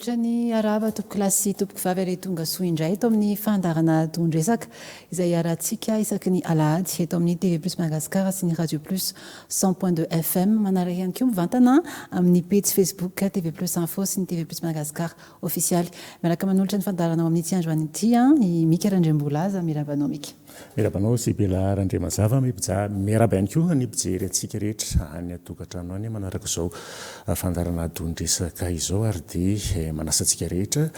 Manolitra ny araba tompoko lasy tompoko vavy ary tonga soa indray eto amin'ny fandarana tondresaka izay arahantsika isaky ny alahady eto amin'ny TV Plus Madagasikara sy ny Radio Plus 100.2 FM manaraka ihany koa mivantana amin'ny page Facebook TV Plus Info sy ny TV Plus Madagasikara officialy. Miaraka manolotra ny fandarana ao amin'ny ty androany ity Mika Randrembolaza mirabanao Mika. Mirabanao sy Bela Randremazava mipija miraba ihany koa ny mpijery antsika rehetra any atokantrano any manaraka izao fandarana tondresaka izao ary dia manasantsika rehetra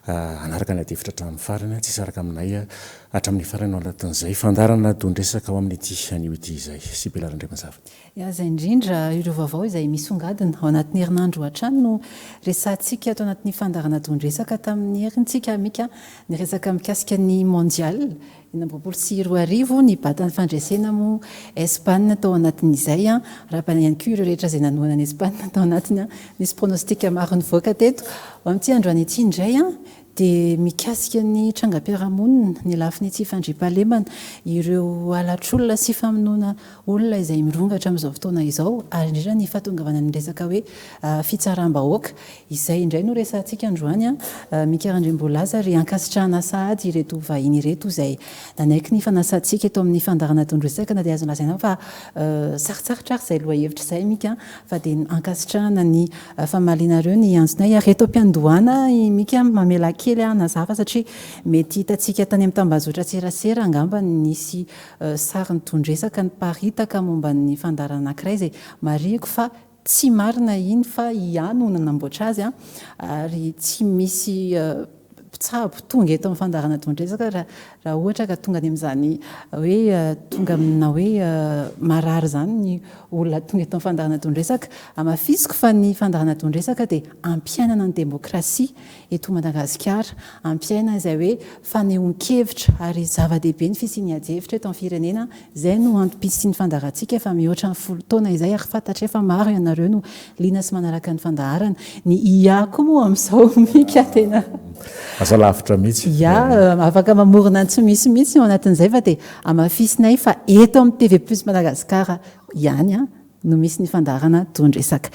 anaraka ny adefitra hatramin'ny farany tsy saraka aminay hatramin'ny farany ao anatin'izay fandarana tondresaka ao amin'ny ity anio ity izay sy Bela Randremazava. Zay indrindra ireo vaovao izay misongadina ao anatin'ny herinandro hatrany no resantsika ato anatin'ny fandarana tondresaka tamin'ny herintsika Mika ny resaka mikasika ny mondial inambopolo sy roa arivo ny batan'ny fandresena mo Espagne tao anatin'izay raha ihany koa ireo rehetra izay nanoana ny Espagne tao anatiny nisy pronostika maro nivoaka teto ao amin'ity androany ity indray dia mikasika ny trangam-piarahamonina ny lafiny ity fandriampahalemana ireo alatr'olona sy famonoana olona izay mirongatra amin'izao fotoana izao ary indrindra ny fahatongavana ny resaka hoe fitsaram-bahoaka izay indray no resantsika androany Mika Randrembolaza ary ankasitrahana sahady ireto vahiny ireto izay nanaiky ny fanasantsika eto amin'ny fandarana tondresaka na dia azo lazaina fa sarotsarotra ary izay loha hevitra izay Mika fa dia ankasitrahana ny famalianareo ny anjonay reto am-piandohana Mika mamela kely nazava satria mety hitantsika tany amin'ny tambazotra serasera angamba nisy sariny tondresaka ny paritaka momba ny fandarana anankiray izay mariko fa tsy marina iny fa ihany no nanamboatra azy ary tsy misy mpitsabo tonga eto amin'ny fandarana tondresaka raha ohatra ka tonga any amin'izany hoe tonga amina hoe marary zany ny olona tonga eto amin'ny fandarana tondresaka amafisiko fa ny fandarana tondresaka dia ampiainana ny demokrasia eto Madagasikara ampiaina izay hoe fanehoan-kevitra ary zava-dehibe ny fisiany-hevitra eto amin'ny firenena izay no antom-pisiany fandarantsika efa mihoatra ny 10 taona izay ary fantatra efa maro ianareo no liana sy manaraka ny fandaharana ny IA koa moa amin'izao Mika tena asa lavitra mihitsy afaka mamorona ny tsy misy ao anatin'izay fa dia amafisinay fa eto amin'ny TV Plus Madagasikara ihany no misy ny fandarana tondresaka.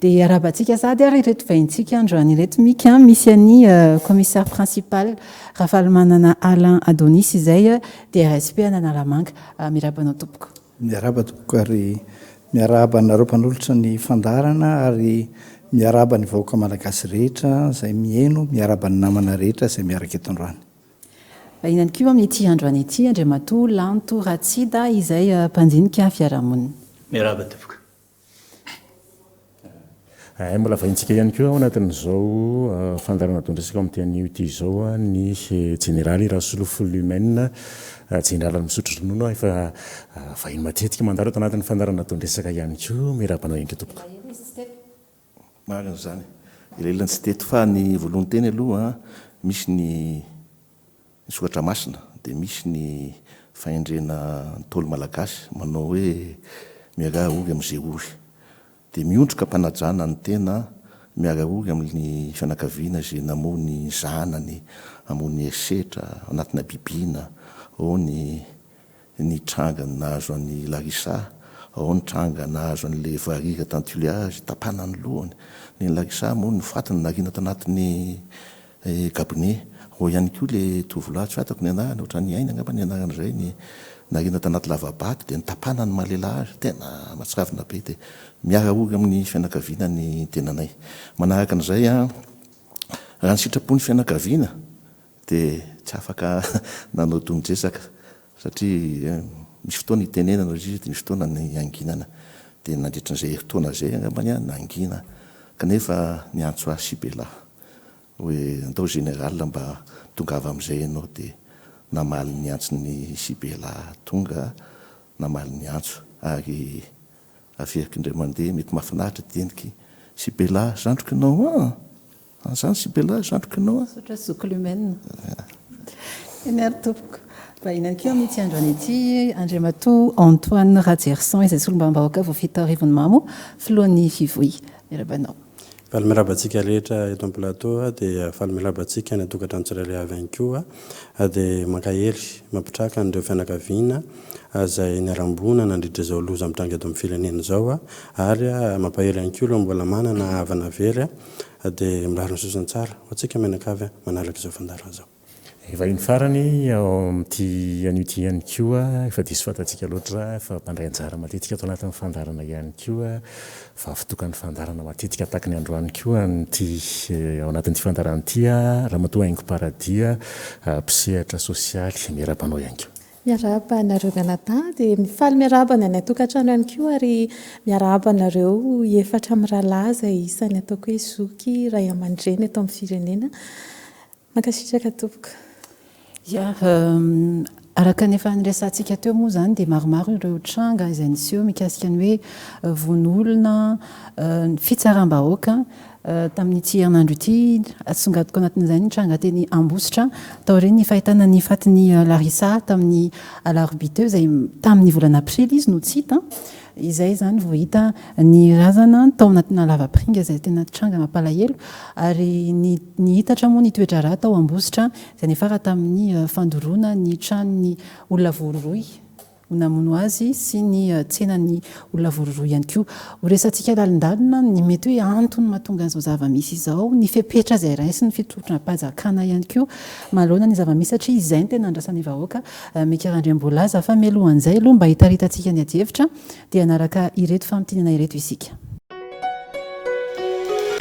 Dia arabantsika sady ary ireto vahintsika androany ireto Mika misy any commissaire principal Rafalimanana Alain Adonis izay dia RSP Analamanga mirabanao tompoko. Miaraba tompoko ary miaraba nareo mpanolotra ny fandarana ary miaraba ny vahoaka malagasy rehetra izay mihaino miaraba ny namana rehetra izay miaraka eto androany. Inany koa amin'ity androany ity Andriamatoa Lanto Ratsida izay mpandinika fiarahamonina. Miaraba tompoko. Mbola vahintsika ihany koa ao anatin'izao fandarana tondresaka amin'ity anio ity izao ny généraly Rasoloufo Lumene généraly misotro ronono efa vahiny matetika mandalo ato anatin'ny fandarana tondresaka ihany koa mirabanao ihany koa tompoko. Marina zany ilelany tsy teto fa ny voalohany teny aloha misy ny sokatra masina dia misy ny fahendrena tolo malagasy manao hoe miara ory amin'izay ory dia miondroka mpanajana ny tena miara ory amin'ny fianakaviana izay namony zanany amony esetra anatina bibiana ao ny tranga nahazo an'ny Larissa ao ny tranga nahazo an'le varira tantuliage tapana ny lohany ny Larissa moa ny fatiny narina ato anatin'ny Gabone ao ihany koa le tovolahy tsy fatako ny anarany ohatrany aina angamba ny anarany izay ny narina ato anaty lavabato dia nitapana ny malelazy tena matsiravina be dia miara ory amin'ny fianakaviana ny tenanay manaraka an'izay raha ny sitrapony fianakaviana dia tsy afaka nanao tondresaka satria misy fotoana itenenana izy dia misy fotoana ny anginana dia nandritra n'izay fotoana izay angambany nangina kanefa ny antso ahy Sibela hoe andao général mba tongava amin'izay ianao dia namaly ny antsony Sibela tonga namaly ny antso ary averiko indray mandeha mety mahafinaritra teniky Sibela zandrokinao zany Sibela zandrokinao sotra zoko Lumene miary tompoko. Inany koa amin'ity androany ity Andriamatoa Antoine Radjerson izay solombam-bahoaka vao 7 arivony mamo filohan'ny fivoy mirabanao. Faly mirabantsika rehetra eto am-plateau dia faly mirabantsika ny atokantrano tsirairay avy ihany koa dia mankahely mampitraka an'ireo fianakaviana zay niarambona nandritra zao loza mitrangy eto amin'ny firenena zao ary mampahery ihany koa mbola manana havana very dia mirary ny sosany tsara ho antsika menakavy manaraka izao fandarana zao. Efa iny farany ao amin'ity an'ity ihany koa efa diso fantatsika loatra fa mpandray anjara matetika atao anatin'ny fandarana ihany koa fa fitokan'ny fandarana matetika tahaka ny androany koa nyty ao anatin'ity fandarana ity ramatoa Aingo Paradia mpisehatra sosialy miara-banao ihany koa. Miarahaba nareo Ganata dia mifaly miarahaba ny any tokantrano ihany koa ary miarahaba nareo efatra amin'ny rahalahy izay isany ataoko hoe zoky ray aman-dreny eto amin'ny firenena. Mankasitraka tompoko. Araka nefa niresantsika teo moa zany dia maromaro ireo tranga izay niseho mikasika ny hoe vonolona fitsaram-bahoaka tamin'ity herinandro ity asongadiko anatin'izay ny tranga teny Ambositra tao ireny ny fahitana ny fatin'ny Larissa tamin'ny alarobia teo izay tamin'ny volana aprily izy no tsy hita izay zany vao hita ny razana tao anatina lavapiringa izay tena tranga mampalahelo ary ny hitatra moa ny toetra raha tao Ambositra izay nefara tamin'ny fandoroana ny tranon'ny olona vororoy namono azy sy ny tsenan'ny olona vororoy ihany koa. Ho resantsika lalindalina ny mety hoe antony mahatonga an'izao zava-misy izao ny fepetra izay raisy ny fitrotrana mpanjakana ihany koa maloana ny zava-misy satria izay ny tena andrasan'ny vahoaka Mekarandriambolaza fa mialohan'izay aloha mba hitaritantsika ny ady-hevitra dia anaraka ireto fampitiniana ireto isika.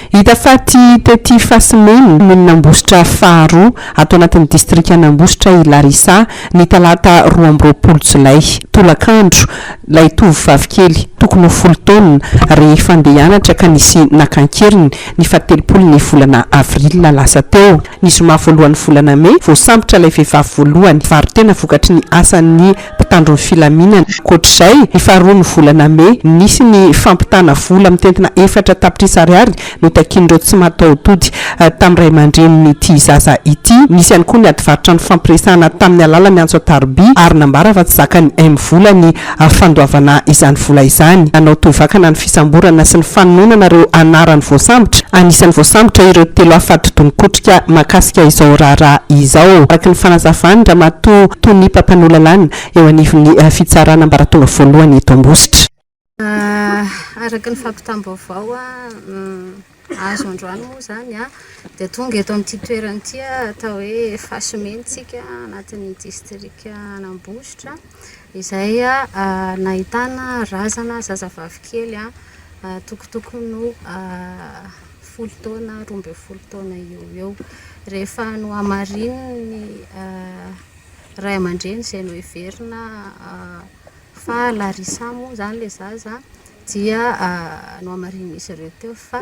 Hita faty tety fasimeny Menambositra faharoa ato anatin'ny distrika Anambositra i Larissa ny talata 12 Jolay tolakandro lay tovovavy kely tokony ho 10 taona rehefa andeha hianatra ka nisy nakankeriny ny 17 volana avril lasa teo. Ny zoma voalohan'ny volana Mey voasambotra ilay vehivavy voalohany varitena vokatry ny asan'ny mpitandro ny filaminana. Koatr'izay ny faharoa ny volana Mey nisy ny fampitana vola mitentina 4 tapitrisa ariary no takin'ireo tsy matahodody tamin'ny ray aman-dreniny ity zaza ity. Nisy ihany koa ny adivaritra ny fampiresahana tamin'ny alalany Antso Tarby ary nambara fa tsy zakany vola ny fandoavana izany vola izany. Nanao toivakana ny fisamborana sy ny fanononanareo anaran'ny voasambotra. Anisan'ny voasambotra ireo 3 afadodonikotrika makasika izao raharaha izao. Araka ny fanazavany Ramatoa Tony Papanolalanina eo anivon'ny fitsarana ambaratonga voalohany eto Ambositra. Araka ny fampitam-baovao azo androany moa zany dia tonga eto amin'ity toerana ity atao hoe fasimentsika anatin'ny distrika Anambositra izay nahitana razana zazavavy kely tokotokony 10 taona 12 taona eo rehefa no hamariny ny ray aman-dreny izay no heverina fa Larissa moa zany le zaza dia no hamariny izy ireo teo fa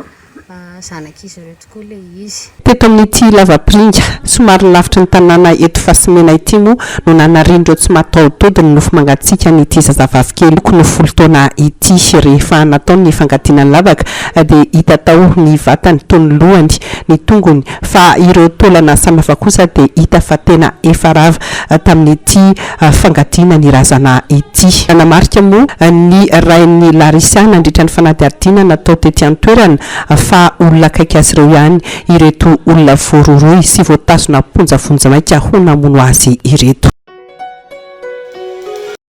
zanak'izy ireo tokoa le izy. Teto amin'ity lavapiringa somary lavitra ny tanàna eto Fasimena ity moa no nanarindreo tsy matahodody ny nofo mangatsiaka n'ity zazavavy kely tokony 10 taona ity rehefa nataony ny fangadinany lavaka dia hita tao ny vatany toy ny lohany ny tongony fa ireo taolana samihafa kosa dia hita fa tena efa rava tamin'ity fangadina ny razana ity. Nanamarika moa ny rain'ny Larissa nandritra ny fanadihadiana natao tety an-toerana fa olona akaiky azy ireo ihany ireto olona voaroroy sy voatasona ponjavonja maika ho namono azy ireto.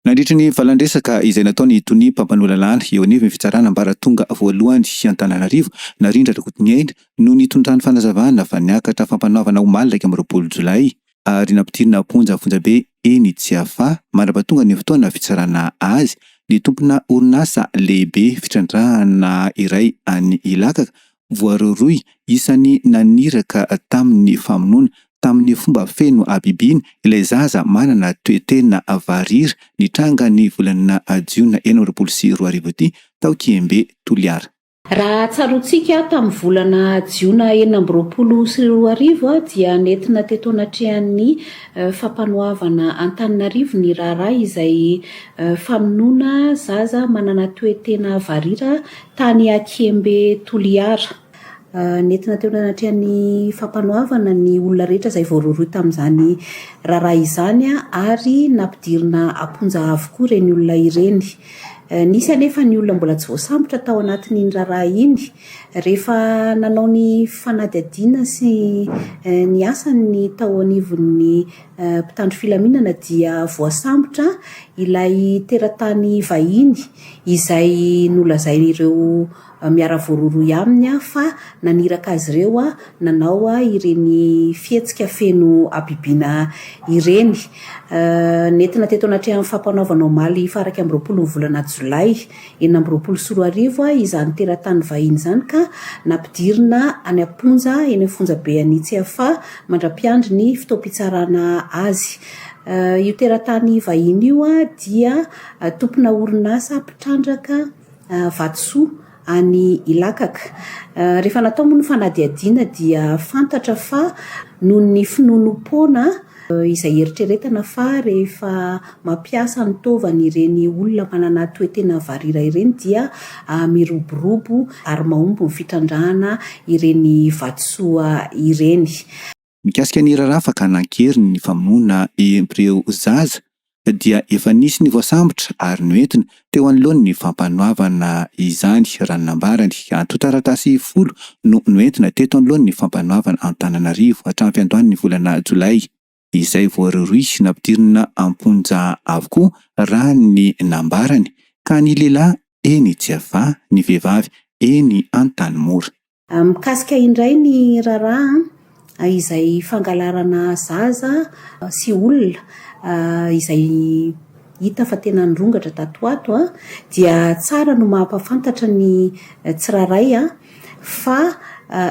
Nandritra ny valandresaka izay nataony Tony Papanolalanina eo anivon'ny fitsarana ambaratonga voalohany Antananarivo narindra Rakotonyaina no nitondrany fanazavana fa niakatra fampanaovana omaly 20 Jolay ary nampidirina ponjavonja be eny Tsiafa manapatonga ny fotoana fitsarana azy ny tompona orinasa lehibe fitrandrahana iray any Ilakaka voaroroy isany naniraka tamin'ny famonoana tamin'ny fomba feno abibiny ilay zaza manana toetena varira ny tranga ny volana Jiona 2024 ity tao Kiembe Toliara. Raha tsarotsika tamin'ny volana Jiona 2024 dia nentina teto anatrehan'ny fampanoavana Antananarivo ny raharaha izay famonoana zaza manana toetena varira tany Kiembe Toliara. Nentina teo anatrehan'ny fampanoavana ny olona rehetra izay voaroroy tamin'izany raharaha izany ary nampidirina aponja avokoa ireny olona ireny. Nisy anefa ny olona mbola tsy voasambotra tao anatin'iny raharaha iny rehefa nanao ny fanadihadiana sy ny asany tao anivon'ny mpitandro filaminana dia voasambotra ilay teratany vahiny izay nolazay ireo miara voaroroy aminy a fa naniraka azy ireo a nanao a ireny fihetsika feno abibiana ireny. Nentina teto anatrea amin'ny fampanaovana omaly faraka amin'ny 20 volana Jolay 2024 a izany teratany vahiny izany ka nampidirina any Amponja eny amin'ny Fonjabe anitsy fa mandra-piandry ny fitaom-pitsarana azy. Io teratany vahiny io a dia tompona orinasa mpitrandraka vatosoa any Ilakaka. Rehefa natao moa ny fanadiadiana dia fantatra fa noho ny finonom-poana izay eritreretana fa rehefa mampiasa ny tovany ireny olona manana toetena varira ireny dia miroborobo ary mahomby ny fitrandrahana ireny vatosoa ireny. Mikasika ny raharaha afaka nankeriny ny famonoana ireo zaza dia efa nisy ny voasambotra ary noentina teo anoloany ny fampanoavana izany. Raha nambarany anto taratasy 10 no noentina teto anoloany ny fampanoavana Antananarivo hatramin'ny fiandohan'ny volana Jolay. Izay voarory nampidirina Amponja avokoa raha ny nambarany ka ny lehilahy eny Jiava, ny vehivavy eny Antanimora. Mikasika indray ny raharaha izay fangalarana zaza sy olona izay hita fa tena nirongatra tatoato dia tsara no mampafantatra ny tsiraray fa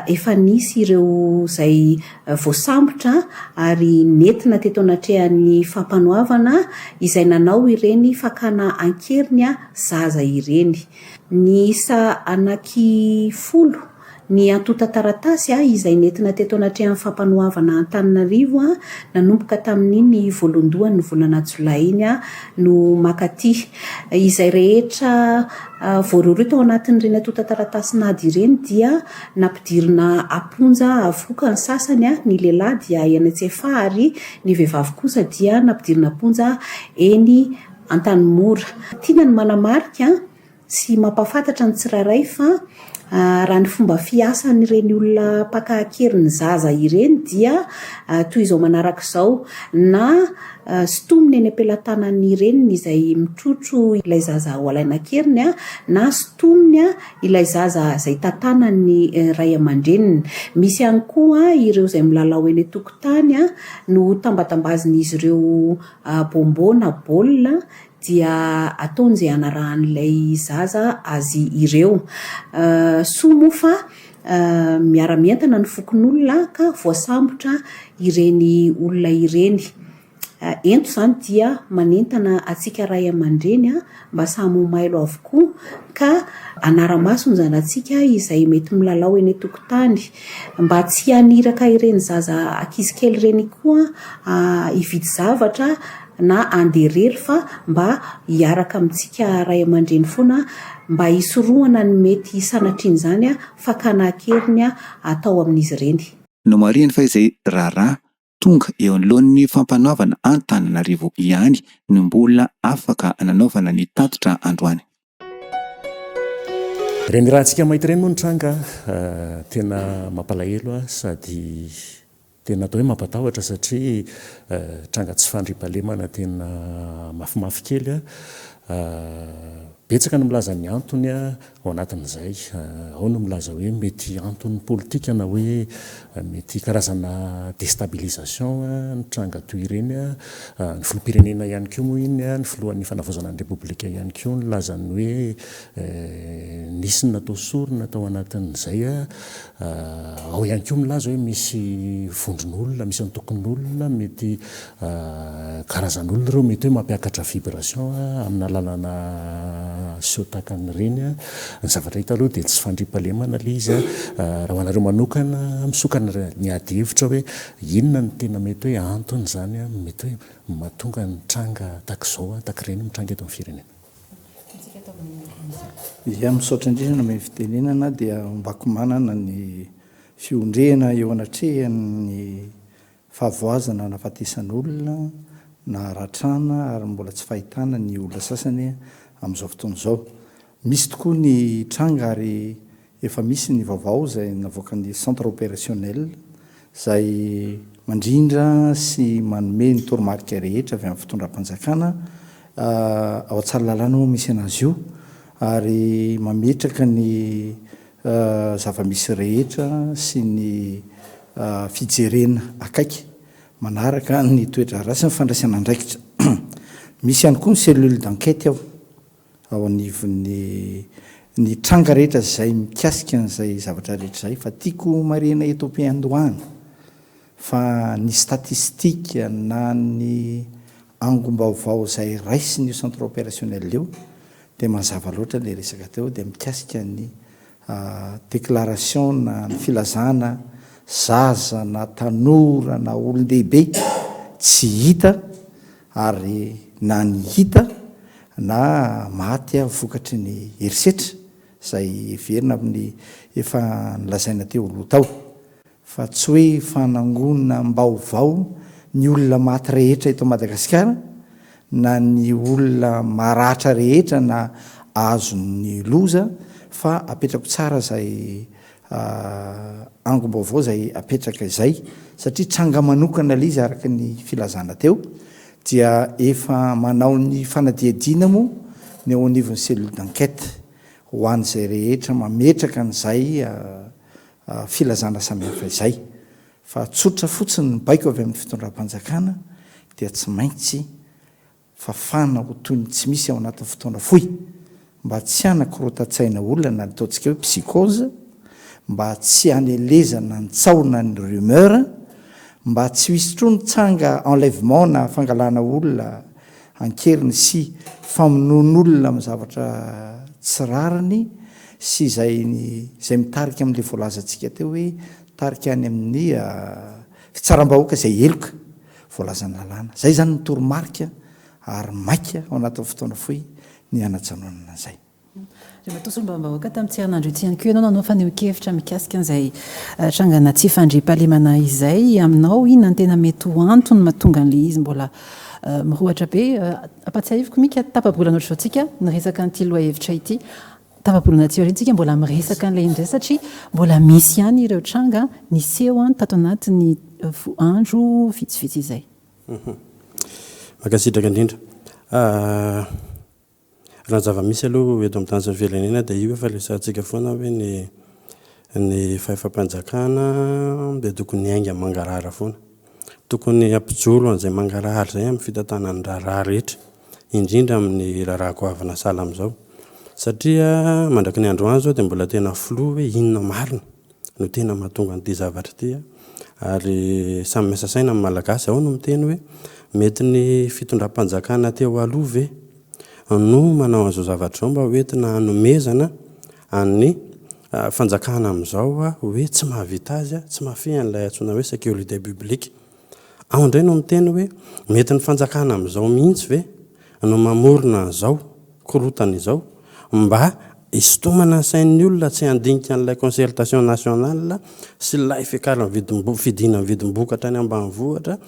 efa nisy ireo izay voasambotra ary nentina teto anatrehan'ny fampanoavana izay nanao ireny fakana ankeriny zaza ireny. Ny isa anaky 10 ny antota taratasy izay nentina teto anatrehan'ny fampanoavana Antananarivo nanomboka tamin'ny voalohandohan'ny volana Jolay iny no makaty. Izay rehetra voarory tao anatin'ireny antota taratasy nady ireny dia nampidirina Amponja avoka ny sasany ny lehilahy dia eny Antsefa ary ny vehivavy kosa dia nampidirina Amponja eny Antanimora. Tiana ny manamarika sy mampafantatra ny tsiraray fa raha ny fomba fiasan'ireny olona mpakahakerin'ny zaza ireny dia toy izao manaraka izao na stominy eny am-pelatanany ireny izay mitrotro ilay zaza ho alaina keriny na stominy ilay zaza izay tantanany ray aman-dreniny. Misy ihany koa ireo izay milalao eny an-tokotany no tambatambazin'izy ireo bonbon na baolina dia ataony izay anarahan'ilay zaza azy ireo. Soa moa fa miara-mientana ny fokon'olona ka voasambotra ireny olona ireny. Ento izany dia manentana atsika ray aman-dreny mba samy mailo avokoa ka anara-maso ny zanatsika izay mety milalao eny an-tokotany mba tsy haniraka ireny zaza ankizikely ireny koa hividy zavatra na anderery fa mba hiaraka amintsika ray aman-dreny foana mba hisorohana ny mety sanatriny izany fakana keriny atao amin'izy ireny. No mariny fa izay raharaha tonga eo anoloan'ny fampanoavana Antananarivo ihany no mbola afaka nanaovana ny tatitra androany. Reny raha antsika mahita ireny moa ny tranga tena mampalahelo sady tena atao hoe mampatahotra satria tranga tsy fandriam-pahalemana tena mafimafy kely betsaka no milaza ny antony ao anatin'izay. Ao no milaza hoe mety antony politika na hoe mety karazana déstabilisation ny tranga toy ireny. Ny filoham-pirenena ihany koa moa iny ny filohan'ny fanavozana ny repoblika ihany koa ny lazany hoe nisy ny natao sorona tao anatin'izay. Ao ihany koa milaza hoe misy vondron'olona, misy antokon'olona, mety karazan'olona ireo mety hoe mampiakatra vibration amin'ny alalana siotakan'ireny. Ny zavatra hita aloha dia tsy fandriam-pahalemana ilay izy raha ho anareo manokana misokana ny ady hevitra hoe inona ny tena mety hoe antony izany mety hoe mahatonga ny tranga takizao takireny mitranga eto amin'ny firenena. Ia misaotra indrindra amin'ny fitenenana dia mbako manana ny fiondrehana eo anatrehan'ny fahavoazana nafatesan'olona na ratrana ary mbola tsy fahitana ny olona sasany amin'izao fotoana izao. Misy tokoa ny tranga ary efa misy ny vaovao izay navoaka ny centre opérationnel izay mandrindra sy manome ny toromarika rehetra avy amin'ny fitondram-panjakana ao an-tsara lalàna moa misy anazy io ary mametraka ny zava-misy rehetra sy ny fijerena akaiky manaraka ny toetra rasy ny fandraisana andraikitra. Misy ihany koa ny cellule d'enquête ao anivon'ny ny tranga rehetra zay mikasika n'izay zavatra rehetra zay fa tiako marena eto am-piandohany fa ny statistika na ny angom-baovao zay raisiny io centre opérationnel eo dia mazava loatra le resaka teo dia mikasika ny déclaration na ny filazana zaza na tanora na olon-dehibe tsy hita ary na ny hita na maty vokatry ny herisetra zay verina amin'ny efa nilazaina teo aloha tao fa tsy hoe fanangonana mbaovao ny olona maty rehetra eto Madagasikara na ny olona maratra rehetra na azony loza fa apetrako tsara zay angom-baovao zay apetraka izay satria tranga manokana le izy araka ny filazana teo dia efa manao ny fanadiadiana moa ny ao anivon'ny cellule d'enquête ho an'izay rehetra mametraka n'izay filazana samihafa izay fa tsotra fotsiny ny baiko avy amin'ny fitondram-panjakana dia tsy maintsy fafana ho toy ny tsy misy ao anatin'ny fotoana fohy mba tsy hanakorotan-tsaina olona na ataontsika hoe psychose mba tsy hanelezana ny tsaona ny rumeur mba tsy hisy tro ny tsanga enlèvement na fangalana olona ankeriny sy famonon'olona amin'ny zavatra tsy rariny sy zay mitarika amin'le voalazantsika teo hoe tarika any amin'ny fitsaram-bahoaka zay eloka voalazana lalàna zay zany ny toromarika ary maika ao anatin'ny fotoana fohy ny anajanonana zay. Mba tamin'ny herinandro ity ihany koa ianao nanao faneho-kevitra mikasika an'izay trangana tsy fandriam-pahalemana izay aminao inona ny tena mety ho antony mahatonga an'le izy mbola mirohatra be ampatsiahiviko mika tapabolana ohatr' izao tsika niresaka an'ity loha-hevitra ity tapabolana tsy orintsika mbola miresaka an'ilay indray satria mbola misy ihany ireo tranga niseho tato anatin'ny andro vitsivitsy izay. Makasitraka indrindra raha zava-misy aloha eto amin'ny tanjona firenena dia io efa lesantsika foana hoe ny fahefam-panjakana dia tokony hainga mangarara foana tokony ampijoro an'izay mangarara zay amin'ny fitantanany raharaha rehetra indrindra amin'ny raharaha goavana sala amin'izao satria mandraky ny andro any zao dia mbola tena flo hoe inona marina no tena mahatonga an'ity zavatra ity ary samy miasa saina amin'ny malagasy ao no miteny hoe mety ny fitondram-panjakana teo aloha ve no manao an'izao zavatra zao mba hoentina hanomezana any fanjakana amin'izao hoe tsy mahavita azy tsy mahafeha an'ilay antsoina hoe sécurité publique ao indray no miteny hoe mety ny fanjakana amin'izao mihitsy ve no mamorona an'izao korotana izao mba isotomana ny sain'ny olona tsy handinika an'ilay concertation nationale sy lay fiakarana fidina vidim-bokatra any ambanivohitra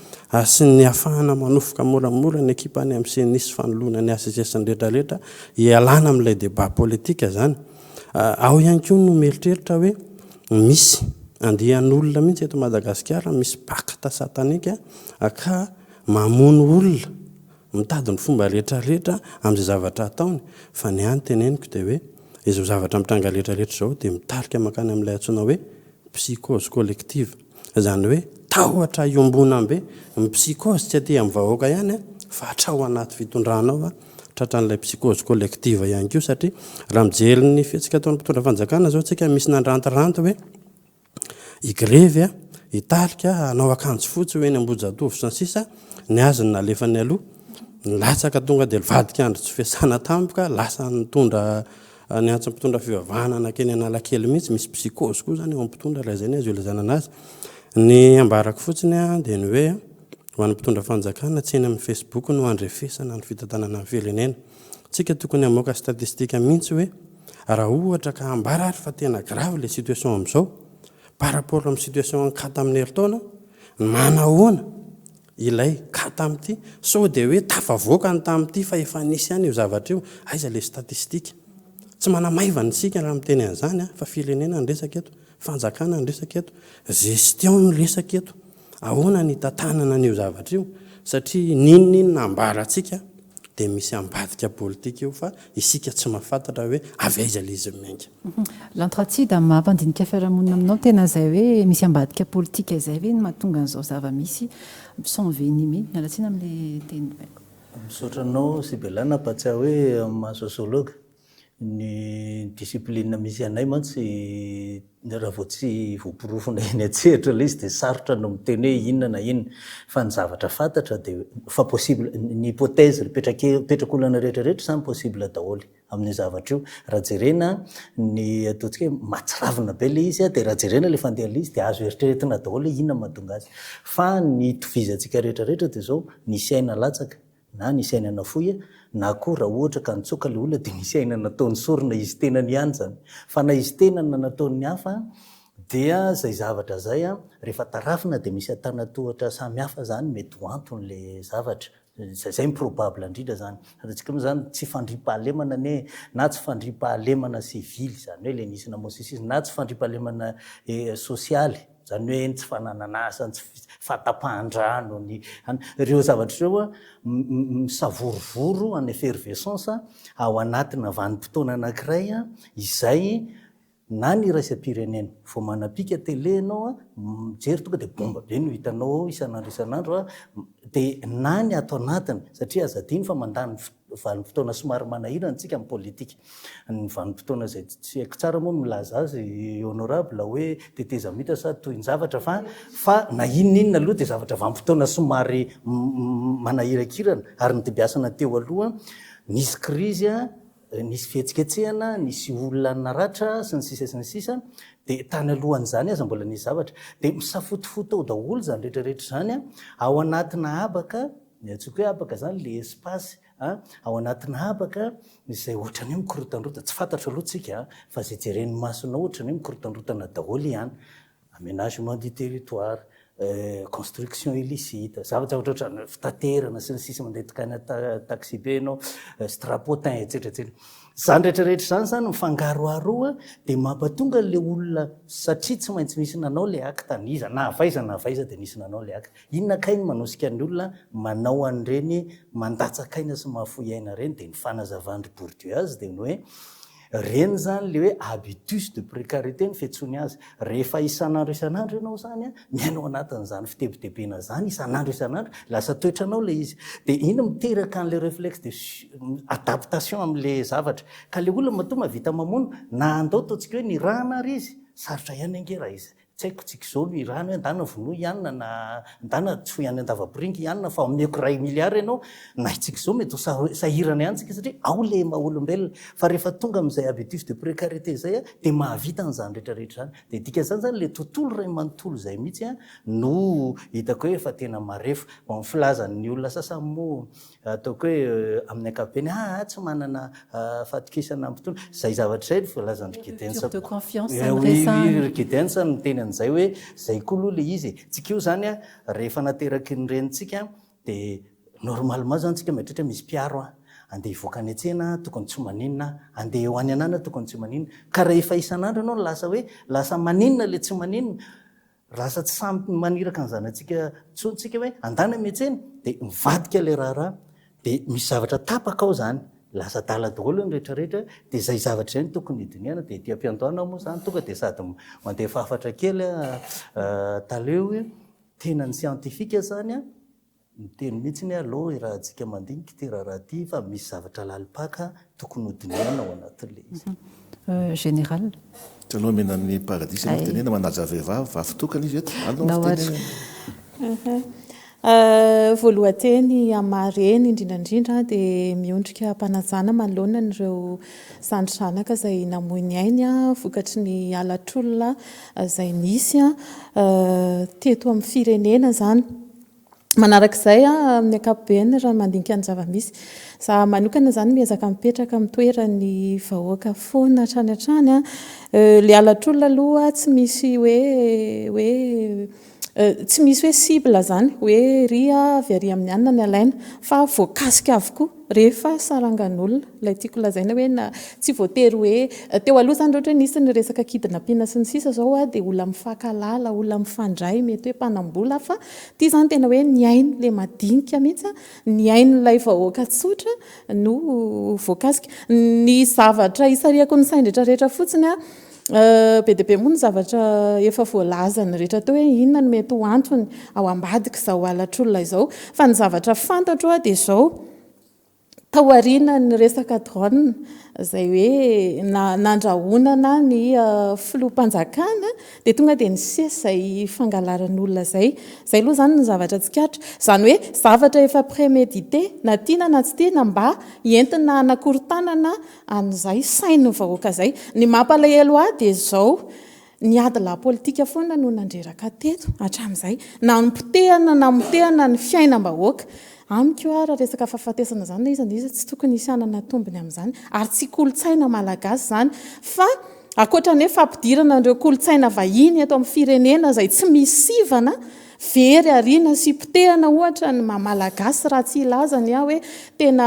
sy ny ahafahana manofoka moramora ny ekipa any amin'ny senisy fanoloana ny association rehetrarehetra hialana amin'ilay débat politika zany ao ihany koa no mieritreritra hoe misy andihan'olona mihitsy eto Madagasikara misy pakta satanika ka mamono olona mitady ny fomba rehetrarehetra amin'izay zavatra ataony fa ny any teneniko dia hoe izao zavatra mitranga rehetrarehetra zao dia mitarika makany amin'ilay antsoina hoe psychose collective zany hoe tahotra iombonambe ny psychose tsy aty amin'ny vahoaka ihany fa hatrao anaty fitondranao tratran'ilay psychose collective ihany koa satria raha mijery ny fihetsika ataon'ny mpitondra fanjakana zao tsika misy nandrantiranty hoe igrevy hitarika anao akanjo fotsy hoe ny ambojatovo sy ny sisa ny azony nalefany aloha nilatsaka tonga dia vadika andro tsy fiasana tampoka lasa nitondra ny antso mpitondra fivavahana nakeny analakely mihitsy misy psychose koa zany eo mpitondra raha zany azy io ilazana anazy ny ambarako fotsiny dia ny hoe ho an'ny mpitondra fanjakana tsy eny amin'ny Facebook no andrefesana ny fitantanana amin'ny firenena tsika tokony hamoaka statistika mihitsy hoe raha ohatra ka ambarary fa tena grave le situation amin'izao par rapport amin'ny situation ankata amin'ny heritaona manahoana ilay kata amin'ity sao dia hoe tafavoaka ny tamin'ity fa efa nisy ihany io zavatra io aiza le statistika tsy manamaiva ny sika raha miteny an'izany fa firenena ny resaka eto fanjakana ny resaka eto gestion ny resaka eto ahoana ny tantanana n'io zavatra io satria ninonina ambarantsika dia misy ambadika politika io fa isika tsy mahafantatra hoe avy aiza ilay izy miainga. L'antratsida mampandinika fiarahamonina aminao tena izay hoe misy ambadika politika izay hoe ny mahatonga an'izao zava-misy s'envenime mialatsina amin'ilay teny baiko. Misaotra anao Sibelana patsiahy hoe maha-sosiologue ny discipline misy anay mantsy raha vao tsy voaporofona eny an-tsehatra ilay izy dia sarotra no miteny hoe inona na inona fa ny zavatra fantatra dia fa possible ny hypothèse petrak'olana rehetrarehetra samy possible daholo amin'ny zavatra io raha jerena ny ataontsika hoe matsiravina be ilay izy dia raha jerena ilay fandeha ilay izy dia azo eritreretina daholo hoe inona mahatonga azy fa ny tovizantsika rehetrarehetra dia zao nisy aina latsaka na nisy aina nafoya na koa raha ohatra ka nitsoka ilay olona dia nisy aina nataony sorona izy tenany ihany zany fa na izy tenany na nataony hafa dia zay zavatra zay rehefa tarafina dia misy atanatohatra samy hafa zany mety ho anton'ilay zavatra zay improbable indrindra zany atsika moa zany tsy fandriam-pahalemana ne na tsy fandriam-pahalemana civily zany hoe le nisy namosisisy na tsy fandriam-pahalemana sosialy zany hoe tsy fanananasa tsy fatapahan-drano ireo zavatra ireo misavorovoro en effervescence ao anatina vanim-potoana anankiray izay na ny raisam-pirenena vao manapika tele ianao mijery tonga dia bomba be no hitanao isan'andro dia na ny ato anatiny satria azadiny fa mandany vanim-potoana somary manahirana antsika amin'ny politika ny vanim-potoana zay tsy haiko tsara moa milaza azy honorable hoe teteza mita sa toy ny zavatra fa na inon'inona aloha dia zavatra vanim-potoana somary manahirakirana ary ny tibiasana teo aloha nisy krizy nisy fihetsiketsehana nisy olona naratra sy ny sisa dia tany alohan'izany aza mbola nisy zavatra dia misafotofoto ao daholo zany rehetrarehetra zany ao anatina abaka atsika hoe abaka zany le espace ao anatina abaka izay ohatrany hoe mikorotandrota tsy fantatra aloha tsika fa zay jeren'ny masonao ohatrany hoe mikorotandrotana daholo ihany aménagement du territoire construction illicite zavatra ohatrany fitaterana sy ny sisa mandeha tokana taxi be anao strapotin etsetraetsetra zany rehetrarehetra zany mifangaroaroa dia mampatonga le olona satria tsy maintsy misy nanao le acte niza na avaiza dia nisy nanao le acte inona kainy manosika ny olona manao an'ireny mandatsakaina sy mahafoy aina reny dia ny fanazavandry bourdieu dia ny hoe reny zany le hoe habitus de précarité ny fiantsony azy rehefa isan'andro ianao zany miainao anatin'izany fitebitebena zany isan'andro lasa toetranao le izy dia iny miteraka an'le réflexe de adaptation amin'le zavatra ka le olona matoa mavita mamono na andao ataontsika hoe ny rana ary izy sarotra ihany angera izy tsy haiko tsika izao ny rano hoe andana vono ihanina na andana tsy ho ihany andavaboringy ihanina fa omeko 1 milliard ianao na itsika izao mety sahirana ihany tsika satria ao le maha-olombelona fa rehefa tonga amin'izay habitus de précarité zay dia mahavita an'izany rehetrarehetra zany dia dikan'izany zany le tontolo ray manontolo zay mihitsy no hitako hoe efa tena marefo amin'ny filazan'ny olona sasany moa ataoko hoe amin'ny ankapobeny tsy manana fatokisana ampitony zay zavatra zay filazan'ny Gidensa no teny an'izay hoe zay koa aloha le izy tsika io zany rehefa nateraky ny renitsika dia normalement zany tsika mieritrehitra misy mpiaro andeha hivoaka ny antsena tokony tsy maninona andeha ho any anana tokony tsy maninona ka rehefa isan'andro ianao lasa hoe lasa maninona le tsy maninona lasa tsy samy maniraka ny zanantsika tsontsika hoe andana miantsena dia mivadika le raharaha dia misy zavatra tapaka ao zany lasa dala daholo ny rehetrarehetra dia zay zavatra zay ny tokony hidiniana dia ety am-piantoana moa zany tonga dia sady mandeha fahafatra kely taleo tena ny scientifika zany miteny mihitsy ny aloha raha antsika mandinika ty raha ty fa misy zavatra lalipaka tokony hodiniana ao anatin'le izy général taloha mena ny paradis ny tenena manaja vehivavy vavitokana izy eto voalohateny amareny indrindrandrindra dia miondrika mpanajana manoloana n'ireo sandrizanaka izay namoiny ainy vokatry ny alatr'olona izay nisy teto amin'ny firenena zany manarak'izay amin'ny ankapobeny raha mandinika ny zava-misy za manokana zany miezaka mipetraka mitoerany vahoaka foana hatrany hatrany le alatr'olona aloha tsy misy hoe tsy misy hoe cible zany hoe ry avy ary amin'ny anina ny alaina fa voakasika avokoa rehefa sarangan'olona ilay tiako lazaina hoe na tsy voatery hoe teo aloha zany ohatra hoe nisy ny resaka kidnapina sy ny sisa zao a dia olona mifankalala olona mifandray mety hoe mpanambola fa ity zany tena hoe ny ainy le madinika mihitsy ny ain'ilay vahoaka tsotra no voakasika ny zavatra isariako ny sainy rehetrarehetra fotsiny a be dia be moa ny zavatra efa voalazany rehetra teo hoe inona no mety ho antony ao ambadika izao alatr'olona izao fa ny zavatra fantatro a dia izao taoriana ny resaka drone izay hoe nandrahonana ny filohampanjakana dia tonga dia nisesy izay fangalaran'olona izay aloha zany ny zavatra tsikatra izany hoe zavatra efa prémédité na tiana na tsy tiana mba entina anakorontanana an'izay sainy vahoaka izay ny mampalahelo ahy dia izao ny adila politika foana no nandreraka teto hatramin'izay na nipotehana na motehana ny fiainam-bahoaka amiko raha resaka fahafatesana zany izy tsy tokony hisy anana tombony amin'izany ary tsy kolotsaina malagasy zany fa akoatra ny hoe fampidirana an'ireo kolotsaina vahiny eto amin'ny firenena izay tsy misy sivana very ariana sy potehana ohatra ny mamalagasy raha tsy ilazany hoe tena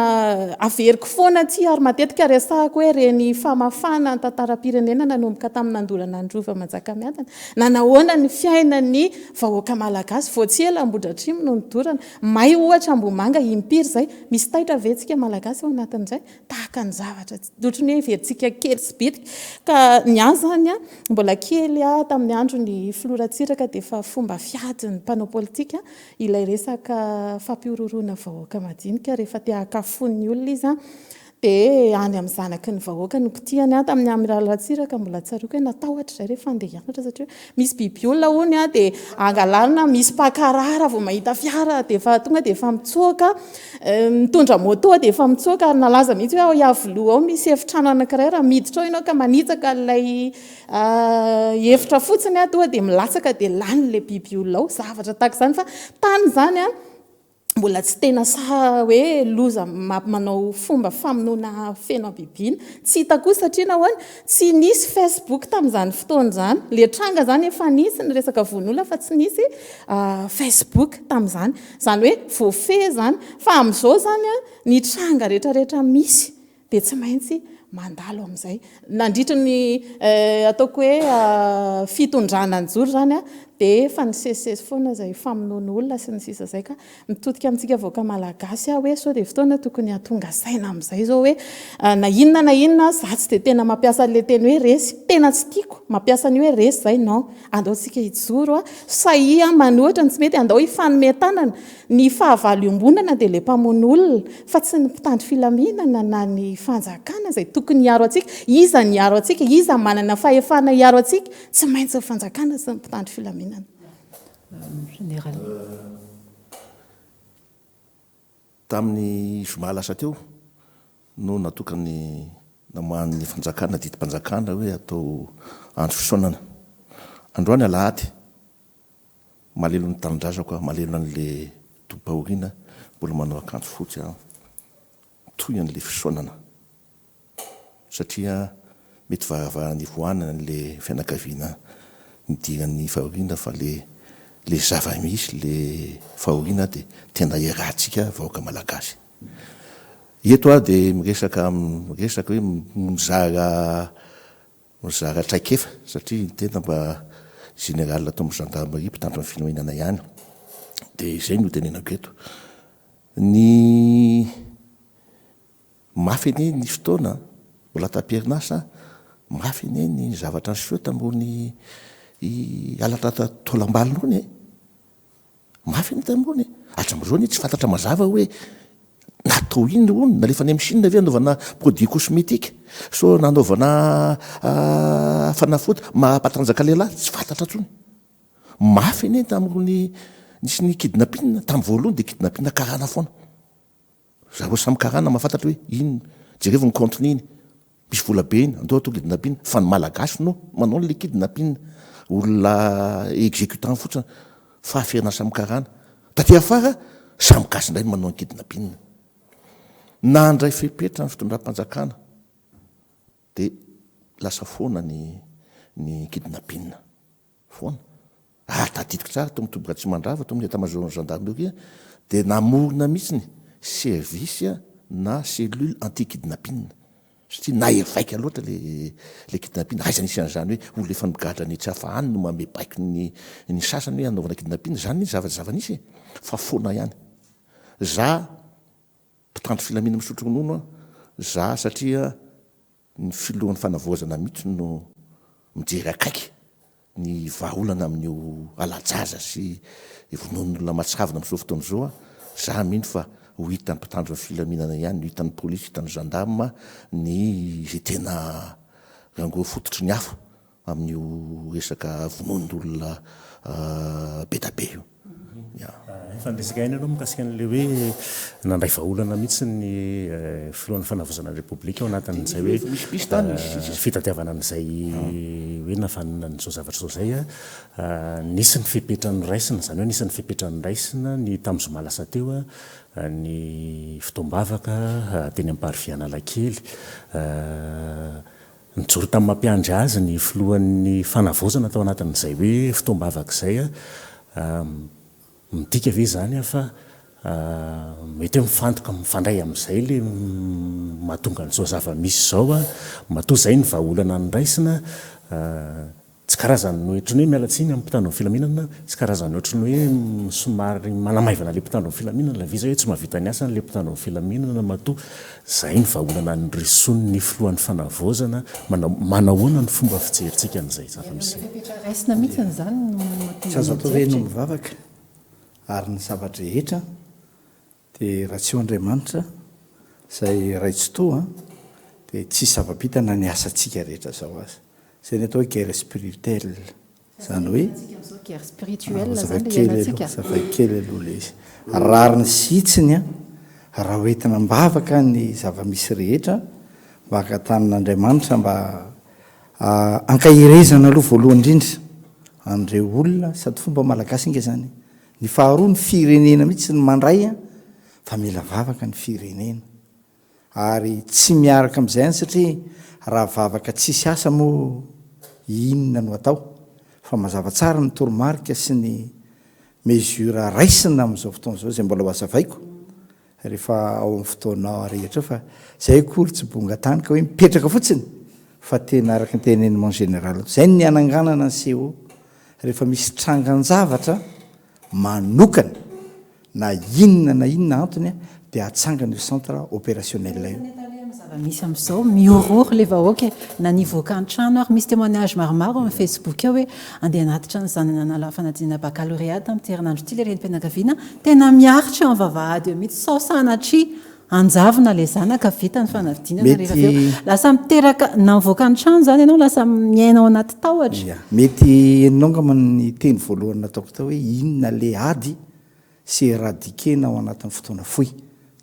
averiko foana ty ary matetika resahako hoe reny famafana ny tantaram-pirenena nanomboka tamin'ny nandolana androva manjakamiadana na nahoana ny fiainany vahoaka malagasy vao tsy ela ambodratrimo no nidorana may ohatra ambomanga impiry zay misy taitra vetsika malagasy ao anatin'izay tahaka ny zavatra ohatrany hoe veritsika kely sy bitika ka ny azy zany a mbola kely a tamin'ny andro ny filoratsiraka dia efa fomba fiadiny mpanao politika ilay resaka fampiororona vahoaka madinika rehefa te hakafon'ny olona izy dia any amin'ny zanaky ny vahoaka no kitihany tamin'ny amiralatsiraka mbola tsaroako hoe natahotra izay rehefa andeha hianatra satria misy biby olona hony dia angalarina misy mpakarara vao mahita fiara dia efa tonga dia efa mitsoaka mitondra moto dia efa mitsoaka ary nalaza mihitsy hoe ao iavoloha ao misy efitrano anankiray raha miditra ao ianao ka manitsaka ilay efitra fotsiny toa dia milatsaka dia lany ilay biby olona ao zavatra tahaka izany fa tany zany mbola tsy tena hoe loza manao fomba famonoana feno bibina tsy hitako satria nahoana tsy nisy Facebook tamin'izany fotoana izany le tranga zany efa nisy ny resaka vonola fa tsy nisy Facebook tamin'izany izany hoe voafe zany fa amin'izao zany ny tranga rehetrarehetra misy dia tsy maintsy mandalo amin'izay nandritry ny ataoko hoe fitondrana anjoro zany dia efa nisesisesy foana izay famonoana olona sy ny sisa izay ka mitodika amintsika vahoaka malagasy hoe sao dia fotoana tokony hatonga saina amin'izay zao hoe na inona za tsy dia tena mampiasa le teny hoe resy tena tsy tiako mampiasa ny hoe resy izay non andao tsika hijoro sahia manoatra ny tsy mety andao hifanometanana ny fahavalo iombonana dia le mpamono olona fa tsy ny mpitandro filaminana na ny fanjakana izay tokony hiaro atsika iza ny hiaro atsika iza manana fahefana hiaro atsika tsy maintsy fanjakana sy ny mpitandro filaminana général tamin'ny zoma lasa teo no natokany namohan'ny fanjakana didim-panjakana hoe atao andro fisaonana androany alahady malelo ny tanindrazako malelo an'le dobaoriana mbola manao akanjo fotsy toy an'le fisaonana satria mety varavahany voanana n'le fianakaviana nidiran'ny fahoriana fa le zava-misy le fahoriana dia tena iarahantsika vahoaka malagasy eto dia miresaka hoe mizara traikefa satria tena mba général atao amin'ny gendarmerie mpitandro amin'ny finoenana ihany dia izay no tenenako eto ny mafy ane ny fotoana mbola tapierinasa mafy ane ny zavatra nyseho tambony alatra tolam-balonony mafy ane tambony hatramin'izao tsy fantatra mazava hoe natao iny ony nalefa ny amin'ny Chine ve anaovana produit cosmétique so nanaovana fanafody mampatanjaka lehilahy tsy fantatra tsony mafy ane tamin'ny nisy ny kidnapina tamin'ny voalohany dia kidnapina karana foana zareo samy karana mahafantatra hoe ino jerevy ny contenu iny misy vola be iny andao atao kidnapina fa ny malagasy no manao le kidnapina olona exécutant fotsiny fa aferina samy karana taty afara samy gasy indray no manao ny kidnapina na andray fepetra ny fitondram-panjakana dia lasa foana ny kidnapina foana tadidiko tsara to mitoboka tsy mandrava to amin'ny état-major gendarmerie dia namorona mihitsy ny service na cellule anti-kidnapping satria naevaika loatra le kidnapping aiza nisy an'izany hoe olo efa migadra ny tsy hafahany no mamebaiky ny sasany hoe anaovana kidnapping zany zava-nisy fa foana ihany za mpitandro filamina misotro ronono za satria ny filohan'ny fanavoazana mihitsy no mijery akaiky ny vahaolana amin'io alajaza sy vonon'olona matsavina amin'izao fotoana zao za mino fa ho hitan'ny mpitandro ny filaminana ihany no hitan'ny polisy hitan'ny gendarme ny zay tena rango fototry ny afo amin'io resaka vonon'olona be da be io efa ndresaka aina aloha mikasika an'le hoe nandray vahaolana mihitsy ny filohan'ny fanavozana ny repoblika ao anatin'izay hoe fitatiavana an'izay hoe nafanina n'izao zavatra zao zay nisy ny fipetrany raisina zany hoe nisy ny fipetrany raisina ny tamin'ny zoma lasa teo ny fotoam-bavaka teny ampariviana lakely nijoro tamin'ny mampiandry azy ny filohan'ny fanavozana tao anatin'izay hoe fotoam-bavaka izay midika ve zany fa mety hoe mifantoka mifandray amin'izay le mahatonga n'izao zava-misy zao matoa zay ny vahaolana ny raisina tsy karazany ohatrany hoe mialatsiny amin'ny mpitandro ny filaminana tsy karazany ohatrany hoe somary manamaivana le mpitandro ny filaminana la viza hoe tsy mahavita ny asany le mpitandro ny filaminana matoa zay ny vahaolana ny risony ny filohan'ny fanavozana manahoana ny fomba fijeritsika an'izay zava-misy raisina mihitsy zany tsy azo atao hoe no mivavaka ary ny zavatra rehetra dia raha tsy ho Andriamanitra zay raitsotoa dia tsy zava-bitana ny asantsika rehetra zao azy zay ny atao hoe guerre spirituelle zany hoe guerre spirituelle zavakely aloha le izy rariny sitsiny raha hoentina mbavaka ny zava-misy rehetra mba hakatan'Andriamanitra mba ankahirezana aloha voalohany indrindra an'ireo olona sady fomba malagasy inga zany ny faharoa ny firenena mihitsy ny mandray fa mila vavaka ny firenena ary tsy miaraka amin'izay any satria raha vavaka tsisy asa moa inona no atao fa mazava tsara ny toromarika sy ny mesura raisina amin'izao fotoana zao zay mbola ho azavaiko rehefa ao amin'ny fotoana rehetra fa zay kory tsy bonga tany ka hoe mipetraka fotsiny fa tena araka ny tenenement général zay ny ananganana ny seho rehefa misy trangan-javatra manokana na inona antony dia atsangana io centre opérationnel io misy amin'izao miorory le vahoaka na nivoaka an-trano ary misy témoignage maromaro amin'ny Facebook hoe andeha anatitra ny zanany fanadinana baccalauréat amin'ny herinandro ity le renim-pianakaviana tena miaritra amin'ny vavahady eo mihitsy sao sanatry anjavona le zanaka vita ny fanadinana rehefa aveo lasa miteraka na mivoaka an-trano zany ianao lasa miaina ao anaty tahotra mety enonga ny teny voalohany nataoko tao hoe inona le ady sy éradikena ao anatin'ny fotoana fohy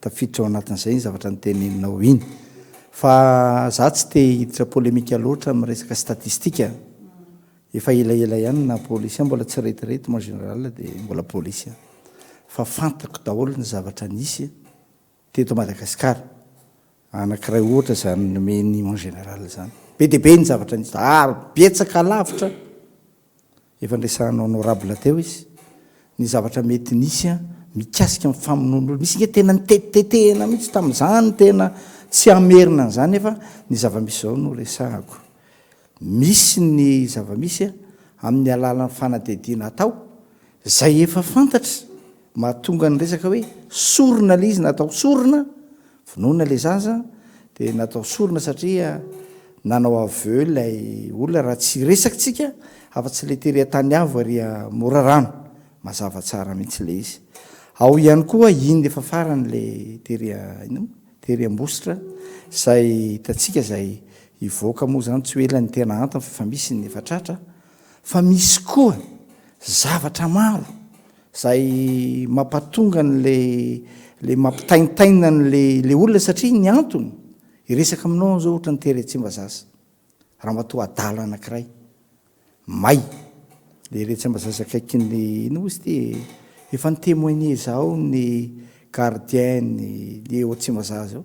tafiditra ao anatin'izay ny zavatra ny teneninao iny fa za tsy te hiditra polémika loatra amin'ny resaka statistika efa elaela ihany na polisy mbola tsy retirety mon général dia mbola polisy fa fantako daholo ny zavatra nisy teto Madagasikara anankiray ohatra zany nomeny mon général zany be dia be ny zavatra nisy ary betsaka lavitra efa nresahanao honorable teo izy ny zavatra mety nisy mikasika amin'ny famonon'olo misy nge tena nitetetehana mihitsy tamin'izany tena tsy amerina an'izany efa ny zava-misy zao no resahako misy ny zava-misy amin'ny alalan'ny fanadediana atao zay efa fantatra mahatonga ny resaka hoe sorona le izy natao sorona vonoina le zaza dia natao sorona satria nanao aveu lay olona raha tsy resakitsika afa-tsy le tery tany avo ary mora rano mazava tsara mihitsy le izy ao ihany koa iny efa farany le tery ambositra zay hitatsika zay ivoaka moa zany tsy hoela ny tena antony fa misy ny efatratra fa misy koa zavatra maro zay mampatonga nle mampitaintaina nle olona satria ny antony iresaka aminao zao ohatra ny tery Tsimbazaza raha matoa adala anankiray may le re Tsimbazaza akaikin'ny ino izy ty efa ny témoigner zao ny gardienne le eo Tsimbazaza ao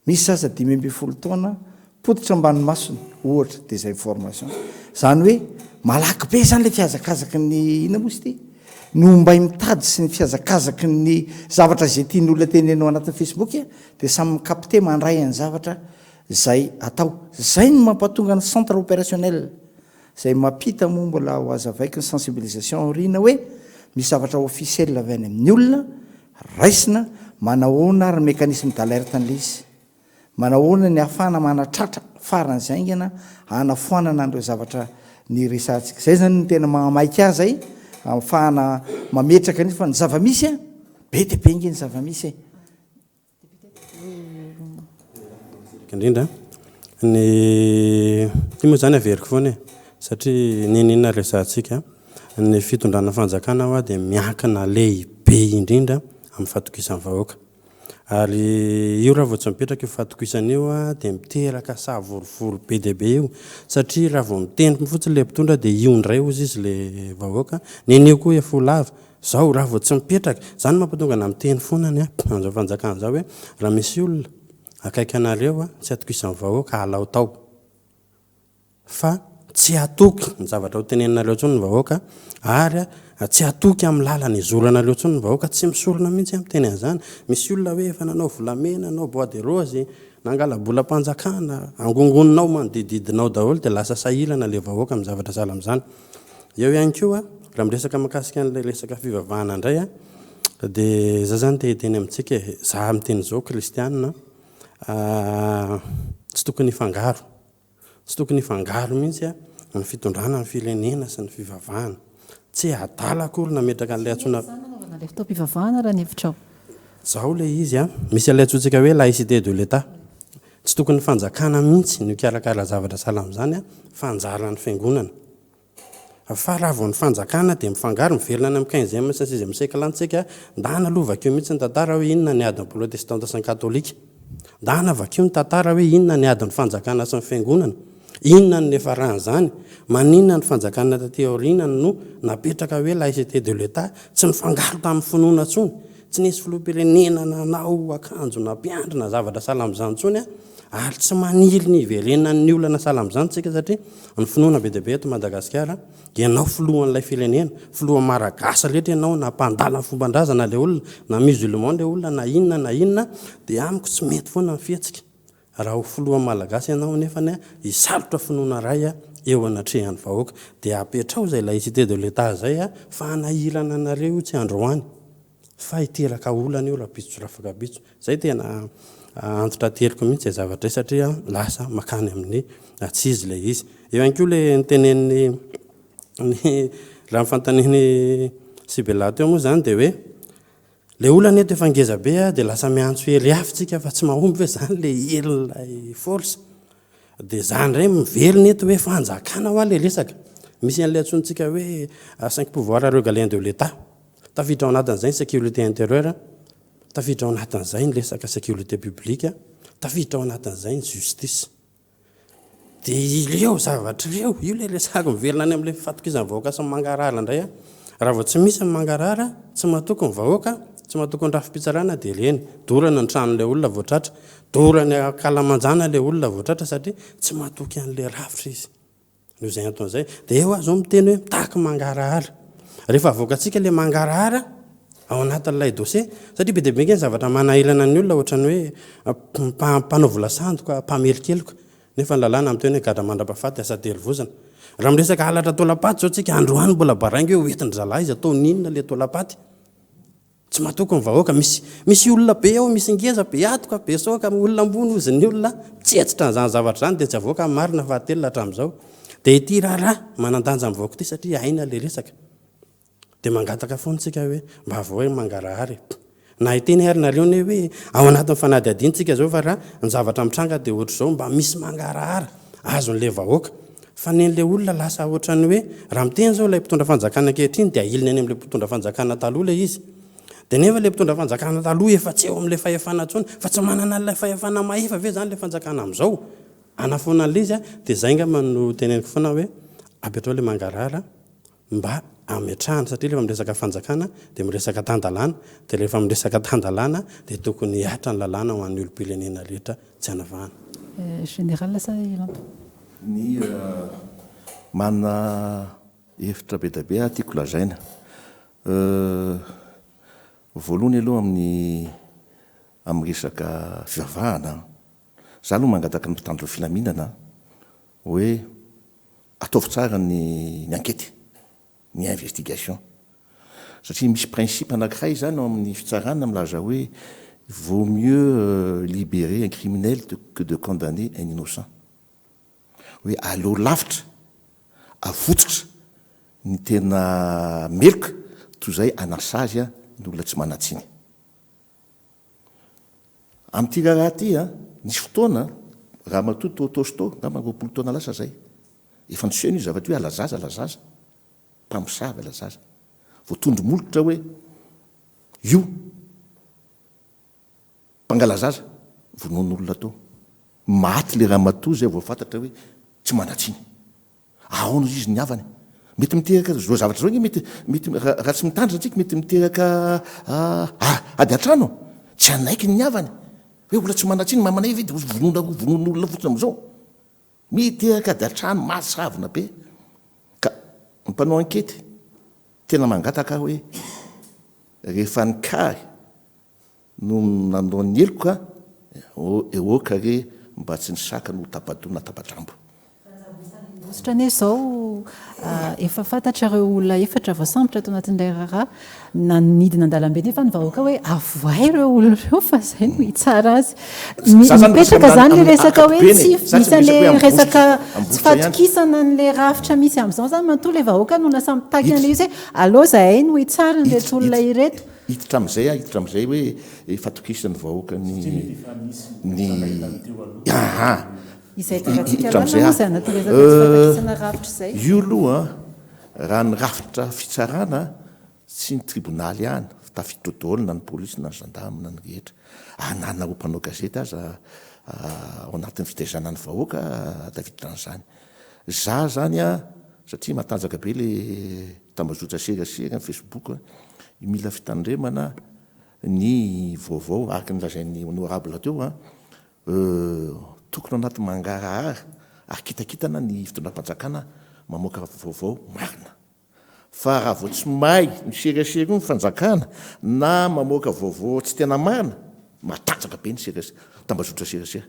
misy zaza 10 taona potitra ambany masony ohatra des informations zany hoe malaky be zany le fiazakazaky ny ina moa izy ty no mbay mitady sy ny fiazakazaky ny zavatra zay tia ny olona tenenao anatin'ny facebook dia samy mikapte mandray any zavatra zay atao zay ny mampatonga ny centre opérationnel zay mampita moa mbola ho azavaiky ny sensibilisation rina hoe misy zavatra officiel avy any amin'ny olona raisina manahoana ary mécanisme d'alerte an'la izy manahoana ny ahafahana manatratra faran'izay aingana anafoanana an'ireo zavatra ny resantsika zay zany ny tena mahamaika azy ay ahafahana mametraka ny fa ny zavamisy be dia be inge ny zavamisy indrindra ny ty moa zany averiko foana satria ninina resantsika ny fitondrana fanjakana ao dia miankina lehibe indrindra amin'ny fatokisan'ny vahoaka ary io raha vao tsy mipetraka io fatokisan'io dia miteraka savorovoro be dia be io satria raha vao mitendry fotsiny le mpitondra dia io ndray ozy izy le vahoaka nenio koa efo lava zao raha vao tsy mipetraka zany mampatonga na miteny fonany an'izao fanjakana zao hoe raha misy olona akaiky anareo tsy atokisan'ny vahoaka alao tao fa tsy atoky ny zavatra ho teneninareo ntsony ny vahoaka ary tsy atoky amin'ny lalany izoranareo ntsony ny vahoaka tsy misorona mihitsy amin'ny teny an'izany misy olona hoe efa nanao volamena nanao bois de rose nangala-bolam-panjakana angongoninao manodididinao daholo dia lasa sahilana le vahoaka amin'ny zavatra sala amin'izany eo ihany koa raha miresaka mahakasika an'ilay resaka fivavahana indray dia za zany teny amintsika za miteny izao kristianina tsy tokony ifangaro tsy tokony ifangaro mihitsy ny fitondrana ny firenena sy ny fivavahana tsy adala akory nametraka an'ilay atsona le fitaom-pivavahana raha ny hevitrao zao le izy misy an'ilay atsotsika hoe laïcité de l'état tsy tokony fanjakana mihitsy ny karakara zavatra sala amin'izany fanjaran'ny fiangonana fa raha vao ny fanjakana dia mifangaro miverina any amin'ny 15e sy 16e siècle antsika ndana aloha vakeo mihitsy ny tantara hoe inona ny adiny protestanta sy ny katolika ndana vakeo ny tantara hoe inona ny adiny fanjakana sy ny fiangonana inona ny efa ran'izany maninona ny fanjakana taty aorinany no napetraka hoe laïcité de l'état tsy mifangaro tamin'ny finoana ntsony tsy nisy filoham-pirenena nanao akanjo na mpiandrina zavatra sala amin'izany ntsony ary tsy maniry ny iverenany olana sala amin'izany tsika satria ny finoana be dia be eto Madagasikara ianao filohan'ilay firenena filoha maragasa letra ianao na mpandala ny fomban-drazana le olona na musulman le olona na inona dia amiko tsy mety foana ny fihetsika raha ho filoha malagasy ianao nefany hisarotra finoana ray eo anatrehan'ny vahoaka dia apetrao izay laïcité de l'état zay fa hanahirana anareo tsy androany fa hiteraka olana io raha bitso raha afaka bitso zay tena antotra teriko mihitsy zay zavatra satria lasa makany amin'ny tsy izy le izy eo ihany koa le nitenen'ny raha mifantaniny sibela teo moa zany dia hoe le olana eto efa ngeza be dia lasa miantso hery afitsika fa tsy mahomby hoe zany le herylay force dia zany ray miverina eto hoe fanjakana ho a le resaka misy an'ilay antsontsika hoe 5 pouvoir régalien de l'état tafiditra ao anatin'izay ny sécurité intérieure tafiditra ao anatin'izay ny resaka sécurité publique tafiditra ao anatin'izay ny justice dia ireo zavatra ireo io le resaka miverina any amin'ilay fatokizan'ny vahoaka sy ny mangarara indray raha vao tsy misy ny mangarara tsy mahatoky ny vahoaka tsy mahatoky ny rafim-pitsarana dia ireny dorana ny tranon'ilay olona voatratra dorany akalamanjana ilay olona voatratra satria tsy mahatoky an'ilay rafitra izy no izay ataon'izay dia eo azo miteny hoe mitaky mangarahara rehefa avoakantsika ilay mangarahara ao anatin'ilay dossier satria be dia be ny zavatra manahirana ny olona ohatrany hoe mpanao volasandoka mpamelikeloka nefa ny lalàna amin'ny teny hoe gadra mandra-pahafaty asa telovozana raha miresaka halatra tolapaty zao tsika androany mbola barainga hoe oentiny zalahy izy atao ninona le tolapaty tsy mahatoky ny vahoaka misy olona be ao misy ngeza be atoka be soka olona ambony ozy ny olona tsetsitra n'izany zavatra zany dia tsy avoaka marina fahatelona hatramin'izao dia ity raharaha manandanja amin'ny vahoaka ity satria aina le resaka dia mangataka foantsika hoe mba avao hoe mangarahary na hiteny harinareo ny hoe ao anatin'ny fanady adintsika zao fa raha ny zavatra mitranga dia ohatra zao mba misy mangarahara azon'le vahoaka fa nen'le olona lasa ohatrany hoe raha miteny zao ilay mpitondra fanjakana ankehitriny dia ahilina any amin'ilay mpitondra fanjakana taloha le izy dia nefa ilay mpitondra fanjakana taloha efa tsy eo amin'ilay fahefana ntsony fa tsy manana an'ilay fahefana mahefa ve zany ilay fanjakana amin'izao anafoana an'ilay izy dia zay nga no teneniko foana hoe apetrao ilay mangarahara mba ametrahana satria rehefa miresaka fanjakana dia miresaka tandalàna dia rehefa miresaka tandalàna dia tokony hiatra ny lalàna ho an'ny olom-pirenena rehetra tsy hanavahana général sa ny mana hevitra be da be tiako lazaina voalohany aloha amin'ny resaka fivavahana za aloha mangataka ny mpitandro filaminana hoe ataovy tsara ny ankety ny investigation satria misy principe anankiray zany ao amin'ny fitsarana milaza hoe vaut mieux libérer un criminel que de condamner un innocent hoe aleo lavitra avotsitra ny tena meloka toy zay anasazy a ny olona tsy manatsiny am'ty raha ty a nisy fotoana raha matoto tosto ngamanroapolo taona lasa zay efa niseno izy zavatry hoe alazaza mpamosavy alazaza voatondro molotra hoe io mpangalazaza vonon'olona to maty le raha mato zay voafantatra hoe tsy manatsiny aono izy ny avany mety miteraka zo zavatra zao mety raha tsy mitandra atsika mety miteraka ady atrano tsy anaiky ny avany hoe olona tsy manatsiny mamanay vedy vonon'olona fotsiny am'izao miteraka ady atrano masavina be ka mpanao ankety tena mangataka hoe rehefa nikary no nanao ny eloka eoka re mba tsy nisaka no tapadona tapatrambo otrany zao efa fantatrareo olona efatra voasambotra tao anatin'ilay raha nanidina andalambe nefa ny vahoaka hoe avoay reo olona reo fa zay no hitsara azy mipetraka zany le resaka hoe tsy misy an'le resaka tsy fatokisana n'le rafitra misy am'izao zany manto le vahoaka no lasa mitaky an'le izy hoe aloha zahay no hitsara nyrehetra olona ireto hiditra am'izay hoe fatokisany vahoaka izay teratsikaanatyresaka rafitra zay io aloha raha ny rafitra fitsarana tsy ny tribonaly ihany tafidodolona ny polisy na ny gendarme na ny rehetra anana ho mpanao gazety aza ao anatin'ny fitaizana ny vahoaka tafiditran'izany za zany a satria matanjaka be le tambazotra serasera ny facebook mila fitandremana ny vaovao araky nylazain'ny honorable teo a tokony anaty mangarahara ary kitakitana ny fitondram-panjakana mamoaka vaovao marina fa raha vao tsy mahay ny serasera io ny fanjakana na mamoaka vaovao tsy tena marina matanjaka be ny tambazotra serasera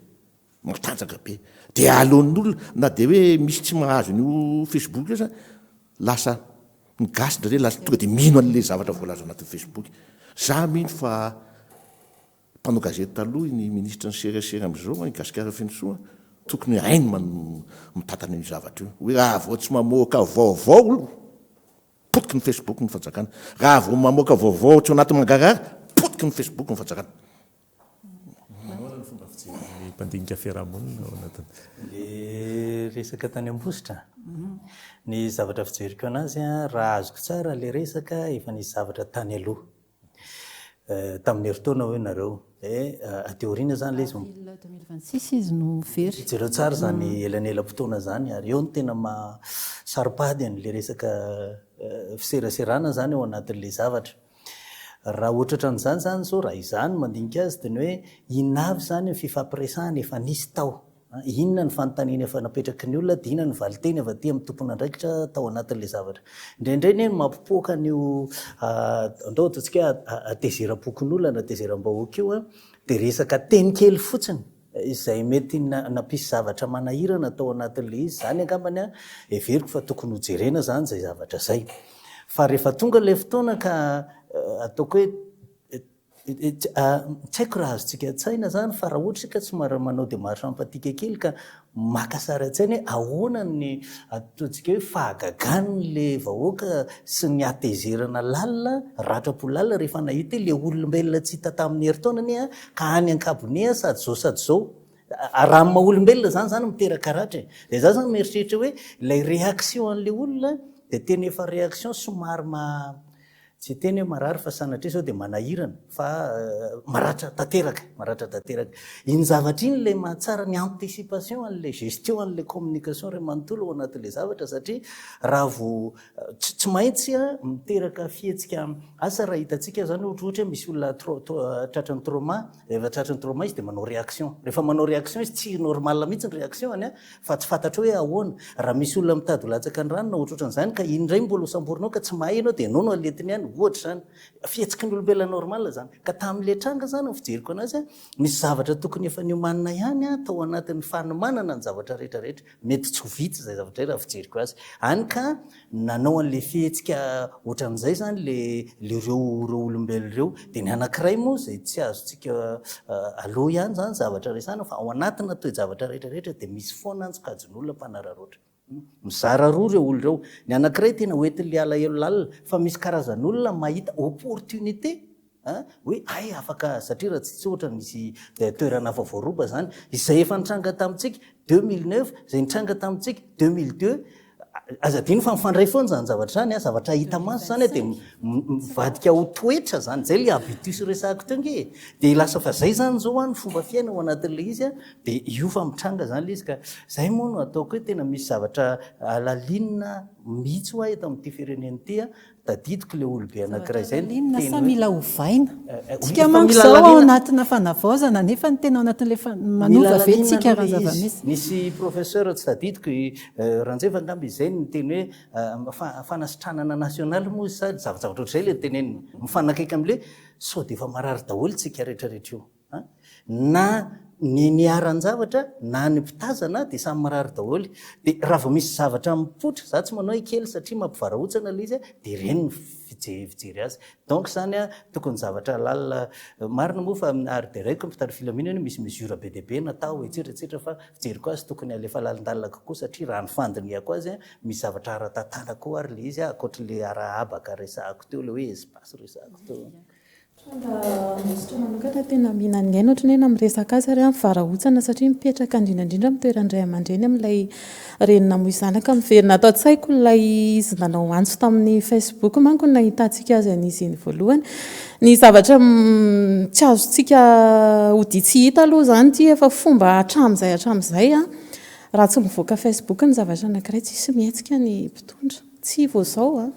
matanjaka be de aleon'olona na de hoe misy tsy mahazo nyo facebook io zany lasa ny gasy dra lasa tonga de mino an'le zavatra voalaza anatin'ny facebook za mino fa mpanao gazety taloha ny ministra ny serasera am'izao gasikara fenosoa tokony hainy mitatana io zavatra io hoe raha vao tsy mamoaka vaovao potiky ny facebook ny fanjakana raha vao mamoaka vaovao tsy anaty mangarara potiky ny facebook ny fanjakana mpandinika fiarahamonina ao anatiny le resaka tany ambositra ny zavatra fijeriko anazy a raha azoko tsara le resaka efa nisy zavatra tany aloha tamin'ny heritaona hoe nareo ateoriana zany le izy 2026 izy no very jereo tsara zany elanelam-potoana zany ary eo ny tena saripady an'le resaka fiseraserana zany ao anatin'le zavatra raha ohatratra n'izany zany zao raha izany mandinika azy teny hoe inavy zany ny fifampiresahana efa nisy tao inona ny fanontaniana efa napetraky ny olona dia inona ny valiteny avy aty amin'ny tompona andraikitra tao anatin'le zavatra indraindray ny mampipoaka nio andao ataontsika hoe atezera-pokon'olona na tezeram-bahoaka io a dia resaka teny kely fotsiny izay mety nampisy zavatra manahirana tao anatin'le izy zany angambany a everiko fa tokony hojerena zany zay zavatra zay fa rehefa tonga le fotoana ka ataoko hoe tsy haiko raha azontsika tsaina zany fa raha ohatra sika tsy manao démarche empatika kely ka makasary an-tsaina hoe ahoana ny ataontsika hoe fahagagan'le vahoaka sy ny atezerana lalina ratrapo lalina rehefa nahita le olombelona tsy hita tamin'ny heritaonany a ka any ankabone sady zao raha maha olombelona zany miteraka ratra dia za zany mieritreritra hoe ilay réaction an'le olona dia teny efa réaction somary tsy teny hoe marary fa sanatria zao dia manahirana fa maratra tanteraka iny zavatra iny le mahatsara ny anticipation an'le gestion an'le communication ray manontolo ao anatin'le zavatra satria raha vo tsy maintsy a miteraka fihetsika asa raha hitantsika zany ohatrohatra hoe misy olona tratran'ny trauma rehefa tratran'ny trauma izy dia manao réaction rehefa manao réaction izy tsy normal mihitsy ny réaction any a fa tsy fantatra hoe ahoana raha misy olona mitady ho latsaka ny ranona ohatrohatran'izany ka indray mbola hosamborinao ka tsy mahay ianao dia enao no aletiny ihany ohatra zany fihetsiky ny olombelona normal zany ka tamin'le tranga zany ny fijeriko anazy misy zavatra tokony efa niomanina ihany tao anatin'ny fanomanana ny zavatra rehetrarehetra mety tsy ho vitsy zay zavatra raha fijeriko azy any ka nanao an'le fihetsika ohatran'izay zany le reo olombelo reo dia ny anankiray moa zay tsy azontsika aloha ihany zany zavatra resana fa ao anatina toe zavatra rehetrarehetra dia misy foana antsokajin'olona mpanararoatra mizara roa reo olo reo ny anankiray tena hoentin'le alahelo lalina fa misy karazan'olona mahita opportunité hoe ay afaka satria raha tsy ohatra misy toerana afa voaroba zany izay efa nitranga tamintsika 2009 zay nitranga tamintsika 2002 azadiny fa mifandray foana zany zavatra zany zavatra hita maso zany dia mivadika ho toetra zany zay le habitus resahako teo nge dia lasa fa zay zany zao a ny fomba fiaina ao anatin'le izy a dia io fa mitranga zany le izy ka zay moa no ataoko hoe tena misy zavatra alalinina mihitsy ho eto amin'ity fireneny ty a tadidiko le olobe anankiray zay sa mila hovaina tsika manko zao ao anatina fanavaozana nefa ny tena ao anatin'le manova ventsika raha zava-misy misy professeur tsy tadidiko ranjefa ngamby izay ny teny hoe fanasitranana nasionaly moa sady zavatra ohatrazay le teneny mifanakaiky am'le sao dia efa marary daholo tsika rehetrarehetra io na ny niaran-javatra na ny mpitazana dia samy marary daholy dia raha vao misy zavatra mipotra za tsy manao kely satria mampivarahontsana le izy dia reny ny fijery azy donc zany a tokony zavatra lalina marina moa fa ary dia raiko mpitary filamina hoe misy mesure be dia be natao etsetraetsetra fa fijeriko azy tokony alefa lalindalina kokoa satria raha ny fandiniako azy misy zavatra ara-tantana koa ary le izy akoatrale ara-abaka resahako teo le hoe espace resahako teo misitra manokana tena mihinan'aina ohatrany hoe na miresaka azy ary mivarahotsana satria mipetraka indrindraindrindra mitoerandray aman-dreny amin'ilay renina moy zanaka miverina atao tsaiko ilay izy nanao antso tamin'ny Facebook manko nahitantsika azy an'izy iny voalohany ny zavatra tsy azontsika hodi tsy hita aloha zany ty efa fomba hatram'izay raha tsy mivoaka Facebook ny zavatra anankiray tsisy mihetsika ny mpitondra tsy vo zao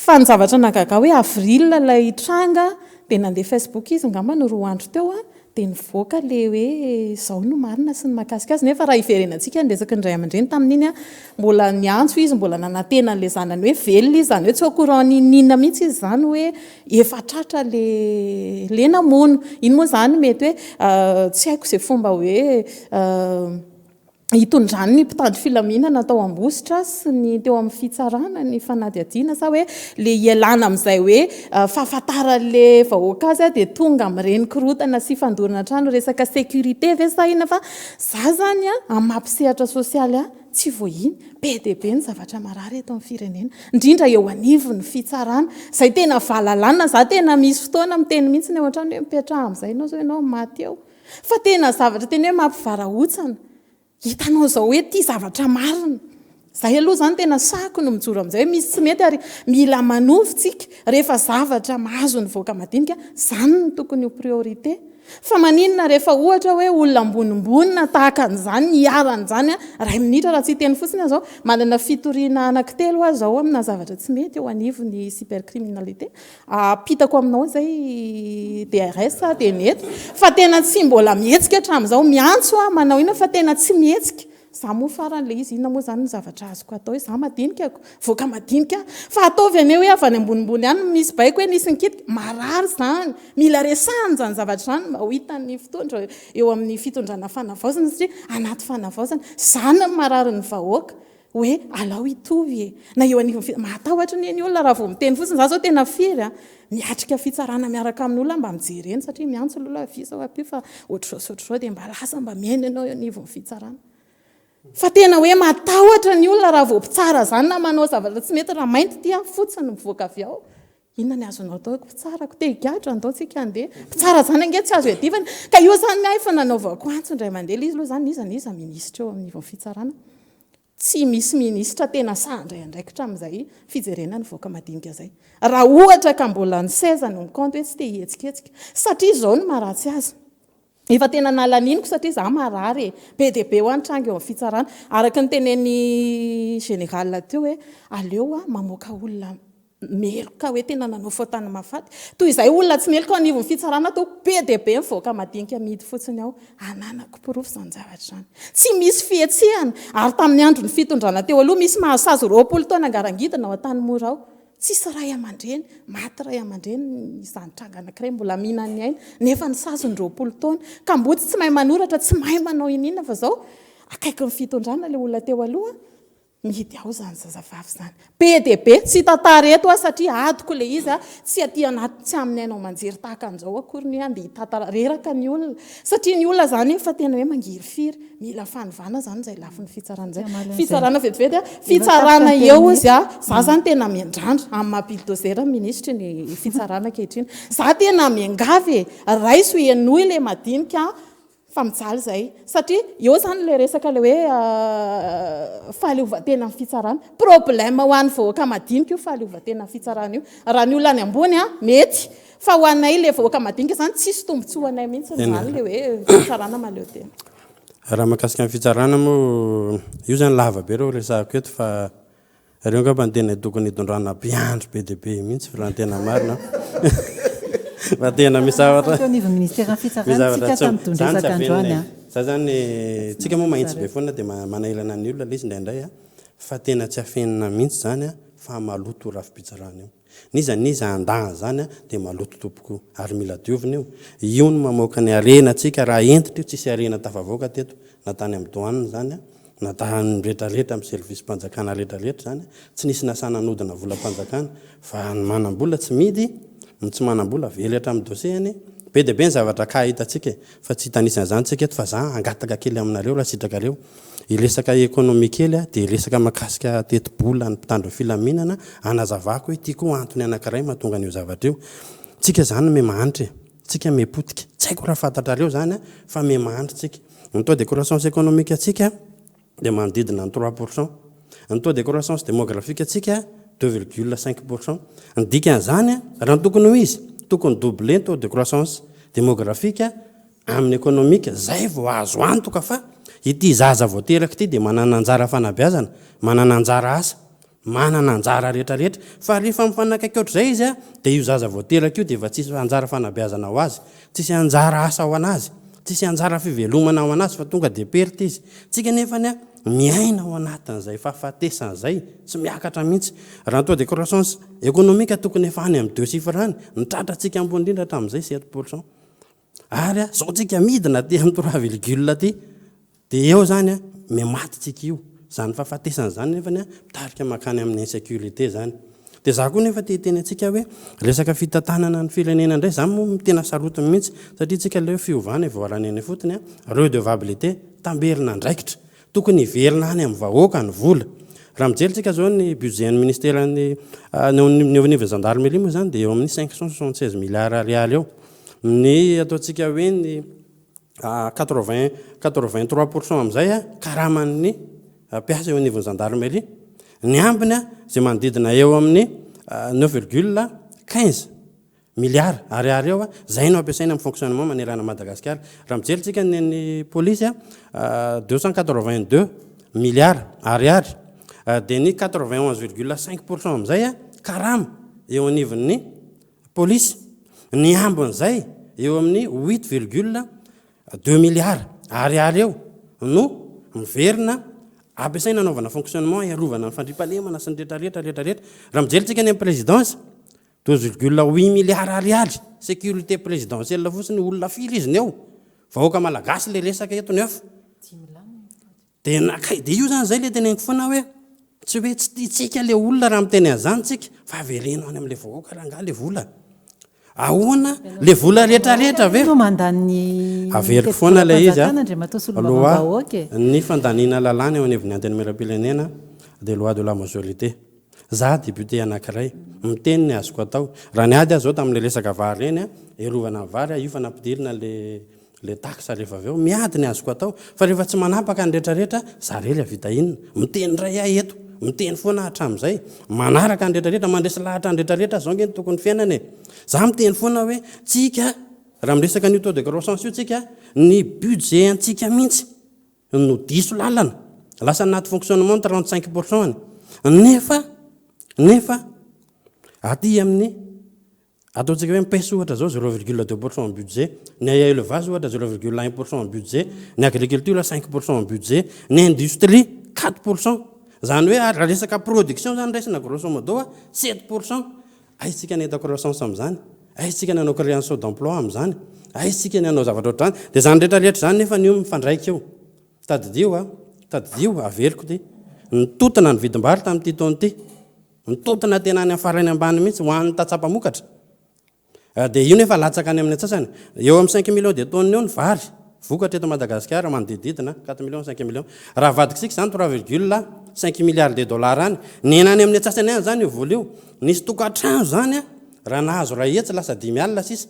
fa ny zavatra nagaga hoe avril ilay tranga dia nandeha Facebook izy ngamba no 2 andro teo dia nivoaka le hoe zao no marina sy ny mahakasika azy nefa raha iverenantsika nresaka ny ray aman-dreny tamin'iny mbola niantso izy mbola nanantena n'le zanany hoe velona izy zany hoe tsy courant ninina mihitsy izy zany hoe efa tratra le namono iny moa zany mety hoe tsy haiko izay fomba hoe hitondrany ny mpitandro filaminana atao ambositra sy ny teo amin'ny fitsarana ny fanadiadiana sa hoe le ialana amin'izay hoe fahafantaran'le vahoaka azy dia tonga amin'ireny korotana sy fandorana trano resaka sécurité ve sahina fa za zany amin'ny mampisehatra sosialy tsy voahiny be dia be ny zavatra marary eto amin'ny firenena indrindra eo anivo ny fitsarana izay tena vahalalana za tena misy fotoana miteny mihitsy ny ohatrany hoe mipetraha amin'izay ianao zao ianao maty eo fa tena zavatra teny hoe mampivarahontsana hitanao zao hoe ty zavatra marina zay aloha zany tena sako no mijoro amin'izay hoe misy tsy mety ary mila manovotsika rehefa zavatra mahazo ny voaka madinika zany no tokony ho priorité fa maninona rehefa ohatra hoe olona ambonimbonina tahaka an'izany hiaran'izany 2 minitra raha tsy teny fotsiny zao manana fitoriana anankitelo azy zao amina zavatra tsy mety eo anivony cybercriminalité apitako aminao zay DRS dia nety fa tena tsy mbola mihetsika hatramin'izao miantso manao ina fa tena tsy mihetsika za moa faran'le izy inona moa zany ny zavatra azoko atao hoe za madinikako voaka madinika fa ataovy ane hoe avy any ambonimbony any misy baiko hoe nisy nikitika marary zany mila resahany zany zavatra zany mba ho hitan'ny fitondra eo amin'ny fitondrana fanavaozana satria anaty fanavaozana zany marary ny vahoaka hoe alao hitovy na eo anivony matahotra ny olona raha vao miteny fotsiny za zao tena firy miatrika fitsarana miaraka amin'ny olona mba mijereny satria miantso aloha visa apio fa ohatr'zao dia mba lasa mba miaina ianao eo anivony fitsarana fa tena hoe matahotra ny olona raha vao mpitsara zany na manao zavatra tsy mety raha mainty ty fotsiny mivoaka avy ao inona ny azonao atao mpitsarako tehigadra andaontsika andeha mpitsara zany ange tsy azo edivana ka io zany mihay fa nanaovako antso indray mandeha izy loha zany iza minisitra eo amin'ny ivony fitsarana tsy misy minisitra tena sandray andraikitra amin'izay fijerena ny voaka madinika zay raha ohatra ka mbola ny seza no mikanto hoe tsy te hihetsiketsika satria zao no maharatsy azy efa tena nalaniniko satria za marary be dia be ho antranga eo amin'ny fitsarana araka ny teneny général teo hoe aleo mamoaka olona meloka hoe tena nanao faotany mafaty toy izay olona tsy meloka anivony fitsarana atao be dia be mivoaka madinika mihidy fotsiny ao ananako pirofo zany zavatra zany tsy misy fihetsehana ary tamin'ny andro ny fitondrana teo aloha misy mahasazy 20 taona angarangidina ao an-tany mora ao tsisy ray aman-dreny maty ray aman-dreny izanytranga anankiray mbola mihinany aina nefa ny sazony 20 taona ka mbotsy tsy mahay manoratra tsy mahay manao inina fa zao akaiky ny fitondrana le olona teo aloha mihidy ao zany zazavavy zany be dia be tsy tatareto satria adiko le izy tsy aty anaty tsy amin'ny ainao manjery tahaka an'izao akory ny andeha hitatara reraka ny olona satria ny olona zany fa tena hoe mangiry firy mila fanivana zany zay lafin'ny fitsarana zay fitsarana vetivety fitsarana eo izy za zany tena miandrandra amin'ny mampildozera ministra ny fitsarana kehitriny za tena miangavy raiso enoy le madinika fa mijaly zay satria eo zany le resaka le hoe fahaleovatena amin'ny fitsarana problème ho an'ny vahoaka madinika io fahaleovatena amin'ny fitsarana io raha ny olona any ambony mety fa ho anay le vahoaka madinika zany tsisy tombontsoa ho anay mihitsy zany le hoe fitsarana maleo tena raha mahakasika ny fitsarana moa io zany lava be reo resahako eto fa reo ngamba ny tena tokony hitondrana mpiandro be dia be mihitsy fa raha ny tena marina fa tena za zany tsika moa mahitsy be foana dia manailana ny olona le izy indraindray fa tena tsy afenina mihitsy zany fa maloto rafi-pitsarana io niza andaha zany dia maloto tompoko ary mila diovina io no mamoaka ny arena tsika raha entitra io tsisy arena tafavoaka teto natany amin'ny doanina zany natany rehetrarehetra amin'ny service-mpanjakana rehetrarehetra zany tsy nisy nasana nodina volam-panjakana fa manam-bola tsy midy tsy manam-bola velatra amin'ny doseany be dia be ny zavatra ka hitatsika fa tsy hitanisana zany tsika eto fa za angataka kely aminareo raha sitrakareo ilesaka ekonomi kely dia ilesaka makasika teti-bola ny mpitandro filaminana anazavako hoe tia koa antony anankiray mahatonga an'io zavatra io tsika zany memahanitra tsika mepotika tsy haiko raha fantatrareo zany fa memahanitra tsika ny taux de croissance économique atsika dia manodidina ny 3%, ny taux de croissance démographique atsika 2,5%. ny dikan'izany raha tokony ho izy tokony doublé taux de croissance démographique amin'ny économique zay vao azo antoka fa ity zaza voateraka ity dia manana anjara fanabeazana manana anjara asa manana anjara rehetrarehetra fa rehefa mifanakaiky ohatr'izay izy dia io zaza voateraka io dia efa tsisy anjara fanabeazana ho azy tsisy anjara asa ho anazy tsisy anjara fivelomana ho anazy fa tonga dia perte izy tsika nefany miaina ao anatin'izay fahafatesan'izay tsy miakatra mihitsy raha taux de croissance économique tokony efa any amin'ny 2 chiffre any nitratra tsika ambony indrindra hatramin'izay 7%. ary zao tsika midina ty amin'ny 3,, ty dia eo zany mematy tsika io zany fahafatesan'izany nefany mitarika makany amin'ny insécurité zany dia za koa nefa teny antsika hoe resaka fitantanana ny firenena indray zany moa tena sarotiny mihitsy satria tsika le fiovana voaraneny fotony redevabilité tamberina ndraikitra tokony hiverina any amin'ny vahoaka ny vola raha mijerytsika zao ny budget ny ministère ny au niveau gendarmerie moa zany dia eo amin'ny 576 milliards ariary eo ny ataontsika hoe ny 83% amin'izay karaman'ny mpiasa eo niveau gendarmerie ny ambiny zay manodidina eo amin'ny 9,15 milliards ariary eo zay no ampiasaina amin'ny fonctionnement manerana Madagasikara raha mijerytsika ny polisy 282 milliards ariary dia ny 91,5% amin'izay karama eo anivon'ny polisy ny ambin'izay eo amin'ny 8,2 milliards ariary eo no miverina ampiasaina anaovana fonctionnement iarovana ny fandriampahalemana sy ny rehetrarehetra raha mijerytsika ny amin'ny présidence 2,8 milliards ariary sécurité présidentielle fotsiny olona firy izy ny eo vahoaka malagasy le resaka eto nefa dia nakay dia io zany zay le teneniko foana hoe tsy hoe tsy tiatsika le olona raha miteny an'izany tsika fa avereno any amin'le vahoaka raha nga le vola ahoana le vola rehetrarehetra ve averiko foana le izy aloha ny fandaniana lalàna eo anivon'ny antenimieram-pirenena de loi de la majorité za député anankiray miteny ny azoko atao raha ny ady azy zao tamin'le resaka vary reny erovana ny vary io fa nampidirina le taxe rehefa avy eo miady ny azoko atao fa rehefa tsy manapaka ny rehetrarehetra zarely avita inona miteny ray ahy eto miteny foana hatramin'izay manaraka ny rehetrarehetra mandresy lahatra ny rehetrarehetra zao nge ny tokony fiainany za miteny foana hoe tsika raha miresaka ny taux de croissance io tsika ny budget antsika mihitsy no diso lalana lasa naty fonctionnement 35% nefa aty amin'ny ataontsika hoe mipesy ohatra zao 0,2% en budget ny élevage ohatra 0,1% en budget ny agriculture 5% en budget ny industrie 4%, zany hoe raha resaka production zany resina grosso modo 7%. Aitsika ny croissance amin'izany, aitsika ny anao création d'emploi amin'izany, aitsika ny anao zavatra ohatr'izany. Dia zany rehetrarehetra zany nefa ny io mifandraika eo. Tadidio averiko ty. Nitotona ny vidim-bary tamin'ity taona ity. Nitotona tena any farany ambany mihitsy ho an'ny tatsapamokatra. Dia io nefa latsaka any amin'ny atsasany. Eo amin'ny 5 millions de tonnes eo ny vary. Vokatra eto Madagasikara manodididina 4 millions 5 millions. Raha vadikisika zany 3,5 milliards de dollars any. Nena any amin'ny atsasany any zany io vola io. Nisy tokantrano zany raha nahazo raha hetsy lasa 10 alina sisa.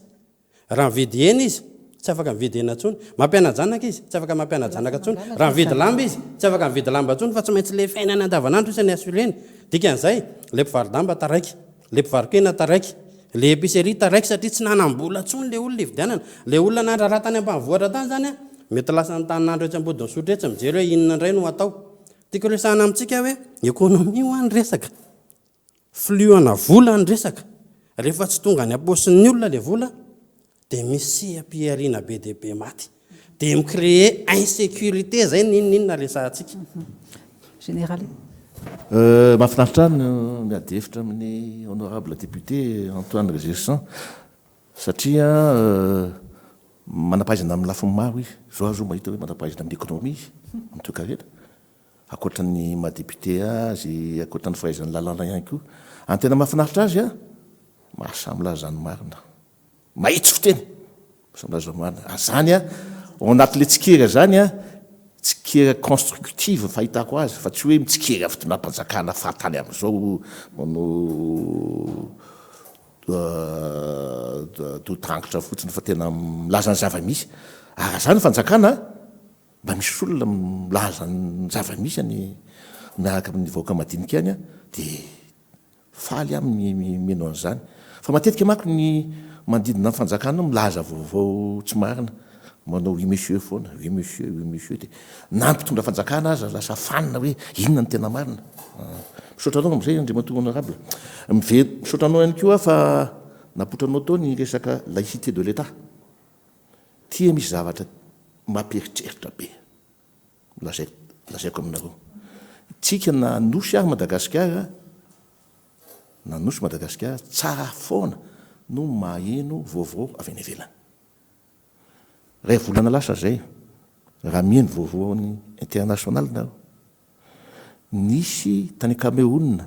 Raha mividy hena izy tsy afaka mividy hena intsony. Mampiana janaka izy tsy afaka mampiana janaka intsony. Raha mividy lamba izy tsy afaka mividy lamba intsony fa tsy maintsy le fiainana andavanandro isany assureny. Dikan'izay le mpivarodamba taraiky, le mpivarokena taraiky, le épicerie taraiky satria tsy nanam-bola intsony le olona ividianana. Le olona nandra raha tany ambanivohitra tany zany mety lasa ny taninandro etsy ambodiny sotra etsy mijery hoe inona indray no atao. Tiako resahana amintsika hoe économie ho any resaka. Fluana vola ny resaka. Rehefa tsy tonga ny aposin'ny olona le vola dia misy ampiariana be dia be maty. Dia micréer insécurité zay ninona resahantsika. Général. Mahafinaritra ny miady hevitra amin'ny honorable député Antoine Régerson satria manampahaizana amin'ny lafiny maro izy. Zao azo mahita hoe manampahaizana amin'ny économie izy amin'ny toekarena. Akoatra ny mahadéputé azy, akoatra ny fahaizany lalàna ihany koa. Any tena mahafinaritra azy mahasamy lazany marina. Mahitsy fiteny. Mahasamy lazany marina. Zany ao anatin'ilay tsikera zany tsikera constructive fahitako azy fa tsy hoe mitsikera fitonam-panjakana fahatany amin'izao manao doutrangotra fotsiny fa tena milaza ny zava-misy. Zany fanjakana mba misy olona milaza ny zava-misy any miaraka amin'ny vahoaka madinika any dia faly amin'ny mino an'izany. Fa matetika manko ny manodidina ny fanjakana milaza vaovao tsy marina. Manao oui monsieur foana, oui monsieur dia nampitondra fanjakana aza lasa fanina hoe inona ny tena marina. Misaotranao amin'izay andriamatoa honorable. Misaotranao ihany koa fa napotranao tao ny resaka laïcité de l'État. Tia misy zavatra mampieritreritra be. Lazaiko aminareo. Tsika nanosy ary Madagasikara, tsara foana no maheno vaovao avy any ivelany. Ray volana lasa zay raha mihaino vaovao ny international nareo. Nisy tany Cameroun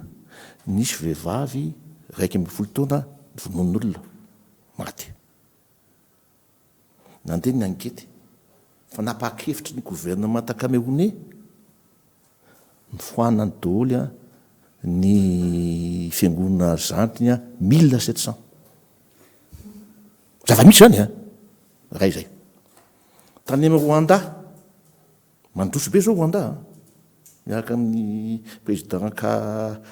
nisy vehivavy 12 taona vonon'olona maty. Nandeha ny ankety fa napakevitry ny gouvernement camerounais mifoanany daholo ny fiangonana zandriny 1700. Zava-misy zany raha izay. Tany amin'ny Rwanda, mandroso be zao Rwanda, miaraka amin'ny président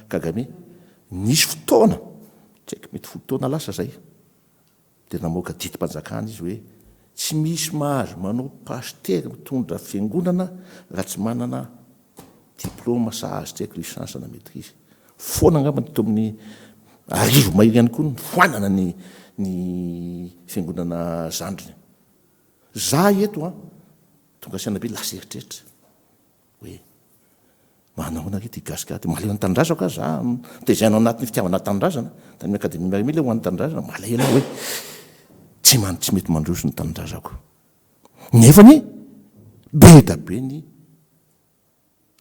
Kagame, nisy fotoana, tsy haiko mety fotoana lasa zay, dia namoaka didim-panjakana izy hoe tsy misy mahazo manao pasteur mitondra fiangonana raha tsy manana diplôma sahazo tsy haiko licence na maîtrise. Foana angamba to amin'ny arivo mahery ihany koa foanana ny fiangonana zandriny. Za eto tonga siana be lasa eritreritra hoe manahoana reto higasikara dia malahelo ny tanindrazako za tezainao anatin'ny fitiavana tanindrazana tamin'ny akademia miaramila ho an'ny tanindrazana malahelo hoe tsy mety mandroso ny tanindrazako nefany be da be ny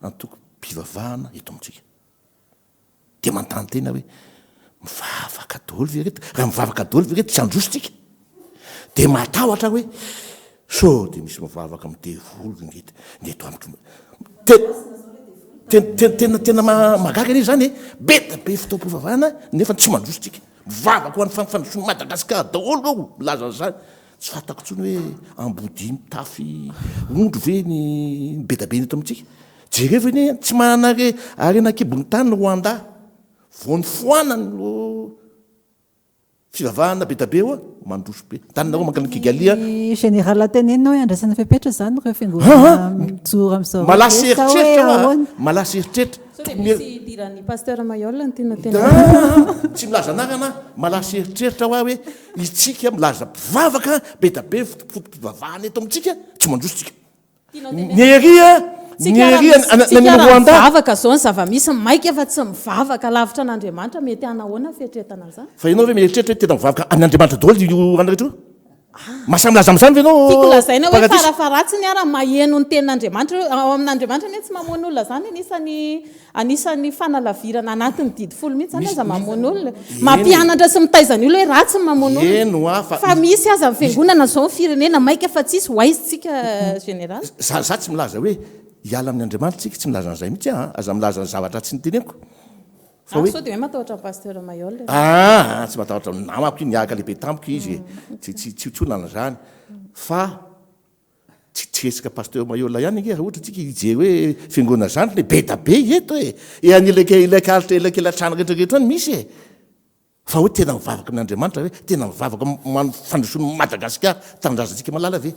antoko mpivavahana eto amintsika dia manontany tena hoe mivavaka daholo ve reto raha mivavaka daholo ve reto tsy andrositsika dia matahotra hoe so dia misy mivavaka amin'ny devolo ngeto amiko tena magaga anie zany be da be fitaom-pivavahana nefa tsy mandrositsika mivavaka ho an'ny fandrosoan'ny Madagasikara daholo ao milaza an'izany tsy fantako ntsony hoe ambody mitafy ondro ve ny be da be neto amintsika jereo eny tsy manana arena kibony tany ny Rwanda vao ny foanany no fivavahana be da be eo mandroso be taninareo mankany Kigalia général tenenao andraisana fepetra zany reo fiangonana mijoro amin'izao malasy eritreritra misy dirany pasteur Mayol ny tena tsy milaza anarana malasy eritreritra hoe itsika milaza mpivavaka be da be fotom-pivavahana eto amintsika tsy mandrositsika ny eria mivavaka zao ny zava-misy maika efa tsy mivavaka lavitra an'Andriamanitra mety anahoana fieritreretana zany fa ianao hoe mieritreritra hoe tena mivavaka an'Andriamanitra daholo io anareo mahasamilaza amin'izany ve ianao tiako lazaina hoe farafaratsiny ara maheno ny tenin'Andriamanitra ao amin'Andriamanitra ne tsy mamoana olona zany anisan'ny fanalavirana anatin'ny didy folo mihitsy zany aza mamoana olona mampianatra sy mitaizany olo hoe ratsy ny mamoana olona fa misy aza ny fiangonana zao ny firenena maika fa tsisy hoaizitsika général za tsy milaza hoe hiala amin'ny Andriamanitra tsika tsy milaza an'izay mihitsy aza milaza ny zavatra tsy niteneniko sao de hoe matahotra pasteur Mayol tsy matahotra namako io niaka lehibe tamiko izy tsy tsonana zany fa tsy esika pasteur Mayol ihany raha ohatra tsika hijery hoe fiangonana zany le be da be eto e an'ilay latrano rehetrarehetra any misy fa hoe tena mivavaka amin'Andriamanitra hoe tena mivavaka fandrosoan'ny Madagasikara tanindrazantsika malala ve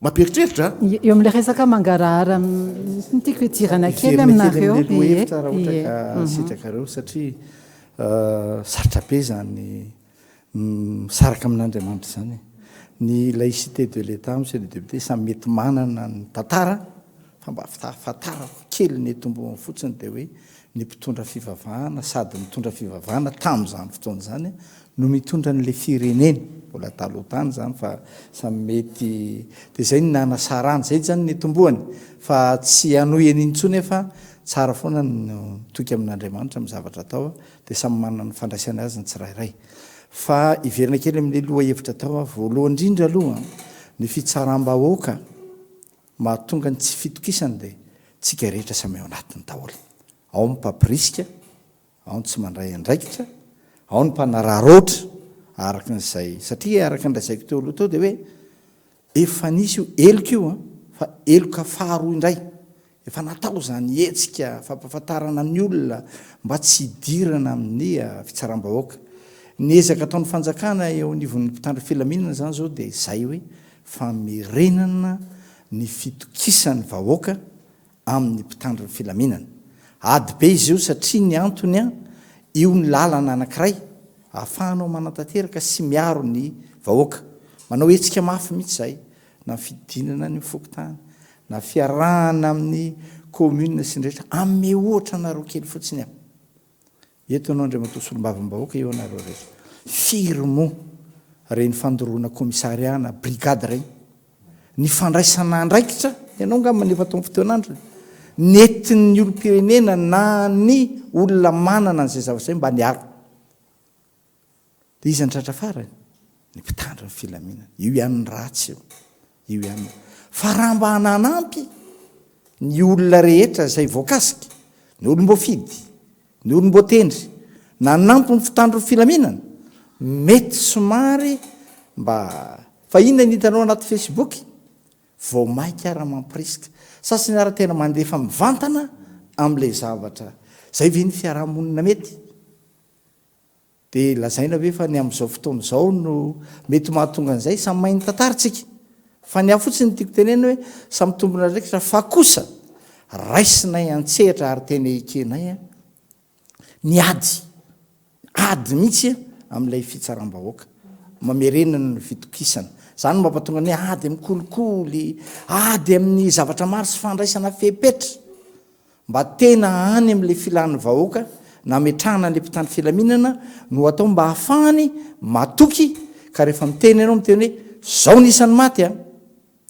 mampieritreritra eo amin'ilay resaka mangarahara nitiako hidirana kely aminareo hevitra raha ohatra ka sitrakareo satria sarotra be zany misaraka amin'Andriamanitra zany ny laïcité de l'État monsieur le député samy mety manana ny tantara fa mba fatara kely ny tombony fotsiny dia hoe ny mpitondra fivavahana sady mitondra fivavahana tamin'izany fotoana zany no mitondra n'ilay fireneny mbola talohatany zany fa samy mety dia zay ny nanasarany zay zany ny tomboany fa tsy hanoheny intsony efa tsara foana no toky amin'Andriamanitra amin'ny zavatra atao dia samy manana ny fandraisana azy ny tsirairay fa iverina kely amin'ilay loha hevitra atao voalohany indrindra aloha ny fitsaram-bahoaka mahatonga ny tsy fitokisany dia tsika rehetra samy ao anatiny daholo ao ny mpampirisika ao ny tsy mandray andraikitra ao ny mpanararoatra araka n'izay satria araka n'razaiko teo aloha tao dia hoe efa nisy io eloka io fa eloka faharoa indray efa natao zany hetsika fampahafantarana ny olona mba tsy hidirana amin'ny fitsaram-bahoaka ny ezaka ataon'ny fanjakana eo anivon'ny mpitandro filaminana zany zao dia izay hoe famerenana ny fitokisany vahoaka amin'ny mpitandro filaminana ady be izy io satria ny antony io ny lalana anankiray ahafahanao manantanteraka sy miaro ny vahoaka manao hetsika mafy mihitsy zay na fidinana ny mifokotany na fiarahana amin'ny commune sy ndrehetra ame ohatra nareo kely fotsiny eto anao ndray matosolombavambahoaka eo anareo rehetra firmo reny fandoroana komissariana brigade reny ny fandraisana andraikitra ianao ngamba efa tao fotoanandro nentin'ny olom-pirenena na ny olona manana n'izay zavatra zay mba niaro dia izy andratra farany ny mpitandro ny filaminana io ihany ratsy io ihany fa raha mba hananampy ny olona rehetra izay voakasika ny olom-boafidy ny olom-boatendry nanampy ny mpitandro ny filaminana mety somary mba fa inona ny hitanao anaty Facebook vao maika ara mampirisika sasany ara tena mandefa mivantana amin'ilay zavatra zay ve ny fiarahamonina mety dia lazaina ve fa ny amin'izao fotoana izao no mety mahatonga an'izay samy mainy tantaritsika fa ny aho fotsiny tiako tenena hoe samy tombona raikitra fa kosa raisinay antsehatra ary tena ekenay ny ady mihitsy amin'ilay fitsaram-bahoaka mamerenana ny fitokisana zany mampatonga ny ady amin'ny kolikoly ady amin'ny zavatra maro sy fandraisana fepetra mba tena any amin'ilay filan'ny vahoaka na metrahana n'lay mpitandro filaminana no atao mba hahafahany matoky ka rehefa miteny ianao miteny hoe zao nisan'ny maty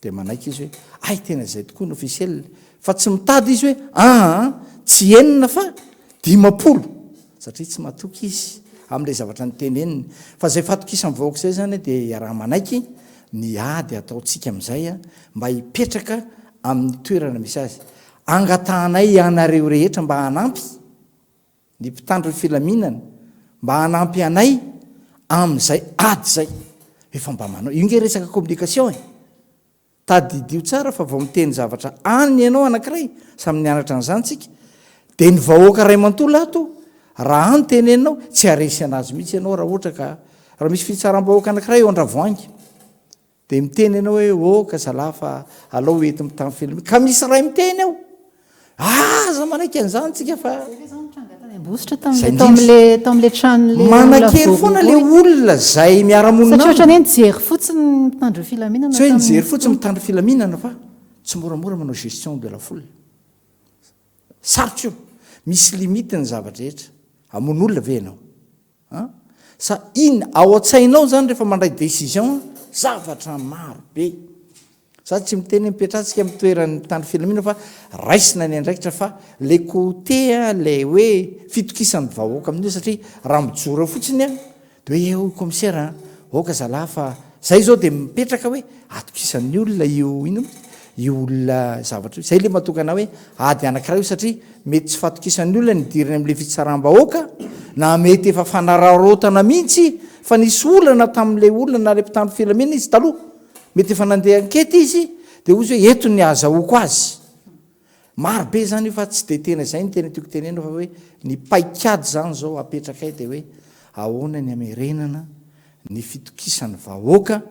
dia manaiky izy hoe ay tena zay tokoa ny ofisiel fa tsy mitady izy hoe tsy enina fa 10 satria tsy matoky izy amin'ilay zavatra ny teneniny fa zay fatokisany vahoaka zay zany dia iaraha manaiky ny ady ataontsika amin'izay mba hipetraka amin'ny toerana misy azy angatahanay ianareo rehetra mba hanampy ny mpitandro ny filaminana mba hanampy anay amin'izay ady zay efa mba manao io nge resaka communication tadidio tsara fa vao miteny zavatra any ianao anankiray samy nianatra an'izany tsika dia ny vahoaka ray manontolo ato raha any teneninao tsy aresy anazy mihitsy ianao raha ohatra ka raha misy fitsaram-bahoaka anankiray eo andravoangy dia miteny ianao hoe ka zalahy fa alao ety mitany filaminana ka misy ray miteny ao aza manaiky an'izany tsika fa manakery foana le olona zay miaramonina satria ohatra ny nijery fotsiny mitandro filaminana tsy hoe nijery fotsiny mitandro filaminana fa tsy moramora manao gestion de la foule sarotra io misy limite ny zavatra rehetra amon'olona ve ianao sa iny ao an-tsainao zany rehefa mandray décision zavatra maro be za tsy miteny mipetratsika mitoerany tany filamina fa raisina ny andraikitra fa le côté le hoe fitokisan'ny vahoaka amin'io satria raha mijora fotsiny a de hoe eo commissaire oka zalahy fa zay zao de mipetraka hoe atokisan'ny olona io ino io olona zavatra zay le matokana hoe ady anankiray io satria mety tsy fatokisan'ny olona nidiriny am'le fitsaram-bahoaka na mety efa fanararotana mihitsy fa nisy olana tamin'le olona na le mpitandro filamina izy taloha mety efa nandeha ankety izy de ozy hoe eto ny azahoako azy maro be zany io fa tsy de tena zay ny tena tiako tenena fa hoe ny paikady zany zao apetrakay de hoe ahoana ny amerenana ny fitokisan'ny vahoaka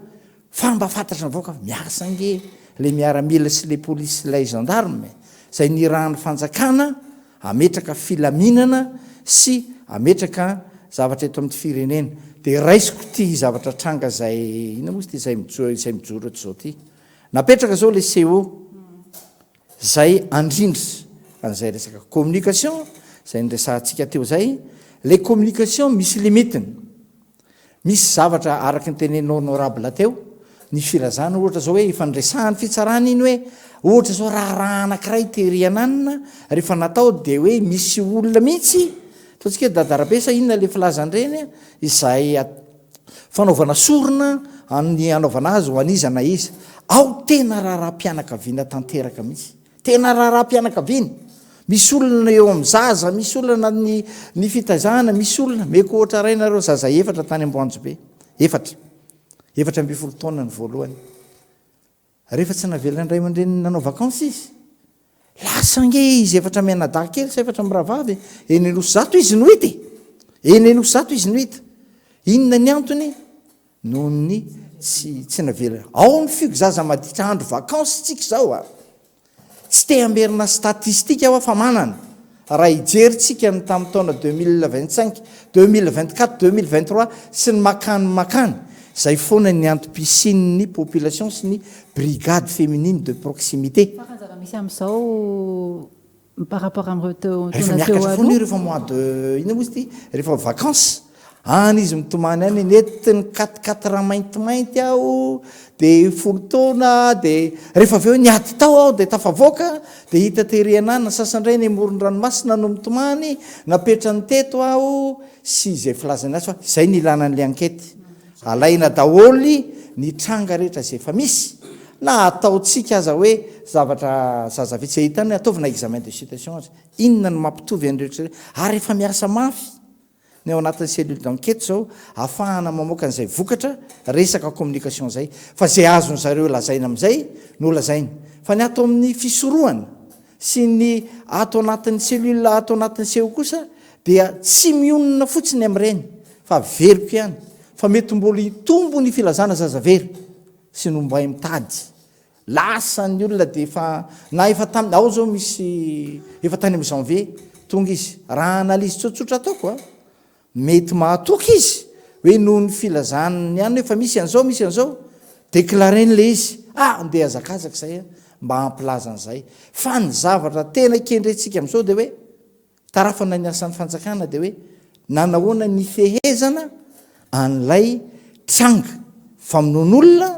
fa mba fantatra ny vahoaka miasange le miaramila sy le polisy lay gendarme zay ny rahany fanjakana ametraka filaminana sy ametraka zavatra eto amin'ny firenena de raisiko ty zavatra tranga zay ina moa ty zay mijoro eto zao ty napetraka zao le CO zay andrindra an'izay resaka communication zay nyresantsika teo zay le communication misy limitiny misy zavatra araky ny tenenao honorable teo ny firazana ohatra zao hoe ifandresahany fitsarana iny hoe ohatra zao raha anankiray teriananina rehefa natao de hoe misy olona mihitsy ataontsika hoe dadarabe sa inona le filazanyreny izay fanaovana sorona ny anaovana azy ho anizana izy ao tena raharam-pianakaviana tanteraka mihitsy tena raharam-pianakaviana misy olona eo amin'ny zaza misy olona ny fitazana misy olona meko ohatra ray nareo zaza efatra tany amboanjo be efatra amby folo taona ny voalohany rehefa tsy navelany ray aman-dreny nanao vakansy izy lasange izy efatra mianadaha kely sa efatra miravavy eny anosy zato izy nohity eny anosy zato izy nohita inona ny antony noho ny tsy navelany ao ny figo zaza maditra andro vakansy tsika zao a tsy te amberina statistika aho fa manana raha ijeryntsika ny tamin'ny taona 2025 2024 2023 sy ny makany zay foana ny antom-pisin'ny population sy ny brigade féminine de proximité misy am'izao par rapport am'ireo rehefa miakatra foana io rehefa mois de ina moa izy ty rehefa vacance any izy mitomany any netiny 4 maintimainty aho de folo taona de rehefa avy eo niady tao aho de tafavoaka de hita terianana sasandray ny morony ranomasina no mitomany napetrany teto aho sy zay filazany azy fa zay ny ilanan'le ankety alaina daholy ny tranga rehetra zay efa misy na ataotsika aza hoe zavatra zazavetsy tsy ahitany ataovina examen de situation azy inona ny mampitovy anyrehetra ary efa miasa mafy ny ao anatin'ny cellule d'enquête zao ahafahana mamoaka an'izay vokatra resaka communication zay fa zay azony zareo lazaina am'izay no lazainy fa ny ato amin'ny fisorohana sy ny ato anatin'ny cellule ato anatin'ny seo kosa dia tsy mionona fotsiny am'ireny fa veriko ihany fa mety mbola hitombo ny filazana zazavery sy nombay mitady lasa ny olona de efa na efa tamy ao zao misy efa tany amy janvier tonga izy raha analizy tsotsotra ataoko a mety mahatoky izy hoe noho ny filazanany any efa misy an'zao déclareny le izy andeha azakazaka zay mba hampilaza an'izay fa ny zavatra tena kendrentsika am'izao de hoe tarafana ny asan'ny fanjakana de hoe nanahoana ny fehezana an'lay tranga famonon'olona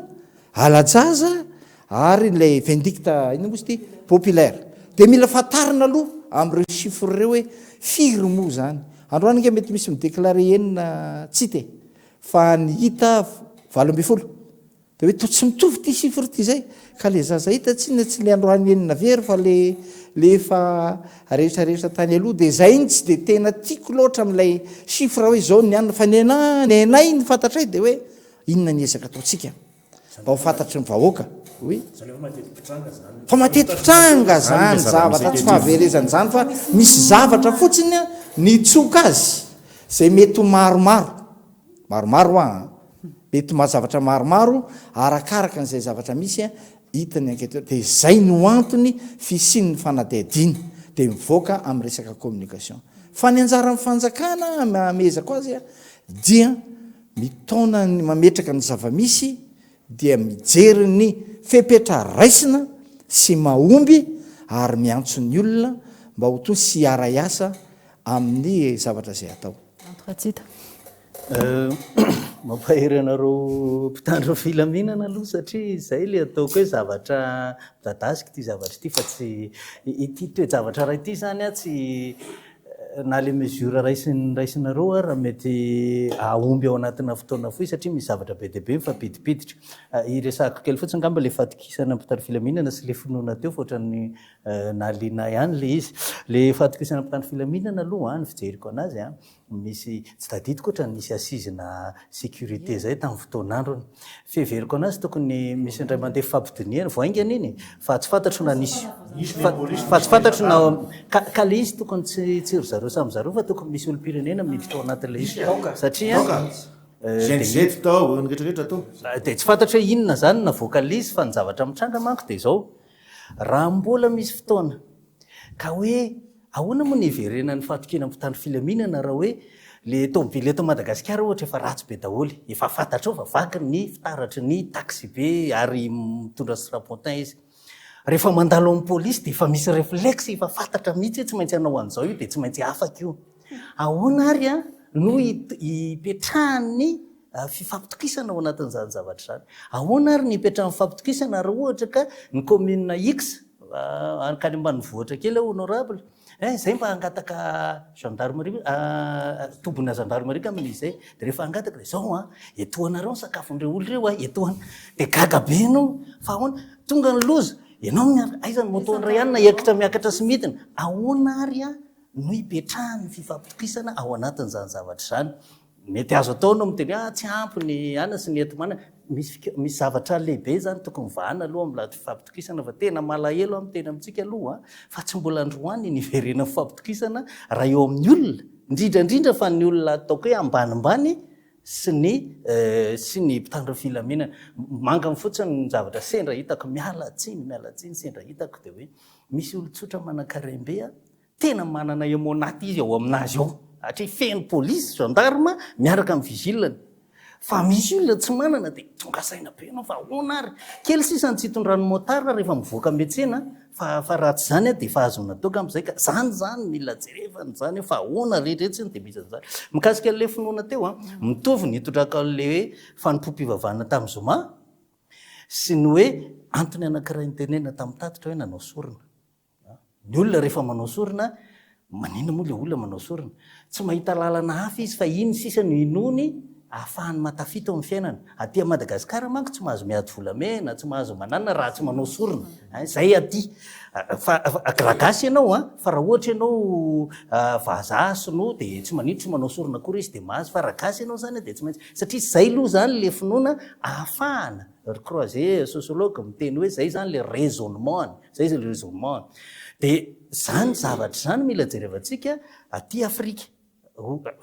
alajaza ary lay vindicte ina mozy ty populaire de mila fatarina aloha am'ireo chiffre reo hoe firy moa zany androany nge mety misy midéclaré enina tsy te fa ny hita 80 de hoe to tsy mitovy ty chiffre ty zay ka le zaza hita tsy le androany enina very fa le fa rehetrarehetra tany aloha de zay iny tsy de tena tiako loatra am'lay chiffre hoe zao ny anina fa ny anay ny fantatray de hoe inona ny ezaka ataotsika mba ho fantatry ny vahoaka oy fa matetitranga zany zavatra tsy fahaverezany zany fa misy zavatra fotsiny a ny tsoka azy zay mety ho maromaro a mety mahazavatra maromaro arakaraka n'izay zavatra misy a hitany enquêteur de zay no antony fisin'ny fanadihadiny de mivoaka amin'ny resaka communication fa ny anjara mifanjakana mamezako azy a dia mitona ny mametraka ny zavamisy dia mijery ny fepetra raisina sy mahomby ary miantso ny olona mba ho to sy ara-iasa amin'ny zavatra izay atao. Mampahery anareo mpitandro filaminana aloha satria izay le ataoko hoe zavatra midadasika ty zavatra ity fa tsy ity toe-javatra ray ity zany a tsy na le mesure raisinareo a raha mety ahomby ao anatina fotoana foy satria misy zavatra be deabe mifampidipiditra. Iresahako kely fotsiny ngamba le fatokisana mpitandro filaminana sy le finoana teo fa ohatrany naliana ihany le izy. Le fatokisana mpitandro filaminana aloha ny fijeriko anazy a misy tsy tadidiko ohatrany misy assizina sécurité zay tamin'ny fotoan'androny. Fiheveriko anazy tokony misy indray mandeha fampidiniana voaingana iny fa tsy fantatro na nisy fa tsy fantatro na ka le izy tokony tsy ry zareo samy zareo fa tokony misy olom-pirenena miditra ao anatin'le izy satria de tsy fantatra hoe inona zany navoaka le izy fa ny zavatra mitranga manko de zao raha mbola misy fotoana ka hoe ahoana moa ny iverenany fatokena mpitandro filaminana raha hoe le tomobily eto Madagasikara ohatra efa ratsy be daholy efa fantatra ao fa vaky ny fitaratry ny taxi be ary mitondra strapontin izy rehefa mandalo amin'ny polisy de efa misy réflexe efa fantatra mihitsy hoe tsy maintsy hanao an'izao io de tsy maintsy afaka io. Ahoana ary a no hipetrahany fifampitokisana ao anatin'izany zavatra zany. Ahoana ary ny hipetrahan'ny fifampitokisana raha ohatra ka ny commune X ankany ambanivohitra kely honorable zay mba hangataka gendarmerie tobona gendarmerie amin'izay de rehefa hangataka de zao a etoanareo ny sakafondreo olo reo a etoana de gaga be no fa ahoana tonga ny loza ianao aizany motoandra ihany na ekitra miakatra sy midina. Ahoana ary a no hipetrahan'ny fifampitokisana ao anatin'izany zavatra zany. Mety azo atao no miteny tsy ampy ny ana sy ny ento-mana misy zavatra lehibe zany tokony vahana aloha amin'ny lato fifampitokisana fa tena malahelo amin'ny tena amintsika aloha fa tsy mbola androany ny verena fifampitokisana raha eo amin'ny olona indrindrandrindra fa ny olona ataoko hoe ambanimbany sy ny mpitandro filaminana mangany fotsiny ny zavatra sendra hitako miala tsiny sendra hitako de hoe misy olotsotra manan-karembea tena manana emonaty izy ao aminazy ao atria feno polisy gendarme miaraka amin'ny vigilany fa misy olona tsy manana de tonga saina be anao fa ahoana ary kely sisany tsy hitondrany motara rehefa mivoaka metsena fa ratsy zany a de efa azona toka am'izay ka zany mila jerevany zany fa ahoana rehetretsiny de misy an'izany. Mikasika an'le finoana teo a mitovy ny hitondraka an'le hoe fanompo-pivavahana tamin'ny Zoma sy ny hoe antony anankiray nitenena tamin'ny tatitra hoe nanao sorona. Ny olona rehefa manao sorona manina moa le olona manao sorona tsy mahita lalana hafa izy fa iny sisa no inony ahafahany matafita ao amin'ny fiainana. Aty Madagasikara manko tsy mahazo miady volamena tsy mahazo manana raha tsy manao sorona zay aty fa ragasy ianao fa raha ohatra ianao vazaha sinoa de tsy manino tsy manao sorona kory izy de mahazo fa ragasy ianao zany de tsy maintsy satria zay aloha zany le finoana ahafahana croiser sociologue miteny hoe zay zany le raisonnement zay le raisonnement de zany zavatra zany mila jerevantsika aty Afrika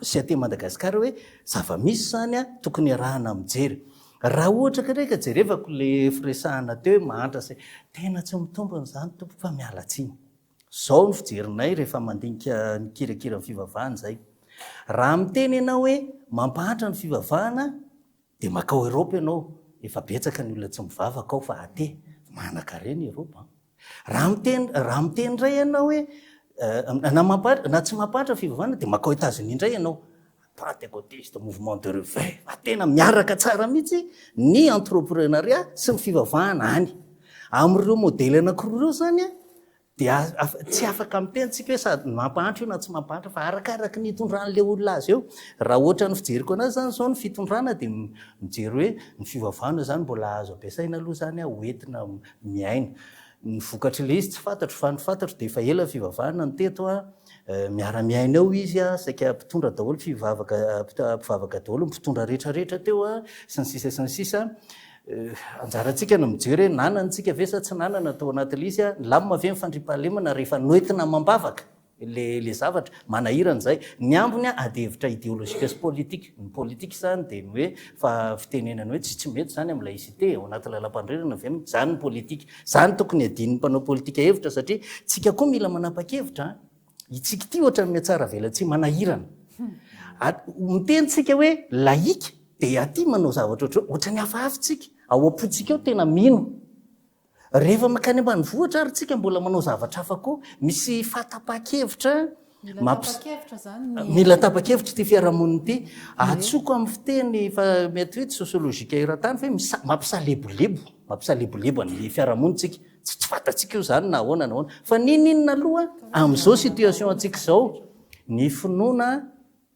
sy aty Madagasikara hoe zava-misy zany tokony arahana mijery. Raha ohatra ka reka jerevako le firesahana teo hoe mahantra say tena tsy mitombony zany tompo fa miala tsiny. Zao ny fijerinay rehefa mandinika ny kirakira ny fivavahana zay. Raha miteny ianao hoe mampahatra ny fivavahana de makao Europe ianao efa betsaka ny olona tsy mivavaka ao fa aty manan-karena Europe. Raha miteny indray ianao hoe na tsy mampahatra fivavahana de makao États-Unis indray ianao pentecôtiste mouvement de réveil fa tena miaraka tsara mihitsy ny entrepreneuriat sy ny fivavahana any amin'ireo modely anankiroa reo zany de tsy afaka mitentsika hoe sady mampahatra io na tsy mampahatra fa arakaraka ny hitondran'le olona azy eo. Raha ohatra ny fijeriko anazy zany zao ny fitondrana de mijery hoe ny fivavahana zany mbola azo ampiasaina aloha zany hoentina miaina. Ny vokatry le izy tsy fantatro fa ny fantatro de efa ela fivavahana ny teto miara-miaina ao izy saika mpitondra daholo mpivavaka daholo mpitondra rehetrarehetra teo sy ny sisa anjarantsika no mijery hoe nanantsika ve sa tsy nanana tao anatin'le izy lamma ve mifandripahalemana rehefa noentina mambavaka le zavatra manahirana zay ny ambony ady hevitra idéologika sy politika. Ny politika zany de hoe fa fitenenany hoe tsy mety zany amin'ny laïcité ao anaty lalam-pandrenana ve zany ny politika zany tokony adin'ny mpanao politika hevitra satria tsika koa mila manapa-kevitra itsika ty ohatra ny tsara vela tsy manahirana mitentsika hoe laïque de aty manao zavatra ohatra ny hafahafintsika ao am-potsika eo tena mino rehefa makany ambany vohatra ary tsika mbola manao zavatra hafa koa misy fatapa-kevitra mila tapa-kevitra ty fiarahamoniny ty atsoko amin'ny fiteny fa mety hoe tsy sosiolozika eran-tany fa mampisalebolembo ny fiarahamonitsika tsy fatatsika io zany na ahoana na ahoana fa ninina aloha am'izao situation atsika zao ny finoana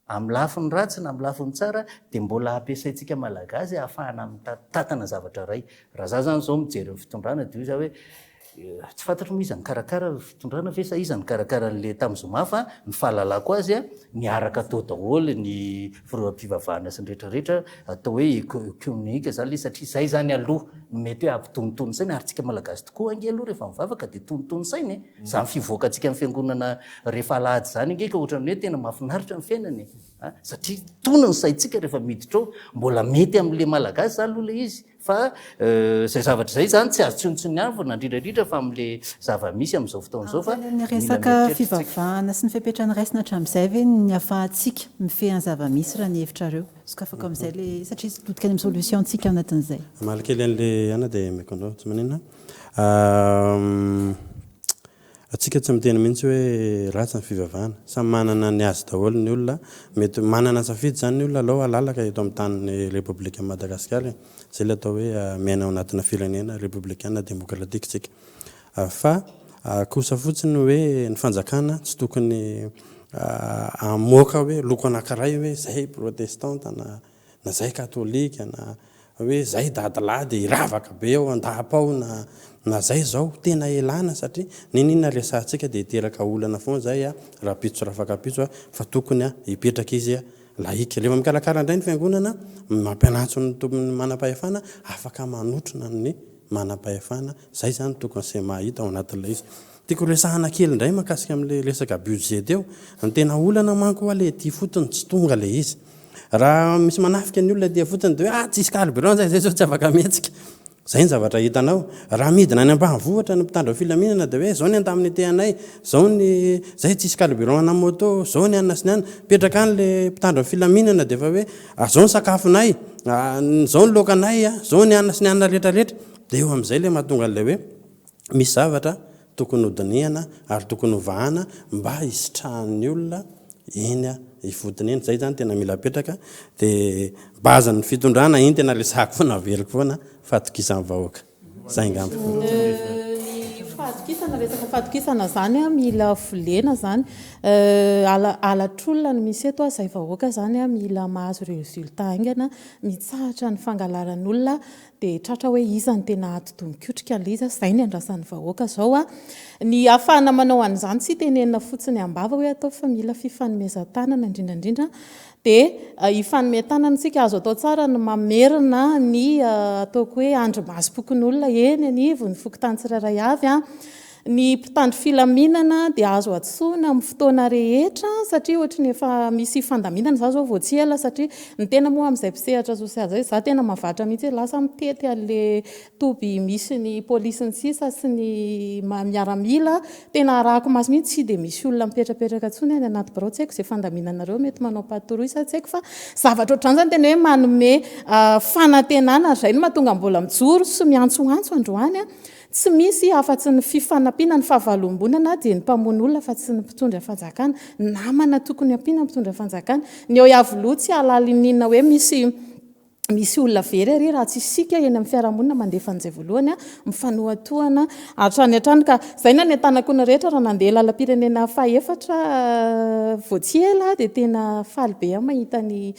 amin'ny lafiny ratsy na amin'ny lafiny tsara dia mbola ampiasaintsika malagasy ahafahana mitatana zavatra ray raha za zany zao mijery ny fitondrana dia io za hoe tsy fantatro mo iza ny karakara fitondrana ve sa iza ny karakara n'le tamizoma fa ny fahalalako azy a niaraka atao daholo ny firoam-pivavahana sy ny rehetrarehetra atao hoe komunika zany le satria zay zany aloha no mety hoe ampitonitony sainy ary tsika malagasy tokoa ange aloha rehefa mivavaka dia tonitony sainy zany fivoaka atsika amin'ny fiangonana rehefa alahady zany ingeka ohatrany hoe tena mahafinaritra ny fiainany satria tona ny saitsika rehefa miditra ao mbola mety amin'le malagasy zany aloha le izy fa zay zavatra zay zany tsy azo tsontsony any fa nandrindrandrindra fa amin'le zava-misy amin'izao fotoan'izao fa ny resaka fivavahana sy ny fipetrany raisina hatramin'izay ve ny afahantsika mifehan zava-misy raha ny hevitrareo iska afaka amin'izay le satria dodika any amin'ny solutiontsika anatin'izay malakely an'le ana dia maikandao tsy manina atsika tsy mitena mihitsy hoe ratsy ny fivavahana samy manana ny azy daholo ny olona mety manana safidy zany ny olona alao alalaka eto amin'ny tanin'ny république madagasikara zay le atao hoe miaina ao anatina firenena républicaine démocratique tsika fa kosa fotsiny hoe ny fanjakana tsy tokony amoaka hoe loko anankiray hoe zay protestante na zay katolika na hoe zay dadalahy dia iravaka be ao andapa ao na zay zao tena elana satria ninina resantsika dia hiteraka olana foana zay raha pitso raha fakapitso fa tokony hipetraka izy laika rehefa mikarakara indray ny fiangonana mampianatso ny tompony manam-pahefana afaka manotrona ny manam-pahefana zay zany tokony sy mahita ao anatin'ilay izy tiako resahana kely indray makasika amin'le resaka budget teo ny tena olana manko hoe le ty fotony tsy tonga le izy raha misy manafika ny olona dia fotony dia hoe tsisy carburant zay zao tsy afaka mihetsika zay ny zavatra hitanao raha midina any ambanivohitra ny mpitandro filaminana dia hoe zao ny andamin'ny teanay zao ny zay tsisy carburant ana moto zao ny anina sy ny any petraka any le mpitandro filaminana dia fa hoe zao ny sakafonay zao ny lokanay zao ny anina sy ny anina rehetrarehetra dia eo amin'izay le mahatonga an'ilay hoe misy zavatra tokony hodiniana ary tokony hovahana mba hisitrahan'ny olona eny ifotiny eny zay zany tena mila petraka dia bazan'ny fitondrana iny tena resahako foana averiko foana fatokisan'ny vahoaka zay ngambo resaka fahadokisana zany mila volena zany alatr'olona ny misy eto zay vahoaka zany mila mahazo résultat aingana mitsahatra ny fangalaran'olona dia tratra hoe iza ny tena atotomokotrika an'le izy zay ny andrasan'ny vahoaka zao ny ahafahana manao an'izany tsy tenenina fotsiny ambava hoe atao fa mila fifanomezan-tanana indrindrandrindra dia hifanomezan-tanana tsika azo atao tsara ny mamerina ny ataoko hoe andro-masom-pokon'olona eny anivo ny fokotany tsirairay avy ny mpitandro filaminana dia azo atsoina amin'ny fotoana rehetra satria ohatra ny efa misy fandaminana za zao vao tsy ela satria ny tena moa amin'izay mpisehatra sosialy zay za tena mavatra mihitsy lasa mitety an'le toby misy ny polisy ny sisa sy ny miaramila tena arahako maso mihitsy tsy dia misy olona mipetrapetraka tsony any anaty birao tsy haiko izay fandaminanareo mety manao patrouille sa tsy haiko fa zavatra ohatrany zany tena hoe manome fanantenana zay no mahatonga mbola mijoro sy miantsoantso androany tsy misy afa-tsy ny fifanampiana ny fahavaloam-bonana dia ny mpamony olona fa tsy ny mpitondra fanjakana namana tokony ampiana ny mpitondra fanjakana ny eo iavoloha tsy alalinina hoe misy olona very ary raha tsy isika eny amin'ny fiarahamonina mandefa an'izay voalohany mifanohatohana hatrany hatrany ka zay na ny atanako ny rehetra raha nandeha lalam-pirenena fahefatra vao tsy ela dia tena faly be mahita ny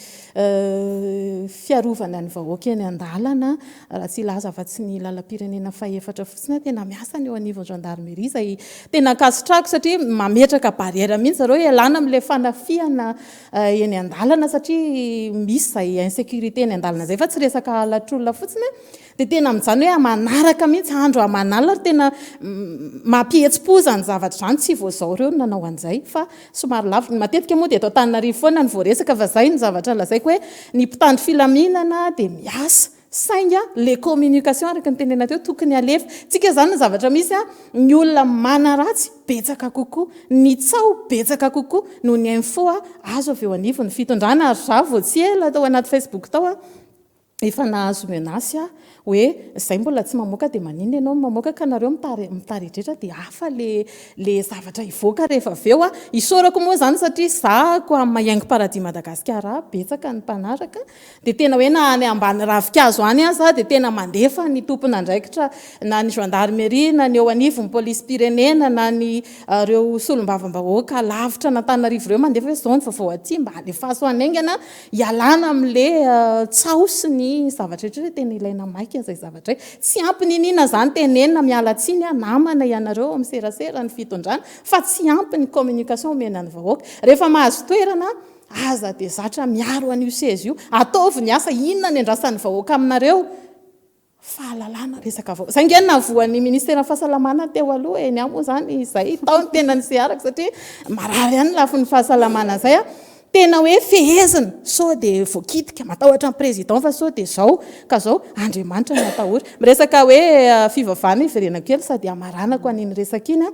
fiarovana ny vahoaka eny an-dalana raha tsy ilaza afa-tsy ny lalam-pirenena fahefatra fotsiny tena miasa ny eo anivon'ny gendarmerie zay tena kasitrako satria mametraka barrière mihitsy zareo ialana amin'ilay fanafiana eny an-dalana satria misy zay insécurité eny an-dalana zay fa tsy resaka alatr'olona fotsiny dia tena amin'izany hoe manaraka mihitsy andro aman'alina ary tena mampihetsi-pozany zavatra zany tsy voazao ireo nanao an'izay fa somary lavitra matetika moa dia atao Antananarivo foana ny voaresaka fa zay ny zavatra lazaiko hoe ny mpitandro filaminana dia miasa sainga les communications araka ny tenena teo tokony alefa tsika zany ny zavatra misy ny olona manaratsy betsaka kokoa ny tsao betsaka kokoa no ny info azo avy eo anivony fitondrana ary za vao tsy ela tao anaty Facebook tao efa nahazo menasy a hoe zay mbola tsy mamoaka dia manina ianao mamoaka ka nareo mitaridretra dia hafa le zavatra ivoaka rehefa aveo a isorako moa zany satria zahako amin'ny mahaingo paradis Madagasikara betsaka ny mpanaraka dia tena hoe na any ambany ravikazo any aza dia tena mandefa ny tompona andraikitra na ny gendarmerie na ny eo anivon'ny polisy pirenena na ny reo solombavambahoaka lavitra n'Antananarivo ireo mandefa hoe zao ny vaovao aty mba alefaso anaingana ialana amin'le tsaosy ny zavatra rehetra tena ilaina maika zay zavatra tsy ampy ninina zany tenenina miala tsiny namana ianareo amin'ny serasera ny fitondrana fa tsy ampy ny communication omena ny vahoaka rehefa mahazo toerana aza dia zatra miaro an'io seza io ataovy ny asa inona ny andrasan'ny vahoaka aminareo fahalalana resaka vahoaka zay ngenina voan'ny ministera ny fahasalamana teo aloha eny amo zany izay taony tena ny searaka satria marary ihany lafi ny fahasalamana zay a tena hoe fehezina sao dia voakitika matahotra ny président fa sao dia zao ka zao Andriamanitra no atahory miresaka hoe fivavahana iverena kely sady amaranako an'iny resaka iny a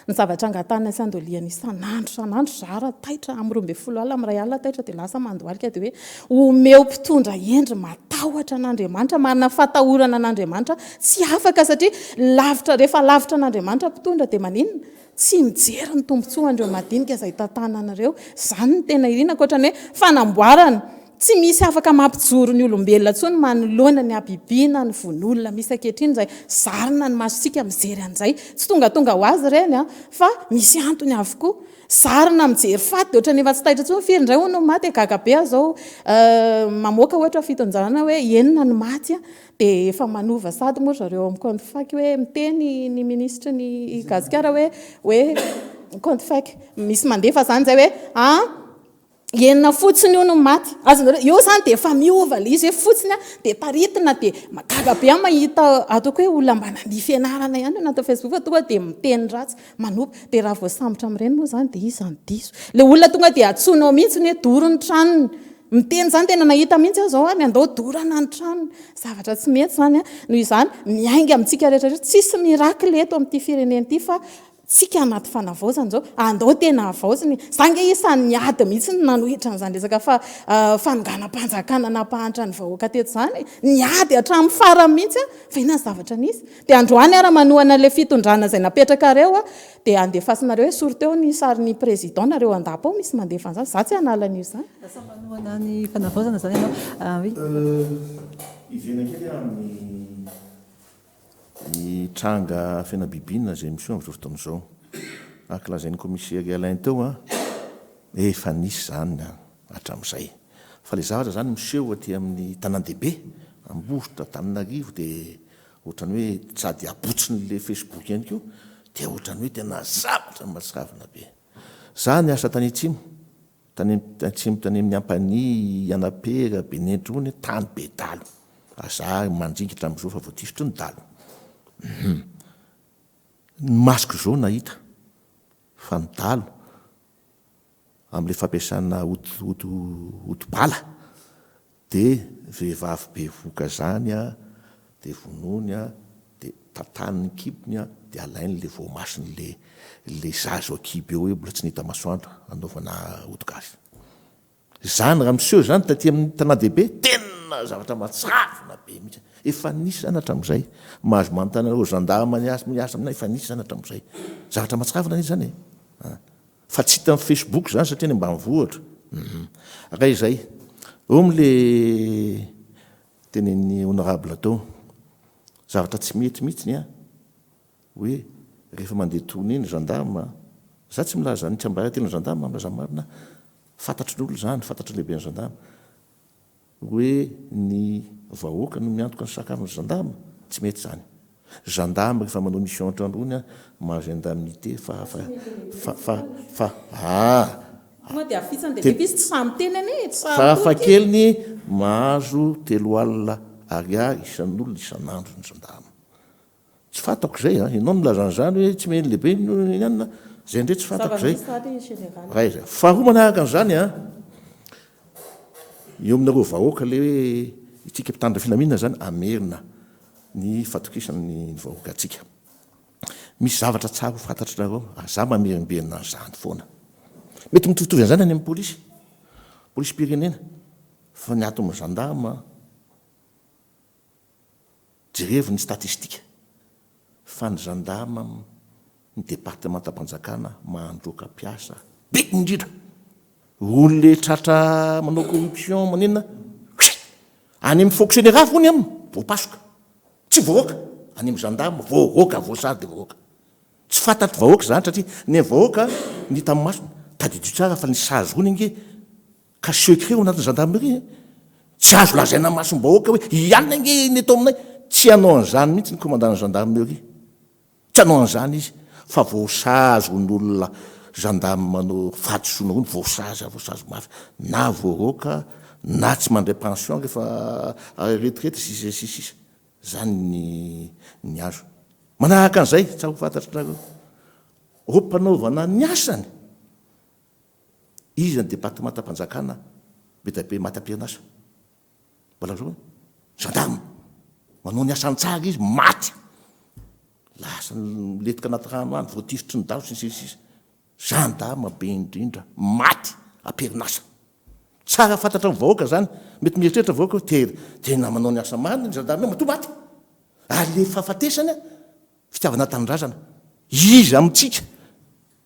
ny zavatra angatana sy andoliana isan'andro zara taitra amin'ny 12 alina amin'ny 1 alina taitra dia lasa mandohalika dia hoe omeo mpitondra endry matahotra an'Andriamanitra manana fatahorana an'Andriamanitra tsy afaka satria lavitra rehefa lavitra an'Andriamanitra mpitondra dia maninona tsy mijery ny tombontsoandreo madinika izay tantana anareo zany ny tena irina ankoatrany hoe fanamboarana tsy misy afaka mampijoro ny olombelona ntsony manoloana ny abibiana ny vonolona misy ankehitriny zay zarina ny masosika mijery an'izay tsy tonga ho azy ireny a fa misy antony avokoa zarina mijery faty dia ohatra nefa tsy tahitra ntsony firy indray hono maty gagabe zao mamoaka ohatra fitonjana hoe enina ny maty a dia efa manova sady moa zareo amin'ny compte faky hoe miteny ny ministra ny Gasikara hoe compte faky misy mandefa zany zay hoe enina fotsiny io no maty azonareo io zany dia efa miova le izy hoe fotsiny a dia taritina dia gagabe a mahita ataoko hoe olona mba nandia fianarana ihany anaty Facebook fa tonga dia miteny ratsy manompo dia raha voasambotra amin'ireny moa zany dia izy ny diso le olona tonga dia atsonao mihitsy ny hoe doro ny tranony miteny zany tena nahita mihitsy aho zao a miandao dorana ny tranony zavatra tsy mety zany a noho izany miainga amintsika rehetrarehetra tsisy mirakle eto amin'ity firenena ity fa tsika anaty fanavaozana zao andao tena avaozany zange isan'ny ady mihitsy nanohitra n'izany resaka fa fanonganam-panjakana nampahatra ny vahoaka teto zany ny ady hatramin'ny farany mihitsy fa inona ny zavatra nisy dia androany ara manohana le fitondrana izay napetraka reo a dia andefasinareo hoe sorteo ny sarin'ny président nareo andapa ao misy mandefa an'izany za tsy analan'io zany manohana ny fanavaozana zany ianao ivenakely amin'ny ny tranga fianabibina zay miseho amin'izao fotoan'izao ankilazan'ny commissaire Alain teo a efa nisy zany hatramin'izay fa le zavatra zany miseho aty amin'ny tanan-dehibe Ambohitra Antananarivo dia ohatrany hoe sady abotsiny le Facebook ihany koa dia ohatrany hoe tena zavatra mahatsiravina be za ny asa tany atsimo tany amin'ny Ampania Anapera Benedrony tany be dalo aza mandringitra amin'izao fa voatisitry ny dalo masoko zao nahita fa ny dalo amin'le fampiasana otobala dia vehivavy be voka zany a dia vonony a dia tataniny kibony a dia alainy le voamasiny le zazo akiby eo hoe mbola tsy nihita masoandro anaovana otogasy zany raha miseho zany taty amin'ny tanàn-dehibe tena zavatra mahatsiravina be mihitsy efa nisy zany hatramin'izay mahazo manontany gendarme miasa amina efa nisy zany hatramin'izay zavatra mahatsiravina izy zany fa tsy hita amin'ny Facebook zany satria ny ambanivohitra raha izay eo amin'le tenen'ny honorable tao zavatra tsy mety mihitsy ny a hoe rehefa mandeha tony iny gendarme za tsy milaza ny tsy ambarately ny gendarme milaza marina fantatry n'olo zany fantatry lehibe ny gendarme hoe ny vahoaka no miantoka ny sakafon'ny gendarme tsy mety zany gendarme rehefa manao mission an-trandrony a mahazo indemnité farafakeliny mahazo 3 alina ariary isan'olona isan'andro ny gendarme tsy fantako zay ianao nolazan'izany hoe tsy meny lehibe ianina zay ndre tsy fantako zay faharoa manaraka an'izany a eo aminareo vahoaka le hoe itsika mpitandra filaminana zany amerina ny fatokisan'ny vahoaka atsika misy zavatra tsara ho fantatrareo za mamerimberina n'izany foana mety mitovitovy an'izany any amin'ny polisy pirenena fa ny ato amin'ny gendarme jerevo ny statistika fa ny zandama ny departementam-panjakana mahandroka mpiasa be indrindra olole tratra manao corruption manenina any amin'ny fonctionnaire fony am voapasoka tsy voaoka any amin'ny zandama voaoka voasary de voaoka tsy fantatry vahoaka zany satria ny vahoaka ny tamin'ny masona tadidio tsara fa ny sazy hony inge ka secret ao anatin'ny gendarmerie tsy azo lazaina masom-bahoaka hoe ianina nge ny atao aminay tsy hanao an'izany mihitsy ny commandant gendarmerie tsy hanao an'izany izy fa voasazy ho ny olona gendarme manao fahadisoana hony voasazy mafy na voahoaka na tsy mandray pension rehefa retraite sisy zany ny azo manahaka an'izay tsy ho fantatrareo ompanaovana ny asany izy ny departementam-panjakana be da be maty am-pirinasa mbola zao gendarme manao ny asany tsara izy maty lasa miletika anaty rano any voatifitry ny dao sisy gendarme be indrindra maty am-pirinasa tsara fantatra ny vahoaka zany mety mieritreritra vahoaka tena manao ny asa mariny ny gendarme matoa maty ary le fahafatesany fitiavana tanindrazana izy amintsika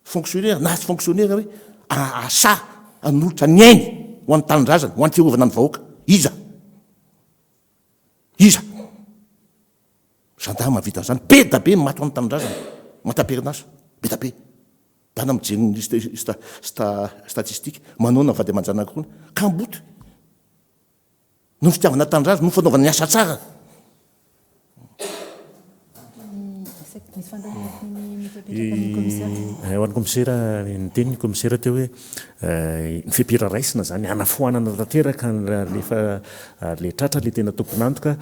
fonctionnaire na tsy fonctionnaire hoe asa anolotra ny ainy ho an'ny tanindrazana ho an'ny fiarovana ny vahoaka iza gendarme vitan'izany be da be maty ho an'ny tanindrazana matam-pirinasa be da be dana mijery statistika manao na vady aman-janakony ka mboty no fitiavana tanindrazana no fanaovana ny asa tsara ho an'ny commissaire ny teniny commissaire teo hoe ny fimpiraraisina zany anafoanana tanteraka lefa le tratra le tena tomponantoka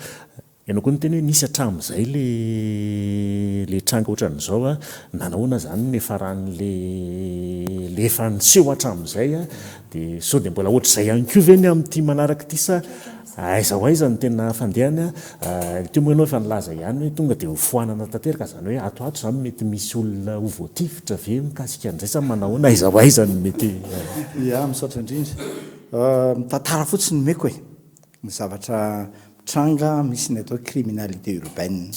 ianao koa ny teny hoe nisy atram'izay le tranga ohatran'izao a nanaona zany ny faran'le efa niseho atram'izay a dia sao dia mbola ohatr'izay ihany koa ve ny amin'ity manaraka ity sa aiza ho aiza ny tena fandehany teo moa ianao efa nilaza ihany hoe tonga dia hofoanana tanteraka zany hoe atoato zany mety misy olona ho voatifitra ve mikasika an'izay sa manahoana aiza ho aiza ny mety ia misaotra indrindra mitantara fotsiny meko e ny zavatra tranga misy ny atao criminalité urbaine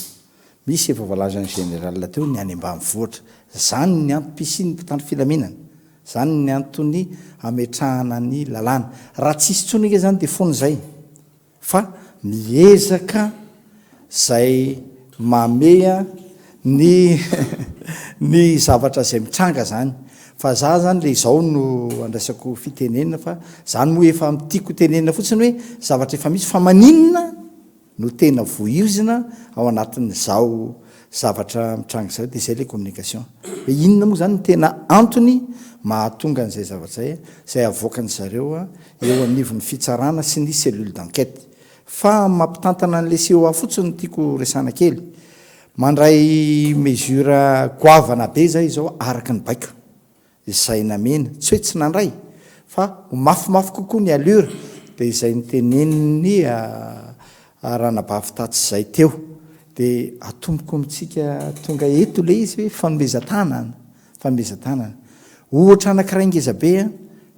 misy efa voalaza ny général teo ny any ambanivohitra zany ny antom-pisiny mpitandro filaminana zany ny antony ametrahana ny lalàna raha tsisy tsony ike zany dia fony zay fa miezaka zay mamea ny zavatra zay mitranga zany fa za zany le izao no andraisako fitenenina fa zany moa efa mitiako tenenina fotsiny hoe zavatra efa misy fa maninona no tena voizina ao anatin'izao zavatra mitranga zao dia zay le communication hoe inona moa zany ny tena antony mahatonga an'izay zavatra zay zay avoakany zareo eo anivon'ny fitsarana sy ny cellule d'enquête fa mampitantana an'le CEO fotsiny tiako resana kely mandray mesure goavana be zay zao araka ny baiko izay namena tsy hoe tsy nandray fa mafimafy kokoa ny allure dia izay nyteneniny ranabavy tatsy zay teo dia atomboko mitsika tonga eto le izy hoe fanomezan-tanana ohatra anankiray ngezabe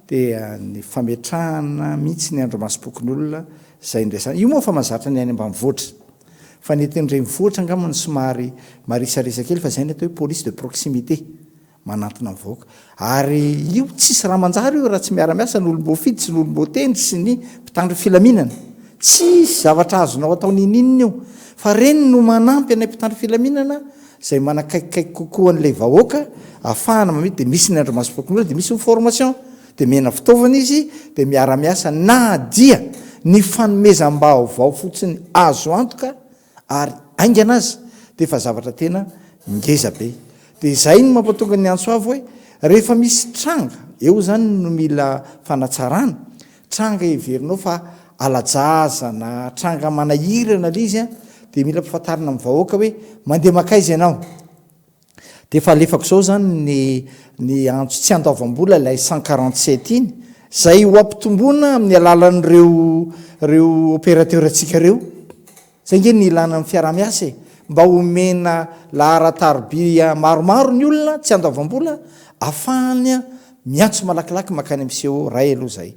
dia ny fametrahana mihitsy ny andromasom-pokon'olona zay ndraisana io moa fa mazatra ny any ambanivohitra fa netenyrenivohitra angamany somary marisarisa kely fa zay ny atao hoe police de proximité manantona ny vahoaka ary io tsisy raha manjary io raha tsy miara-miasa ny olom-boafidy sy ny olom-boatendry sy ny mpitandro filaminana tsisy zavatra azonao atao nininina io fa reny no manampy anay mpitandro filaminana zay manakaikikaiky kokoa an'lay vahoaka ahafahana mamety dia misy ny andromasom-pokon'olona dia misy ny formation dia mena fitaovana izy dia miara-miasa na dia ny fanomezam-baovao fotsiny azo antoka ary aingana azy dia efa zavatra tena ngeza be dia izay no mampatonga ny antso avy hoe rehefa misy tranga eo zany no mila fanatsarana tranga heverinao fa alajaza na tranga manahirana l izy dia mila mpifantarina amin'ny vahoaka hoe mandeha makaizy ianao dia efa alefako zao zany ny antso tsy andoavam-bola ilay 147 iny zay ho ampitombona amin'ny alalan'reo opérateur atsika reo zay nge ny ilana amin'ny fiara-miasa mba homena laharatarobia maromaro ny olona tsy andoavam-bola afahanya miantso malakilaky makany amin'ny CEO ray aloha zay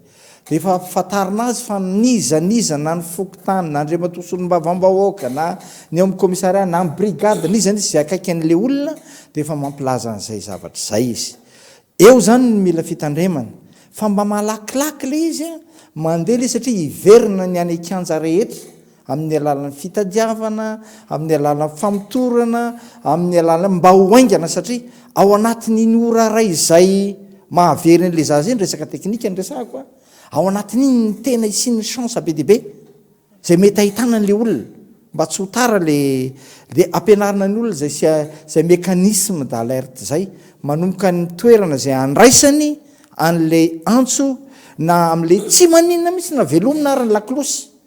de efa fatarina azy fa nizaniza na ny fokotany na andrimatosolombavambahoaka na ny eo amin'ny komissaria na my brigade nizanizy zay akaiky an'le olona de efa mampilaza an'izay zavatra zay izy eo zany ny mila fitandremana fa mba malakilaky le izy a mandeha le satria iverina ny any akanja rehetra amin'ny alalan'ny fitadiavana amin'ny alalan'ny famotorana amin'ny alalany mba hoaingana satria ao anatin'iny ora ray zay mahaverin'le zaza eny resaka teknika ny resako a ao anatin'iny ny tena isin'ny chance be dibe zay mety ahitana n'le olona mba tsy ho tara le ampianarina ny olona zay mécanisme d'alerte zay manomboka ny toerana zay andraisany an'le antso na am'le tsy maninona mihitsy na velomina ary ny laklosy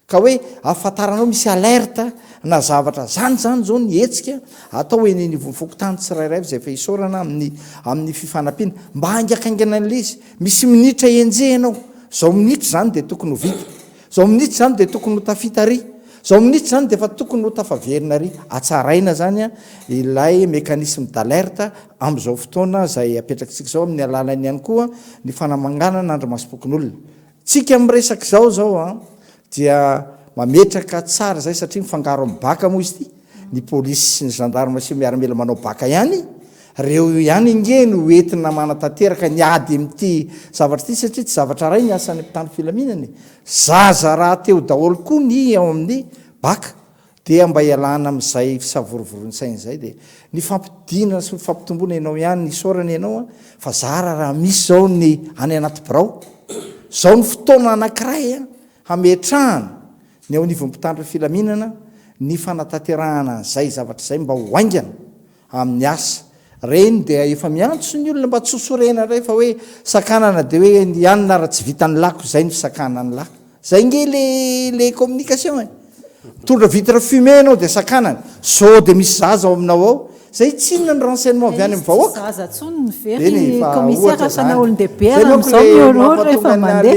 ka hoe afantaranao misy alerta na zavatra zany zao ny hetsika atao hoe ny fokotany tsirairay zay fa isorana amin'ny fifanampiana mba angakaingana an'le izy misy minitra enjehanao zao minitra zany de tokony ho vita zao minitra zany de tokony ho tafitary zao minitra zany de fa tokony ho tafaverina ry atsaraina zany a ilay mécanisme d'alerte am'izao fotoana zay apetraksika zao amin'ny alalany ihany koa ny fanamanganana andromasom-pokon'olona tsika miresaky zao a dia mametraka tsara zay satria mifangaro amin'ny baka moa izy ty ny polisy sy ny gendarme sy miaramila manao baka ihany reo ihany inge no entina manatanteraka ny ady am'ty zavatra ty satria tsy zavatra ray ny asan'ny mpitandro filaminany zaza raha teo daholo koa ny ao amin'ny baka dia mba ialana am'izay fisavorovoronsainy zay de ny fampidina sy fampitomboana ianao ihany ny sorana ianao a fa zara raha misy zao ny any anaty birao zao ny fotoana anankiray a hametrahana ny ao anivon'ny mpitandro filaminana ny fanatanterahana zay zavatra zay mba hoaingana amin'ny asa reny de efa miantso ny olona mba tsosorena ray fa hoe sakanana de hoe nyanina raha tsy vitany lako zay ny fisakanany lahy zay nge le communication e mitondra vitre fumé anao de sakanany so de misy zaza ao aminao ao zay tsinona ny renseignement avy any amin'ny vahoakale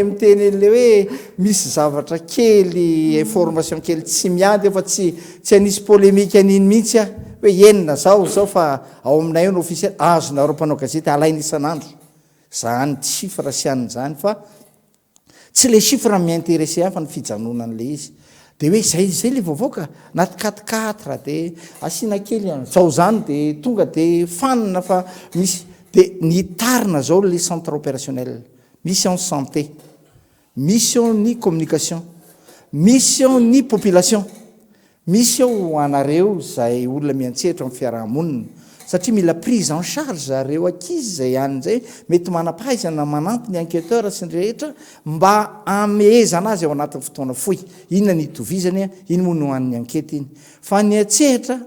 miteny an'le hoe misy zavatra kely information kely tsy miady efa tsy anisy polémika aniny mihitsy a hoe enina zao fa ao aminay eo ny officiel azonareo mpanao gazety alainy isan'andro zany chiffre sy aniny zany fa tsy le chiffre miintéressé a fa ny fijanona an'le izy de hoe zay le vaovaoka naty 4 de asina kely zao zany de tonga de fanina fa misy de ny tarina zao le centre opérationnel mission santé mission ny communication mission ny population misy ao anareo zay olona miantsetra amin'ny fiarahamonina satria mila prise en charge zareo akizy zay an'zay mety manampahaizana manampy ny enquêteur sy ny rehetra mba amehezana azy ao anatin'ny fotoana foy inona ny itovizany a iny moa no an'ny ankety iny fa ny atsehatra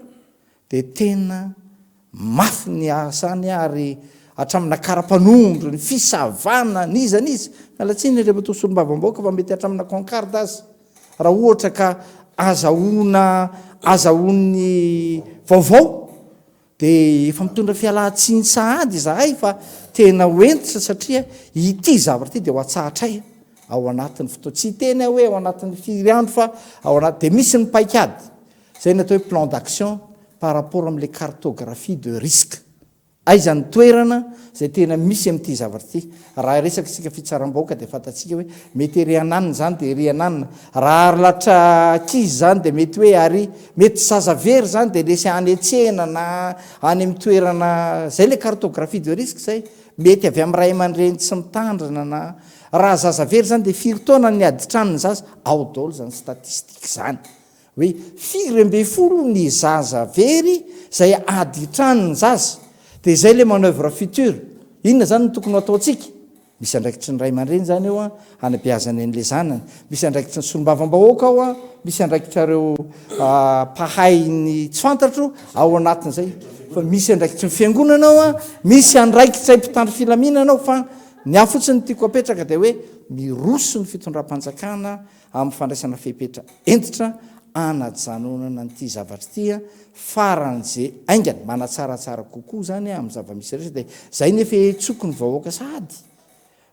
de tena mafy ny asany ary hatramina karapanondro ny fisavana nizanizy alatsiny rebatosolombavamboaka fa mety hatramina concarde azy raha ohatra ka azahoany vaovao de efa mitondra fialatsiny sahady zahay fa tena hoentitra satria ity zavatra ty de ho atsahatra ao anatin'ny fotoa tsy teny hoe ao anatin'ny firy andro fa ao anaty de misy ny paikady zay natao hoe plan d'action par rapport am'le cartographie de risque aizany toerana zay tena misy am'ty zavatra ty raha resaky sika fitsaram-baoaka de fatatsika hoe mety riananina zany de riananina raha ary latra kizy zany de mety hoe ary mety zazavery zany de lesy any etsehana na any amin'ny toerana zay le cartographie de risque zay mety avy amin'ny ray aman-dreny tsy mitandrana na raha zazavery zany de firy taona ny aditranony zaza ao daholo zany statistique zany hoe firy ambe folo ny zazavery zay aditranony zaza de zay le manœuvre future inona zany ny tokony ataotsika misy andraikitry ny ray aman-dreny zany eo a anabeazany an'le zanany misy andraikitry ny solombavambahoaka ao a misy andraikitrareo pahay ny tsy fantatro ao anatin'zay fa misy andraikitry ny fiangonanao a misy andraikitray mpitandro filaminanao fa ny afotsiny tiako apetraka de hoe miroso ny fitondram-panjakana amin'ny fandraisana fepetra entitra anajanonana nyty zavatra tya faran'zay aingany manatsaratsara kokoa zany amin'ny zava-misy rehetra de zay nefa tsoko ny vahoaka sady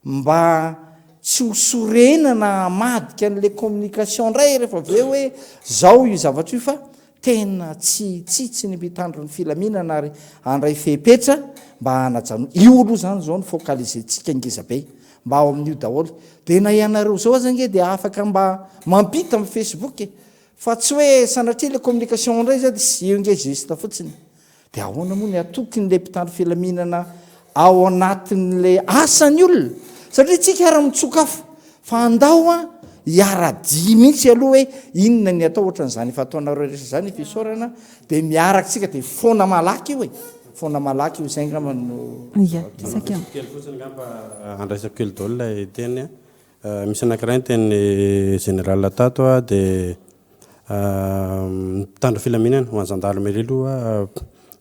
mba tsy hosorenana madika an'le communication ray rehefa aveo hoe zao io zavatra io fa tena tsy ny mitandro ny filaminana ary andray fepetra mba hanajano io aloha zany zao ny focalisentsika ngezabe mba ao amin'io daholo dia na ianareo zao aza nge dia afaka mba mampita amin'ny facebook fa tsy hoe sanatria le communication indray za dia sy nge juste fotsiny dia ahoana moa ny atoky n'le mpitandro filaminana ao anatin'le asany olona satria tsika ara mitsokafo fa andao a hiara-dia mihitsy aloha hoe inona ny atao ohatran'izany fa ataonareo resa zany fisaorana dia miaraka tsika dia foana malaky io e foana malaky io izay ngamano kely fotsiny ngamba andraisako kely daholo lay teny misy anankiray ny teny général tato a dia mpitandro filaminana ho any gendarmerie aloha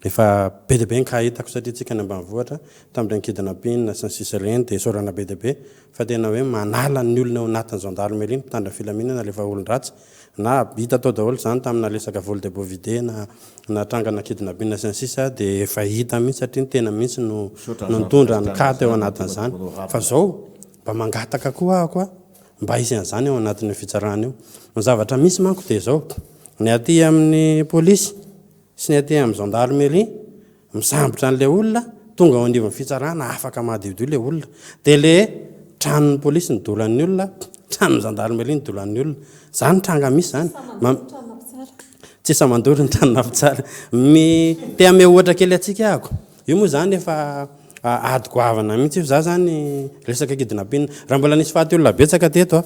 efa be dia be ny ka hitako satria tsika ny ambanivohatra tamin'ireny kidnapping sy ny sisa ireny dia saorana be dia be fa tena hoe manala ny olona ao anatin'ny gendarmerie ny mpitandro filaminana rehefa olon-dratsy na hita tao daholo zany tamina lesaka vol de bovide na trangana kidnapping sy ny sisa dia efa hita mihitsy satria ny tena mihitsy no nitondra ny ka teo anatin'izany fa zao mba mangataka koa ahako a mba hisy an'izany ao anatin'ny fitsarana io ny zavatra misy manko dia zao ny aty amin'ny polisy sy ny aty amin'ny gendarmerie misambotra n'le olona tonga ao anivon'ny fitsarana afaka mahadidio le olona dia le tranon'ny polisy ny dolan'ny olona tranon'ny gendarmerie ny dolan'ny olona zany tranga misy zany tsy samandoro ny tranona fitsara te ame ohatra kely atsika ahako io moa zany efa adiko avana mihitsy io za zany resaka kidnapping raha mbola nisy faty olona betsaka teto a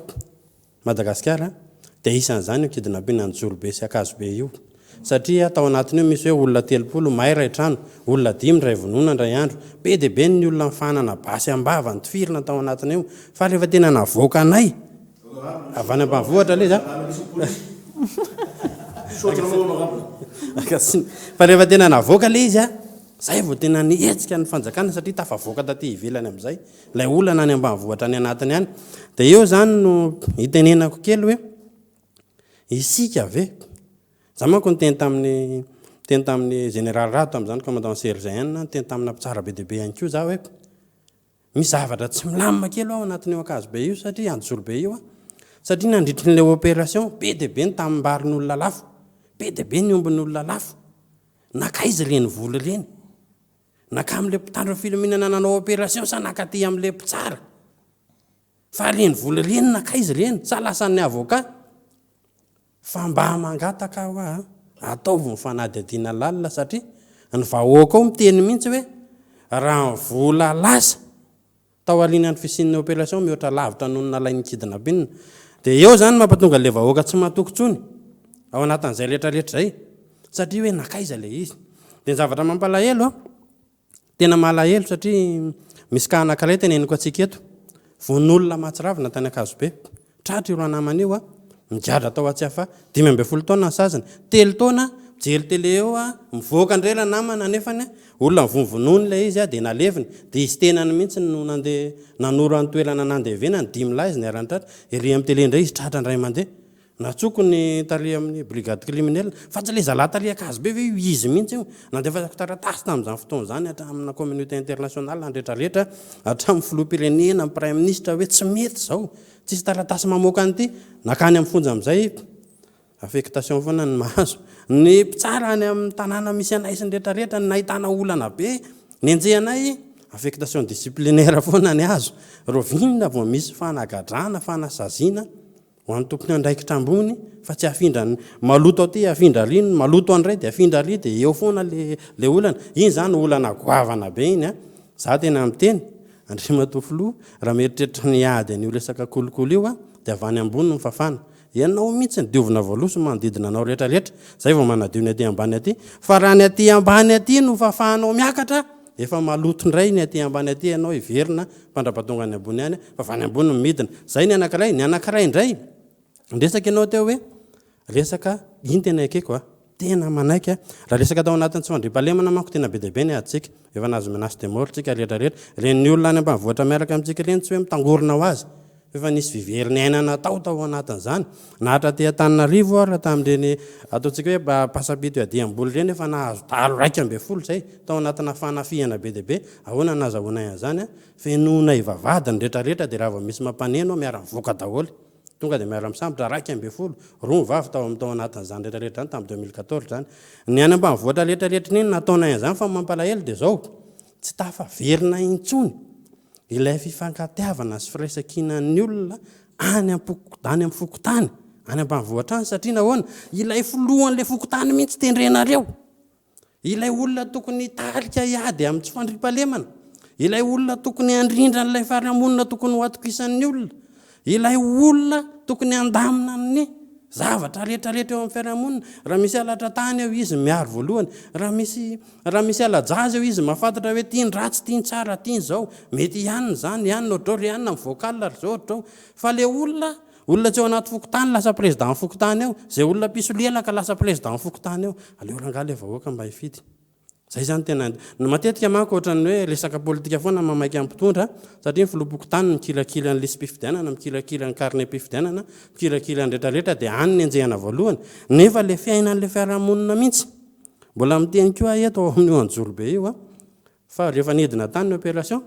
Madagasikara dia isan'izany io kidnapping ny Jorobe sy Akazobe io satria tao anatin'io misy hoe olona 30 may ray trano olona 5 ray vonona ndray andro be dia be ny olona mifanana basy ambava ny tifirina tao anatin'io fa rehefa tena navoaka anay avy any ambanivohatra le za fa rehefa tena navoaka le izy a zay vao tena nihetsika ny fanjakana satria tafavoaka taty ivelany amin'izay lay olana any ambanivohatra ny anatiny any dia eo zany no hitenenako kely hoe isika ve za manko nyteny tamin'ny général rato amin'izany commandant sergent teny tamina mpitsara be dia be ihany koa za hoe misy zavatra tsy milamina kely ao anatin'io Akazobe io satria Anjorobe io a satria nandritry n'ilay opération be dia be ny tamimbarin'olona lafo be dia be ny ombin'olona lafo nakaiza reny vola reny naka amin'le mpitandro filaminana nanao opération sa nakaty amin'le mpitsara fa reny vola reny nakaiza reny sa lasan'ny avocat fa mba mangataka aho ataovy mifanadihadiana lalina satria ny vahoaka ao miteny mihitsy hoe raha vola lasa tao alinan'ny fisin'ny opération mihoatra lavitra noho nalain'ny kidnapping dia eo zany mampatonga le vahoaka tsy mahatokontsony ao anatin'izay rehetrarehetra zay satria hoe nakaiza le izy dia ny zavatra mampalahelo tena malahelo satria misy ka anankiray teneniko atsika eto von'olona matsiravina tany Akazobe tratra io ranaman'io migadra tao atsy afa 12 taona ny sazany 3 taona mijery tele eo mivoaka ndrela namana nefany olona mivonivonony le izy dia naleviny dia izy tenany mihitsy no nandeha nanoro any toerana nandehavenany 10 lahy izy ny arany tratra ery amin'ny tele indray izy tratra ndray mandeha natsoko ny tary amin'ny brigade criminel fa tsy le zalahy tary Akazobe ve io izy mihitsy io nandefasako taratasy tamin'izany fotoana zany amina communauté internationale andretrarehetra hatramin'ny filoham-pirenena amin'ny prime ministre hoe tsy mety zao tsisy taratasy mamoaka an'ity nakany amin'ny fonja amin'izay affectation foana ny mahazo ny mpitsara any amin'ny tanàna misy anay sy ny rehetrarehetra ny nahitana olana be ny enjehanay affectation disciplinaire foana ny azo rovinina vao misy fanagadrana fanasaziana ho an'ny tompony andraikitra ambony fa tsy afindra maloto aty afindra riny maloto andray dia afindra ry dia eo foana le olana iny zany olana goavana be iny za tena miteny Andriamatofilo raha mieritreritra ny ady an'io resaka kolokolo io dia avy any ambony no mifafana ianao mihitsy ny diovina voaloso manodidina anao rehetrarehetra zay vao manadio ny aty ambany aty fa raha ny aty ambany aty no fafahanao miakatra efa maloto indray ny aty ambany aty ianao iverina mpandrapatonga ny ambony any fa avy any ambony no midina zay ny anankiray indray resaka ianao teo hoe resaka iny tena ekeko tena manaiky raha resaka tao anatin'ny tsy fandriam-pahalemana manko tena be dia be ny adsika efa nazo menace de mort tsika rehetrarehetra reny olona any ambanivohatra miaraka amintsika reny tsy hoe mitangorona ho azy efa nisy viveriny ainana tao anatin'izany nahatra ty Antananarivo raha tamin'ireny ataontsika hoe pasabito adiam-boly reny efa nahazo 300 zay tao anatina fanafihana be dia be ahoana nazahoana an'izany fenona ivavadiny rehetrarehetra dia raha vao misy mampaneno miara mivoaka daholo tonga dia miara misambotra 200 roa mivavy tao anatin'izany rehetrarehetra zany tamin'ny 2014 zany ny any ambanivohatra rehetrarehetra iny nataona an'izany fa mampalahelo dia zao tsy tafaverina intsony ilay fifankatiavana sy firaisakinan'ny olona any amin'ny fokotany any ambanivohitra any satria nahoana ilay folohan'lay fokotany mihitsy tendrenareo ilay olona tokony talika iady amin'ny tsy fandriam-pahalemana ilay olona tokony andrindra n'ilay fiarahamonina tokony ho atokisan'ny olona ilay olona tokony andamina ny zavatra rehetrarehetra eo amin'ny fiarahamonina raha misy alatra tany eo izy miaro voalohany raha misy alajazy eo izy mahafantatra hoe tiany ratsy tiany tsara tiany zao mety ihanina zany ihanina ohatrao ihanina amin'ny vocal zao ohatrao fa le olona tsy eo anaty fokotany lasa président fokotany eo zay olona piso lelaka lasa président fokotany eo aleoranga le vahoaka mba hifidy zay zany tena matetika manko ohatran'ny hoe resaka politika foana mamaiky amin'ny mpitondra satria filopokotany mikilakila ny lisy mpifidianana mikilakila ny carnet mpifidianana mikilakila ny rehetrarehetra dia any ny anjehana voalohany nefa le fiainan'le fiarahamonina mihitsy mbola miteny koa eto ao amin'ny anjolo be io fa rehefa nidina tany ny opération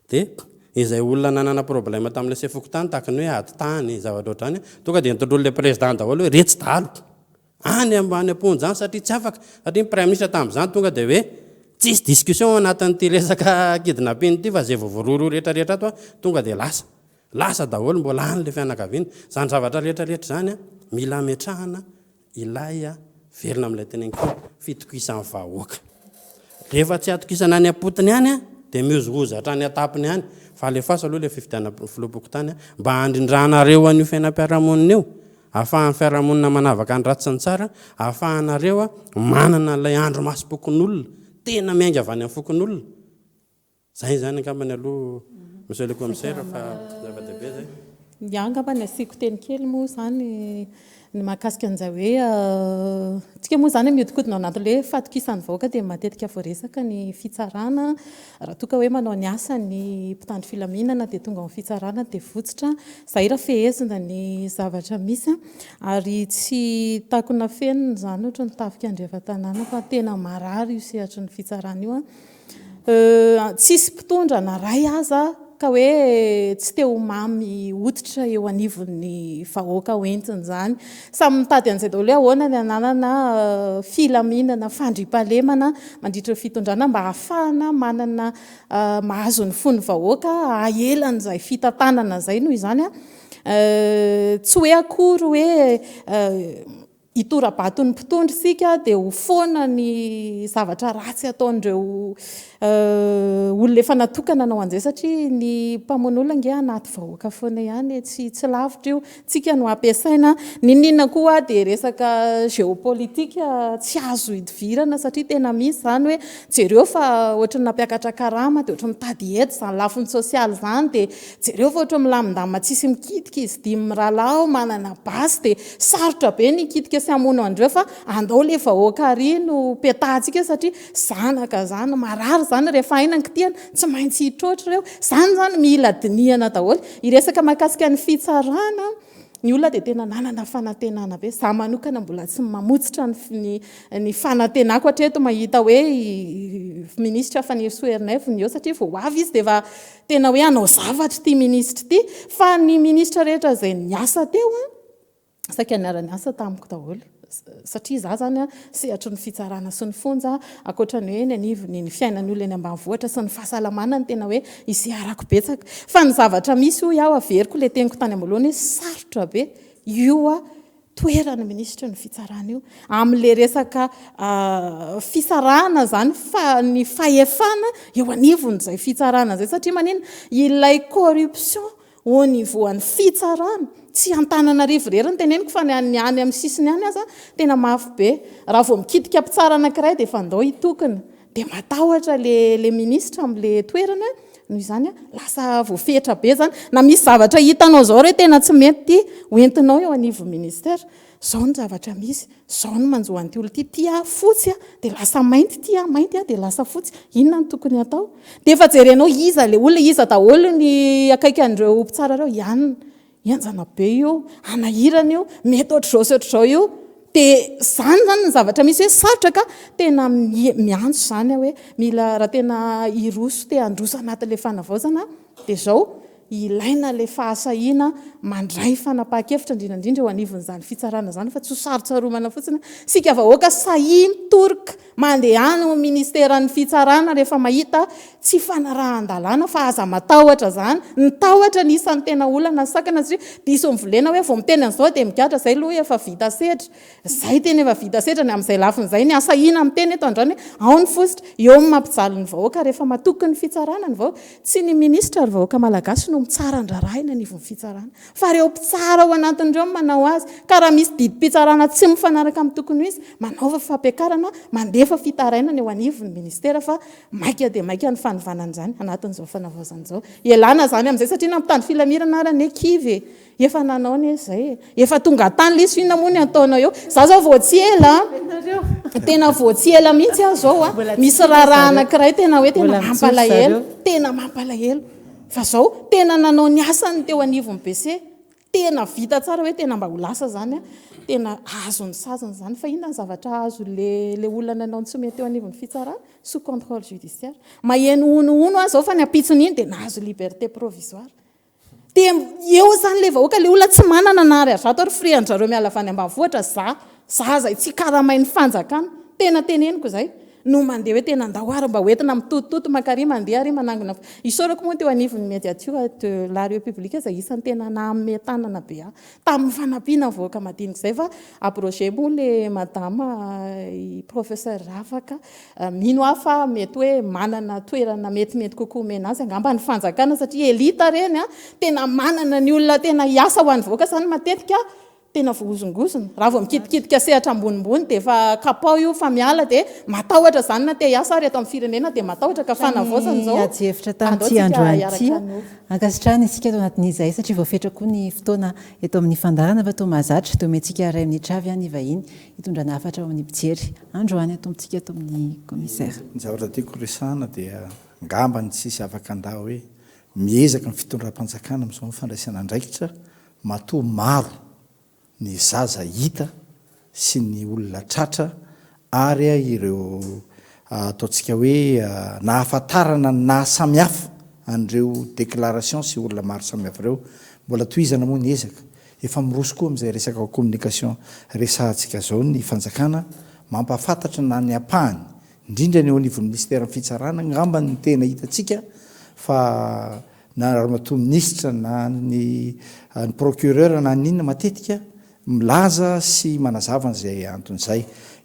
dia izay olona nanana problème tamin'ilay se fokotany tahaka ny hoe ady tany zavatra ohatrany tonga dia nitondrolo le président daholo hoe retsy dalo any amponja any satria tsy afaka satria ny prime ministre tamin'izany tonga dia hoe tsisy discussion anatin'ity resaka kidnapping ity fa zay vovororo rehetrarehetra ato tonga dia lasa daholo mbola any le fianakaviana zany zavatra rehetrarehetra zany mila metrahana ilay velona amin'ilay teneniko fitokisan'ny vahoaka rehefa tsy atokisana any apotiny any dia miozozatra any atapiny any fa alefasa aloha le fifidiana filopokotany mba handrindrahnareo an'io fiainam-piarahamonina eo ahafahan'ny fiarahamonina manavaka ny ratsy ny tsara ahafahanareo manana ilay andro masom-pokon'olona tena miainga avy any amin'ny fokon'olona zay zany angambany aloha monsieur le commissaire fa zava-dehibe zay angambany asiako teny kely moa zany ny mahakasika an'izay hoe tsika moa zany miodikodina anatin'le fatokisan'ny vahoaka dia matetika voaresaka ny fitsarana raha toka hoe manao ny asa ny mpitandro filaminana dia tonga amin'ny fitsarana dia votsitra zay raha fehezina ny zavatra misy ary tsy takona fenina zany ohatra ny tafika andreavan-tanàna fa tena marary io sehatra ny fitsarana io tsisy mpitondra na ray aza ka hoe tsy teo mamy hoditra eo anivon'ny vahoaka hoentiny zany samy mitady an'izay daholo hoe ahoana ny ananana filaminana fandriam-pahalemana mandritra fitondrana mba hahafahana manana mahazo ny fony vahoaka ahelan'izay fitantanana zay noho izany tsy hoe akory hoe hitora-baton'ny mpitondra sika dia ho foana ny zavatra ratsy ataon'ireo olona efa natokana anao an'izay satria ny mpamono olona nge anaty vahoaka foana ihany tsy lavitra io tsika no ampiasaina ninina koa dia resaka géopolitika tsy azo hidivirana satria tena misy zany hoe jereo fa ohatra ny nampiakatra karama dia ohatra mitady ety zany lafiny sosialy zany dia jereo fa ohatra milamindama tsisy mikitika izy dimy miralao manana basy dia sarotra be ny kitika sy amono andreo fa andao le vahoaka ary no petahantsika satria zanaka zany marary zany rehefa aina nkitiana tsy maintsy hitroatra ireo zany zany mila dinihana daholo iresaka mahakasika ny fitsarana ny olona dia tena nanana fanantenana be za manokana mbola tsy mamotsitra ny fanantenako hatreto mahita hoe ministra fa ny soernef ny eo satria vao avy izy dia efa tena hoe anao zavatra ity ministra ity fa ny ministra rehetra zay niasa teo saika niara-ny asa tamiko daholo satria za zany sehatra ny fitsarana sy ny fonja akoatra ny hoe ny anivony ny fiainany olona eny ambanivohitra sy ny fahasalamana ny tena hoe izy arako betsaka fa ny zavatra misy io iaho averiko le teniko tany amaloana hoe sarotra be io toerana ministra ny fitsarana io amin'le resaka fisarana zany fa ny fahefana eo anivon'izay fitsarana zay satria manina ilay corruption au niveau an'ny fitsarana tsy antanana rivo rery ny teneniko fa ny any amin'ny sisiny any aza tena mafy be raha vao mikitika mpitsara anankiray dia efa andao hitokana dia matahotra le ministra amin'le toerana noho izany lasa voafetra be zany na misy zavatra hitanao zao re tena tsy mety hoentinao eo anivo ministera zao ny zavatra misy zao ny manjohan'ity olo ity tia fotsy dia lasa mainty tia mainty dia lasa fotsy inona ny tokony atao dia efa jerenao iza le olona iza daholo ny akaiky an'ireo mpitsara reo ianina ianjana be io anahirana io mety ohatr'izao sy ohatr'izao io dia zany zany ny zavatra misy hoe sarotra ka tena miantso zany hoe mila raha tena iroso te androso anatin'ilay fanavaozana dia zao ilaina le fahasahina mandray fanapaha-kevitra indrindraindrindra ho anivon'izany fitsarana zany fa tsy ho sarotsaromana fotsiny sika vahoaka sahi mitorika mandehana ho ministeran'ny fitsarana rehefa mahita tsy fanarahan-dalàna fa aza matahotra zany nitahotra ny isan'ny tena olana sakana satria diso mivolena hoe vao miteny an'izao dia migatra zay loha efa vita setra zay teny efa vita setra ny amin'izay lafin'izay ny asahina miteny eto andrany hoe ao ny fositra eo ny mampijaly ny vahoaka rehefa matoky ny fitsarana ny vahoaka tsy ny ministra ry vahoaka malagasy no mitsara ndrarahina anivon'ny fitsarana fa reo mpitsara ao anatin'ireo manao azy ka raha misy didim-pitsarana tsy mifanaraka amin'ny tokony izy manaova fampiakarana mandefa fitarainana eo anivon'ny ministera fa maika dia maika ny fanovanana izany anatin'izao fanavaozana izao ialana zany amin'izay satria nampitany filamirana ara ny ekivy efa nanao ny zay efa tonga tany lisy ina moa ny ataonao eo za zao vao tsy ela tena vao tsy ela mihitsy aho zao a misy raharaha anankiray tena hoe tena mampalahelo fa zao tena nanao ny asany teo anivon'ny BC tena vita tsara hoe tena mba ho lasa zany a tena azo ny sazany zany fa inona ny zavatra azo le olana nanao ny tsy mety eo anivon'ny fitsarana sous contrôle judiciaire maheno ono aho zao fa ny apitsony iny dia nahazo liberté provisoire dia eo zany le vahoaka le olona tsy manana nary azato ary frian-jareo miala avany ambanivohitra za zay tsy karamain'ny fanjakana tena teneniko zay no mandeha hoe tena andahoara mba hoentina mitotototo makary mandeha ary manangona isorako moa teo anivon'ny médiature de la république zay isan'ny tena naame tanana be a tamin'ny fanampiana vahoaka madinika zay fa aproché moa le madama professeur Ravaka mino afa mety hoe manana toerana metimety kokoa mena azy angamba ny fanjakana satria elita reny a tena manana ny olona tena hiasa ho an'ny vahoaka zany matetika tena vohozongozona raha vao mikitikidika sehatra ambonimbony dia efa kapao io fa miala dia matahotra zany na te hiasa ary eto amin'ny firenena dia matahotra ka fanavaozana zao ajefitra tamin'ity androany ankasitrahana isika eto anatin'izay satria voafetra koa ny fotoana eto amin'ny fandarana fa to mahazatra dia omentsika ray minitra avy any vahiny hitondrana hafatra ao amin'ny mpijery androany eto amintsika eto amin'ny commissaire ny zavatra tiako resahana dia ngamba ny tsisy afaka andao hoe miezaka ny fitondram-panjakana amin'izao fandraisana andraikitra matoa maro ny zaza hita sy ny olona tratra ary ireo ataontsika hoe nahafantarana nahasamihafa an'ireo déclaration sy olona maro samihafa ireo mbola tohizana moa ny ezaka efa miroso koa amin'izay resaka communication resahantsika zao ny fanjakana mampafantatra na ny apahany indrindra ny eo anivon'ny ministère fitsarana ngamba ny tena hitantsika fa na ramatoa ministra na ny procureur na ninona matetika milaza sy manazava n'izay anton'izay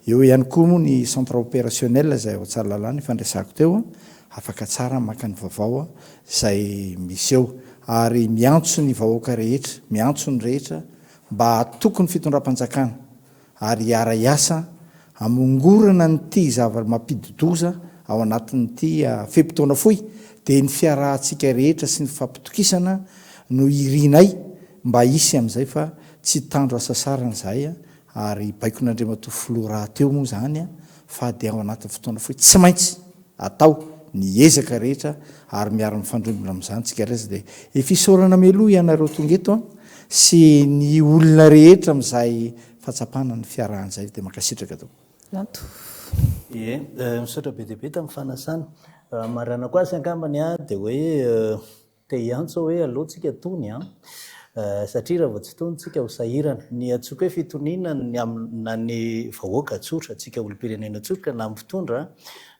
eo ihany koa moa ny centre opérationnel zay ao tsara lalàna fandraisako teo afaka tsara maka ny vaovao zay misy eo ary miantso ny vahoaka rehetra miantso ny rehetra mba atoko ny fitondram-panjakana ary hiara hiasa amongorana nyty zava mampidodoza ao anatin'ity fepitoana foy dia ny fiarahantsika rehetra sy ny fampitokisana no irinay mba isy amin'izay fa tsy tandro asasarana zay ary baikon'andriamato filoraha teo moa zany fa dia ao anatin'ny fotoana foy tsy maintsy atao ny ezaka rehetra ary miara-mifandrombona amin'izany tsika rezy dia efisaorana meloha ianareo tonga eto sy ny olona rehetra amin'izay fahatsapana ny fiarahan'izay dia makasitraka tao misaotra be diabe tamin'ny fanasana marana ko azy angambany dia hoe te hiantso hoe alohantsika tony satria raha vao tsy tonyntsika ho sahirana ny atsoka hoe fitoniana na ny vahoaka tsotra atsika olo-pirenena tsotra na mfitondra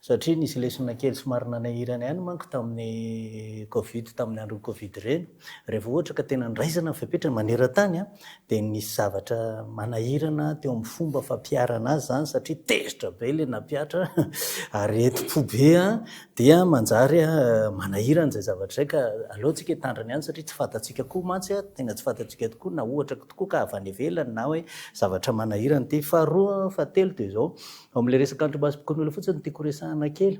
satria nisy lesona kely somary nanahirana ihany manko tamin'ny covid tamin'ny andro covid ireny rehefa ohatra ka tena ndraisana fepetra maneran-tany dia nisy zavatra manahirana teo amin'ny fomba fampiarana azy zany satria tezitra be le nampiatra ary etopo be dia manjary manahirana zay zavatra zay ka alohantsika hitandrany ihany satria tsy fantatsika koa mantsy tena tsy fantatsika tokoa na ohatra tokoa ka avy any ivelany na hoe zavatra manahirana ty faharoa fahatelo dia zao amin'le resaka androm-basim-pokon'olona fotsiny tiako resahana kely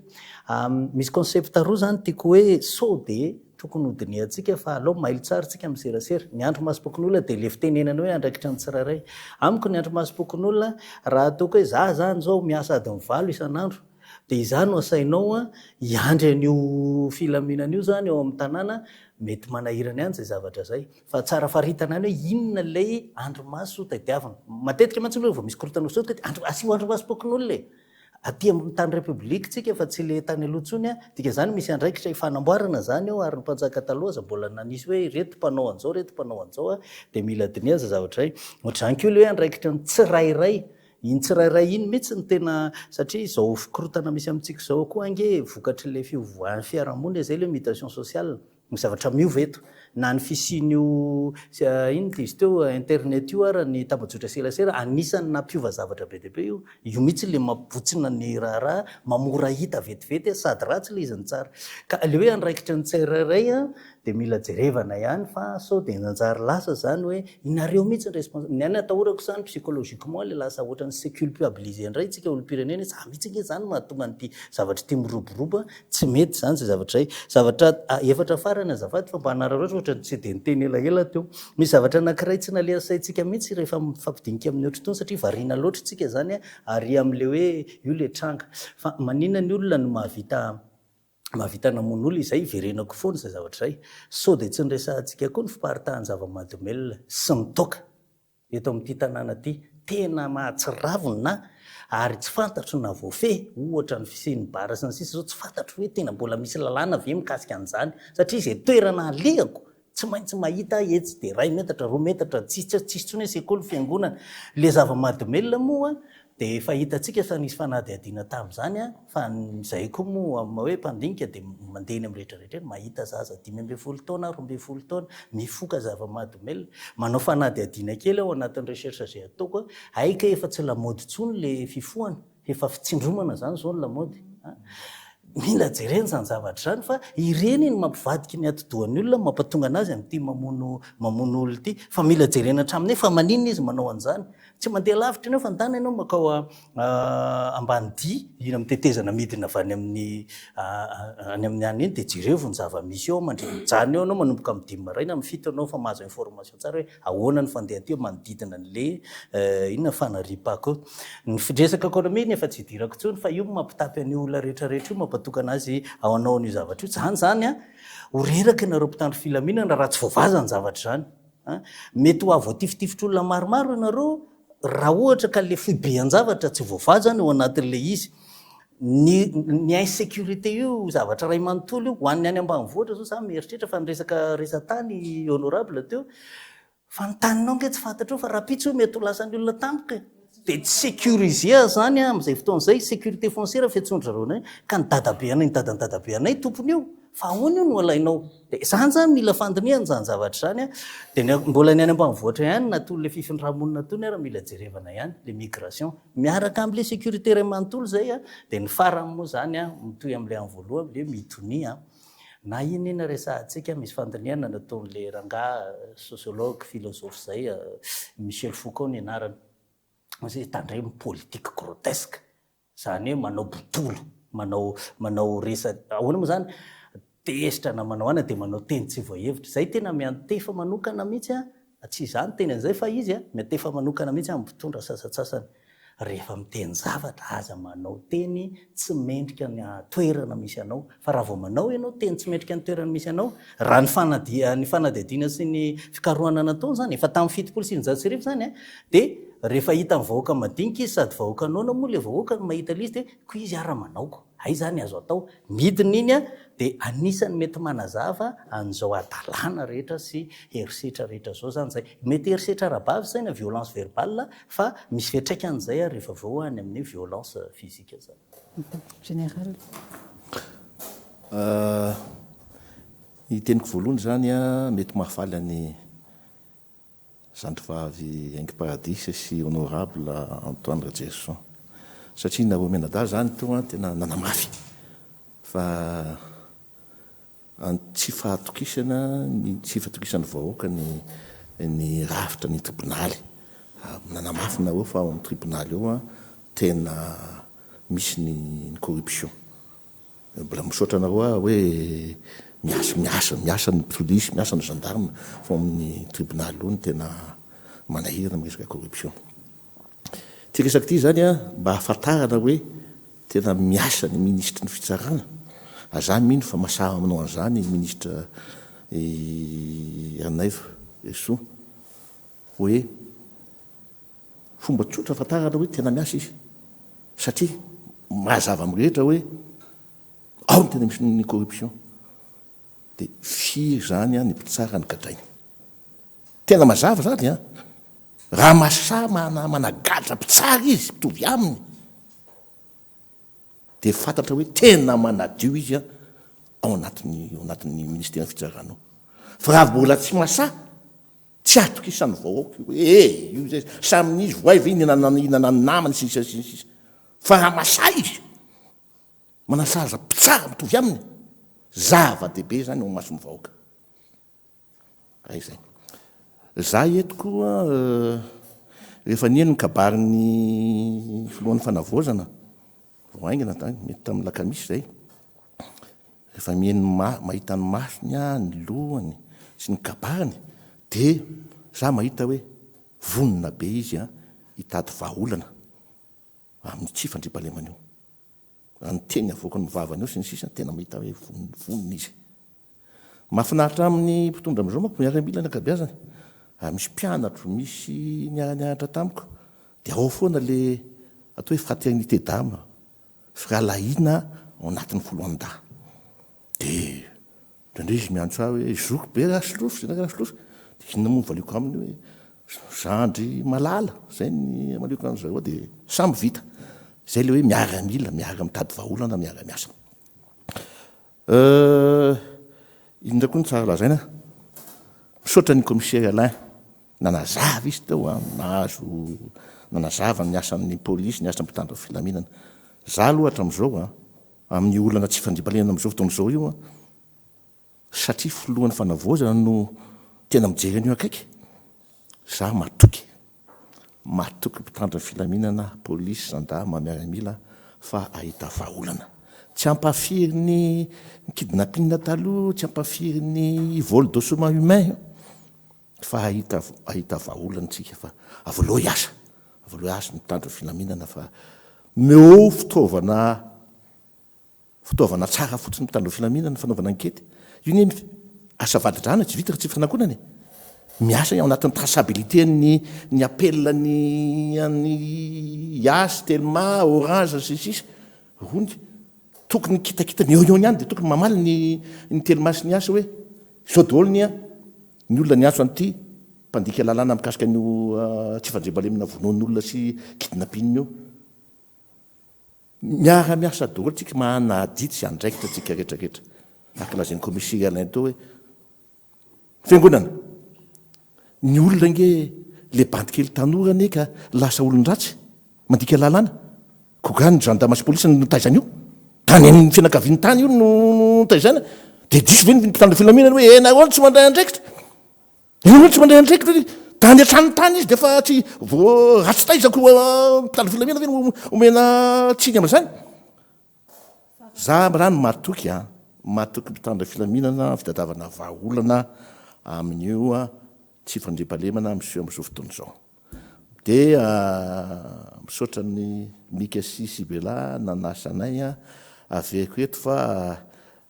misy concept roa zany tiako hoe sao de tokony hodiniantsika fa alao mailo tsara tsika miserasera ny andro masom-pokon'olona dia le fitenenana hoe andraikitra ny tsiraray amiko ny andro masom-pokon'olona raha ataoko hoe za zany zao miasa ady mivalo isan'andro dia izany no asainao hiandry an'io filaminana io zany eo amin'ny tanàna mety manahirana ihany zay zavatra zay fa tsara faritana any hoe inona lay andromaso tadiavina matetika mantsy hoe vao misy korotana sotika asio andromasom-pokon'olona aty amin'ny tany republika tsika fa tsy le tany alohantsony a dika zany misy andraikitra ifanamboarana zany eo ary nympanjaka taloha mbola nanisy hoe reto mpanao an'zao reto mpanao an'zao a de mila diniaza zavatra hay ohatrany ko le hoe andraikitra ny tsirairay iny tsirairay iny mihitsy ny tena satria zao fikorotana misy amintsika zao koa ange vokatry le fiovoan'ny fiarahamonina zay le mutation sociale misy zavatra miova eto na ny fisian'io ino izy teo internet io ara ny tambajotra selasera anisany nampiova zavatra be deabe io mihitsy le mampibotsina ny raharaha mamora hita vetivety sady ratsy le izy ny tsara ka le hoe andraikitra ny tsirairay a de mila jerevana ihany fa sao de nanjary lasa zany hoe inareo mihitsy ny responsable ny any atahorako zany psychologiquement le lasa ohatrany se culpabiliser indray tsika olo-pirenena za mihitsy nge zany mahatonga nyty zavatra ty miroboroba tsy mety zany zay zavatra zavatra efatra farany azafady fa mba hanararoatra ohatrany tsy de niteny elaela teo misy zavatra anankiray tsy nalea saitsika mihitsy rehefa mifampidinika amin'ny ohatry tony satria variana loatra tsika zany ary am'le hoe io le tranga fa manina ny olona no mahavita namono olo izay verenako foana zay zavatra zay so de tsy nyresantsika koa ny fiparitahan'ny zava-mahadomelona sy mitoka eto amin'ity tanàna ty tena mahatsiravina ary tsy fantatro na voafe ohatra ny fiseny bara sy ny sisa zao tsy fantatro hoe tena mbola misy lalàna ve mikasika an'izany satria zay toerana alehako tsy maintsy mahita etsy de ray metatra roa metatra tsisy tsony hoe sekoly fiangonana le zava-mahadomelona moa de efa hitantsika fa nisy fanadihadiana tam'zany a fa zay koa moa hoe mpandinika de mandehny am rehetrarehetra mahita zaza 5 taona 12 taona mifoka zava-mahadomelona manao fanadihadiana kely ao anatin'ny recherche zay ataoko aika efa tsy lamody tsony le fifohana efa fitsindromana zany zao ny lamody mila jereny zany zavatra zany fa ireny ny mampivadiky ny atodohan'ny olona mampatonga anazy am'ty mamono olo ty fa mila jerena hatraminy fa maninona izy manao an'izany tsy mandeha lavitra anao fa ndana ianao makao ambanidia iny amitetezana midina avy any amin'ny any iny de jirevo ny zava-misy eo mandrimijany eo anao manomboka amy 5 maraina amy 7 anao fa mahazo information tsara hoe ahoana ny fandeha ty manodidina n'le inona fanaripako ny fidresaka ekonomia iny efa tsy hidirako tsony fa io mampitapy any olona rehetrarehetra io mampatoka anazy ao anaon'io zavatra io zany zany a horeraka nareo mpitandro filaminana raha tsy voavaza ny zavatra zany mety ho avoatifitifitr'olona maromaro ianareo raha ohatra ka le foibe an-javatra tsy voavazany eo anatin'le izy ny insécurité io zavatra ray manontolo io hoan'ny any ambanivoatra zao za mieritrehitra fa nyresaka resatany honorable teo fa ny taninao nge tsy fantatro fa raha pitso mety ho lasan'ny olona tampoka de tsy sécurisé zany am'izay fotoan'zay sécurité foncière fiatsondra reo nay ka ny dadabe anay ny dadany dadabe anay tompony io fa ahoana io no alainao de zany zany mila fandiniany zany zavatra zany de mbola ny any ambanivoatra ihany natolo le fifindramonina tony ara mila jerevana ihany le migration miaraka am'le sécurité ray manontolo zay de ny farany moa zany mitoy am'le any voaloha le mitony na inina resahatsika misy fandiniana nataon'le rangaha sociologue philosophe zay Michel Foucault ny anarany zay tandray politique grotesque zany hoe manao botolo manao resa ahoana moa zany tesitra na manao ana de manao teny tsy voahevitra zay tena miantefa manokana mihitsy tsy zany teny an'izay fa izy miantefa manokana mihitsy mpitondra sasatsasany rehefa miteny zavatra aza manao teny tsy mendrika ny toerana misy anao fa raha vao manao ianao teny tsy mendrika ny toerana misy anao raha ny fanadihadiana sy ny fikarohana nataony zany efa tamin'ny fitopolo sy ny jasirivo zany de rehefa hita ny vahoaka madinika izy sady vahoaka anaona moa le vahoaka mahita lizy de ko izy ara manaoko ay zany azo atao midina iny de anisany mety manazava an'izao adalàna rehetra sy herisetra rehetra zao zany zay mety herisetra rabavy zay na violence verbale fa misy fiatraika an'izay rehefa vao any amin'ny violence physique zany général iteniko voalohany zany mety mahafaly any zandrivavy Aingim-Paradis sy honorable Antoine Rajezson satria na Menada zany to tena nanamafy fa tsy fahatokisana vahoaka ny rafitra ny tribonaly nanamafy na fa amin'ny tribonaly eo tena misy ny corruption mbola misaotra anareo hoe miasa ny police miasa ny gendarme fa amin'ny tribonaly io ny tena manahirana miresaka corruption ty resaky ty zany mba hafantarana hoe tena miasa ny ministre ny fitsarana aza mino fa masava aminao an'izany ministre Ranaivo Eso hoe fomba tsotra hafantarana hoe tena miasa izy satria mazava amrehetra hoe ao ny tena misy ny corruption dia firy zany a ny mpitsara ny gadrainy tena mazava zany a raha masa managadra mpitsara izy mitovy aminy dia fantatra hoe tena manadio izy a ao anatin'ny ministère ny fitsarana ao fa raha mbola tsy masa tsy atoka isan'ny vahoaka hoe io zay samyn'izy voay ve inana ny namany sisa fa raha masa izy manasaza mpitsara mitovy aminy zava-dehibe zany ao masony vahoaka izay za eto koa rehefa nieny ny kabariny filohan'ny fanavozana voaingana tany mety tamin'ny lakamisy zay rehefa mieny mahita ny masony a ny lohany sy ny kabariny dia za mahita hoe vonona be izy a hitady vahaolana amin'ny tsy fandriam-pahalemana io raha ny teny avoaka ny mivavana io sy ny sisa tena mahita hoe vonona izy mahafinaritra amin'ny mpitondra am'izao manko miaramila ny akabeazany misy mpianatro misy niaraniaratra tamiko dia ao foana le atao hoe fraternité d'âme firalahiana ao anatin'ny foloanda dia ndrindra izy miantso aho hoe zoko be raha solofo zay raha solofo dia hinona moa valiako aminy hoe zandry malala zay ny maliako an'izao dia samy vita zay le hoe miaramila miara mitady vahaolana miara-miasa indra koa ny tsara lazaina misaotra ny commissaire Alain nanazava izy teo a nahazo nanazava ny asan'ny polisy ny asan'ny mpitandro filaminana za aloha hatram'izao a amin'ny olana tsy fandriam-pahalemana am'izao fotoan'izao io a satria filohan'ny fanavozana no tena mijery an'io akaiky za matoky mpitandro filaminana polisy zandama miaramila fa ahita vahaolana tsy ampafiry ny kidnapping taloha tsy ampafiry ny vol de soma humain fa ahita vahaolana tsika fa avaloa iasa ny mpitandro filaminana fa meo fitaovana tsara fotsiny mpitandro filaminana fanaovana ankety io ny asa vadidrana tsy vita tsy fanakonany miasa ao anatin'ny traçabilité ny appel ny yas telma orange sisisa rony tokony kitakita ny eo ihany dia tokony mamaly ny telma sy ny asa hoe zao daholo ny olona ny aso an'ity mpandika lalàna mikasika an'io tsy fandriam-pahalemana vonoan'olona sy kidnapping io miara-miasa daholo tsika mahanadidy sy andraikitra tsika rehetrarehetra akalazan'ny commissaire Alain teo hoe fiangonana ny olona nge le bandikely tanora ane ka lasa olon-dratsy mandika lalàna koa ny gendarme polisy no taizana io tany amin'ny fianakaviany tany io no taizana dia diso ve ny mpitandro filaminana hoe enareo tsy mandray andraikitra tsy mandray andraikitra tany atrano tany izy dia fa tsy ratsy taizako mpitandro filaminana ve omena tsiny amin'izany za raha no matoky mpitandro filaminana fitadiavana vahaolana amin'io a tsy fandriam-pahalemana am'izao fotoan'izao dia misaotra ny mikasi sibela nanasanay a aveko eto fa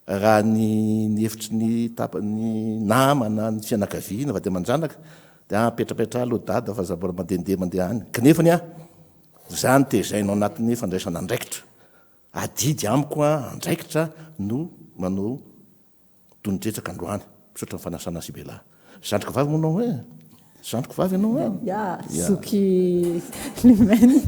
raha ny hevitry ny tapany namana ny fianakaviana va dia manjanaka dia apetrapetra aloha dada fa zabola mandeha any kanefany a zany tezainao anatin'ny fandraisana andraikitra adidy amiko a andraikitra no manao tonidretsaka androany misaotra ny fanasana sibela zandriko vavy monao e zandriko vavy ianao zoky limeny